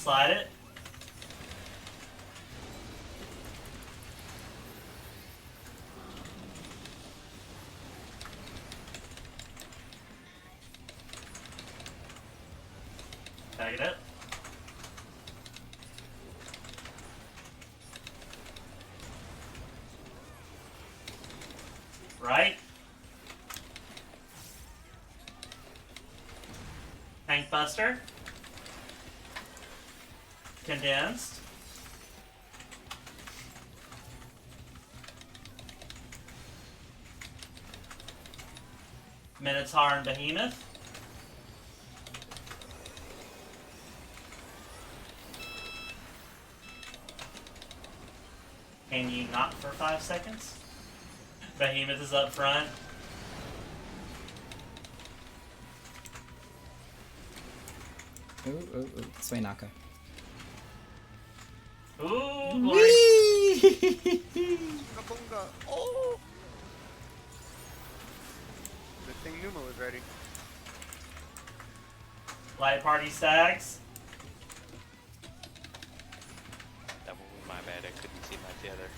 Slide it. Tag it up. Right. Tank Buster. Condensed. Minotaur and Behemoth. Can you knock for 5 seconds? Behemoth is up front. Ooh, Suenaka. Ooh, glory. Bunga bunga. Oh! Good thing Numa was ready. Light party stags. That one was my bad. I couldn't see my tether.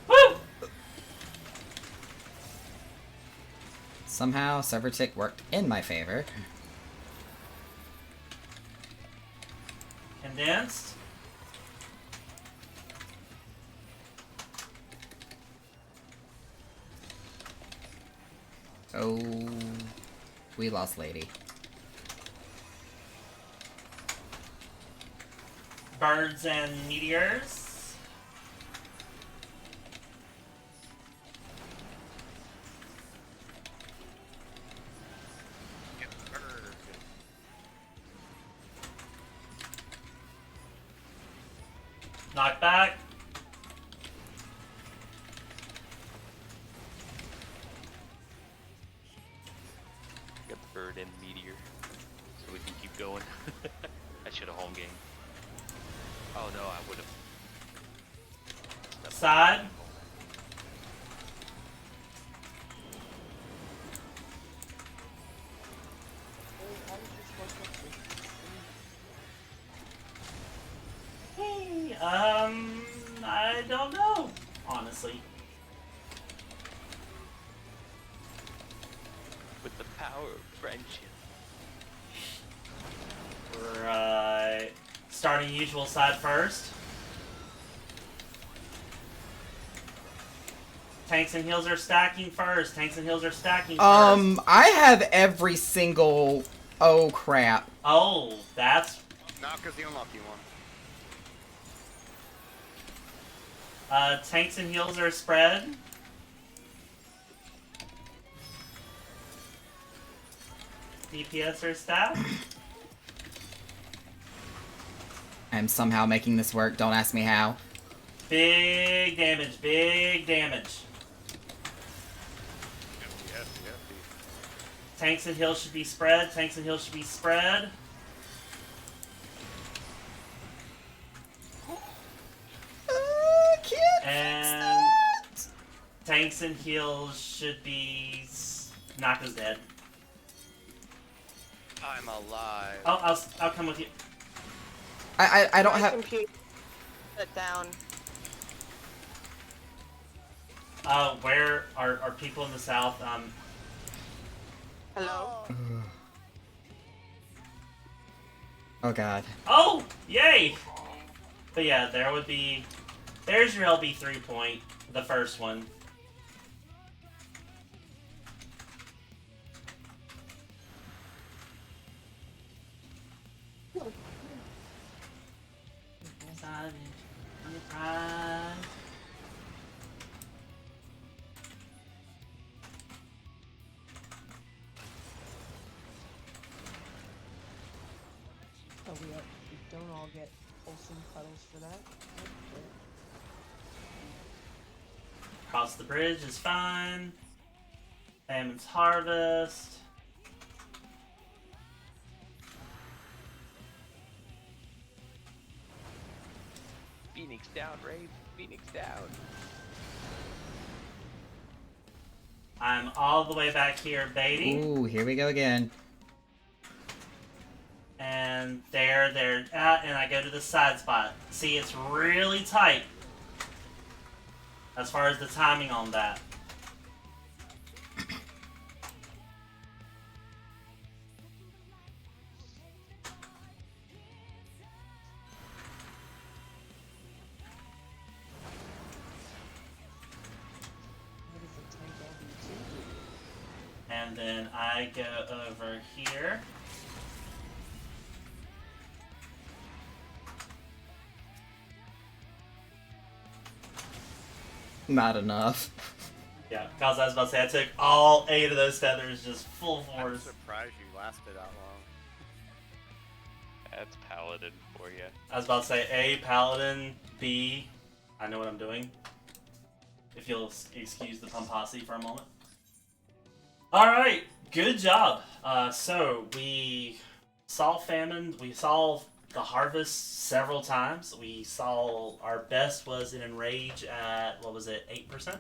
Woo! Somehow, server tick worked in my favor. Condensed. Oh, we lost Lady. Birds and meteors. Get bird. Knock back. Get the bird and meteor, so we can keep going. I should have home game. Oh no, I would have. Side. Hey, I don't know, honestly. With the power of friendship. We're starting usual side first. Tanks and heals are stacking first. Tanks and heals are stacking first. I have every single... Oh, crap. Oh, that's... Knocker's the unlucky one. Tanks and heals are spread. DPS are stacked. I'm somehow making this work, don't ask me how. Big damage, big damage. Hefty. Tanks and heals should be spread. Tanks and heals should be spread. And tanks and heals should be... Naka's dead. I'm alive. Oh, I'll come with you. I don't My have... computer shut down. Where are people in the south? Hello? Oh, God. Oh! Yay! But yeah, there would be... There's your LB3 point. The first one. Oh, we don't all get wholesome cuddles for that. Okay. Cross the bridge is fine. Famine's Harvest. Phoenix down, Rave. Phoenix down. I'm all the way back here baiting. Ooh, here we go again. And there, and I go to the side spot. See, it's really tight. As far as the timing on that. What is a tank LB2? And then I go over here. Not enough. Yeah, because I was about to say, I took all 8 of those feathers just full I'm force. surprised you lasted that long. That's Paladin for you. I was about to say A, Paladin, B, I know what I'm doing. If you'll excuse the pomposity for a moment. Alright, good job. So, we saw famine, we saw the harvest several times. We saw our best was in Enrage at, what was it, 8%?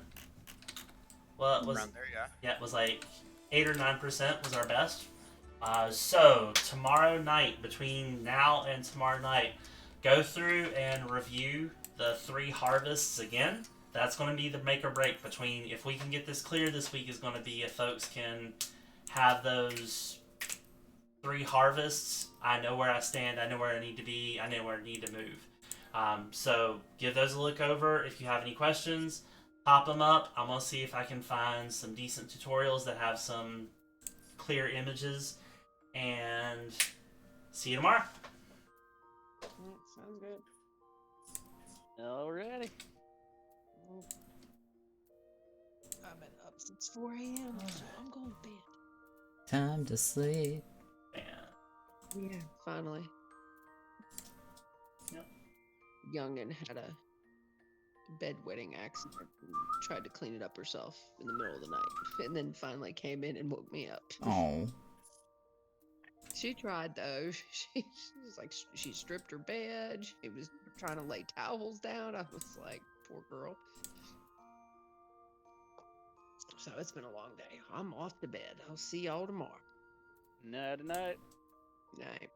Well, it was, Around there, yeah. yeah, it was like 8 or 9% was our best. So, tomorrow night, between now and tomorrow night, go through and review the 3 harvests again. that's going to be the make or break between if we can get this clear this week is going to be if folks can have those 3 harvests. I know where I stand. I know where I need to be. I know where I need to move. So give those a look over. If you have any questions, pop them up. I'm going to see if I can find some decent tutorials that have some clear images. And see you tomorrow. Sounds good. Alrighty. I've been up since 4 a.m., so I'm going to bed. Time to sleep. Yeah, finally. Yep. Youngin had a bedwetting accident and tried to clean it up herself in the middle of the night, and then finally came in and woke me up. Oh. She tried though. She was like, she stripped her bed. She was trying to lay towels down. I was like, poor girl. So it's been a long day. I'm off to bed. I'll see y'all tomorrow. Night night. Night.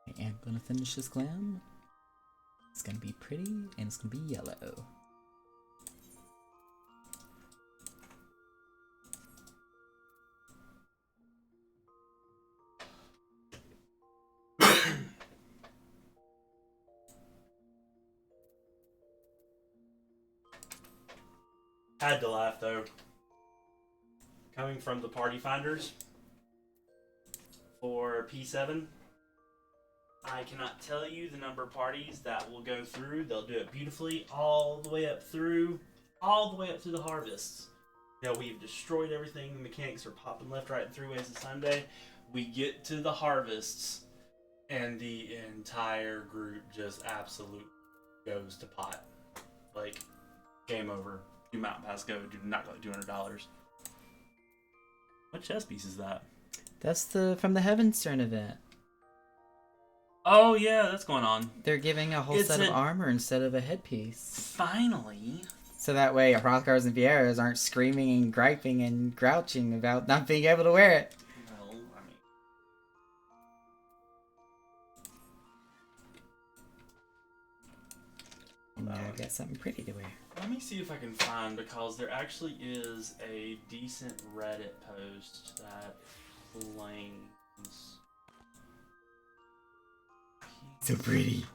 I am gonna finish this glam. It's gonna be pretty and it's gonna be yellow. Had to laugh though. Coming from the party finders for P7, I cannot tell you the number of parties that will go through. They'll do it beautifully all the way up through the harvests. You know, we've destroyed everything. The mechanics are popping left, right, and three ways of Sunday. We get to the harvests, and the entire group just absolutely goes to pot. Like, game over. Do Mountain Pass go. Do not like $200. What chess piece is that? That's from the Heavenstone event. Oh yeah, that's going on. They're giving a whole set of armor instead of a headpiece. Finally. So that way Hrothgars and Vieras aren't screaming and griping and grouching about not being able to wear it. Well, And now I've got something pretty to wear. let me see if I can find, because there actually is a decent Reddit post that explains. So pretty.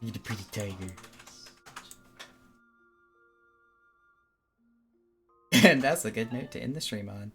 You're the pretty tiger. And that's a good note to end the stream on.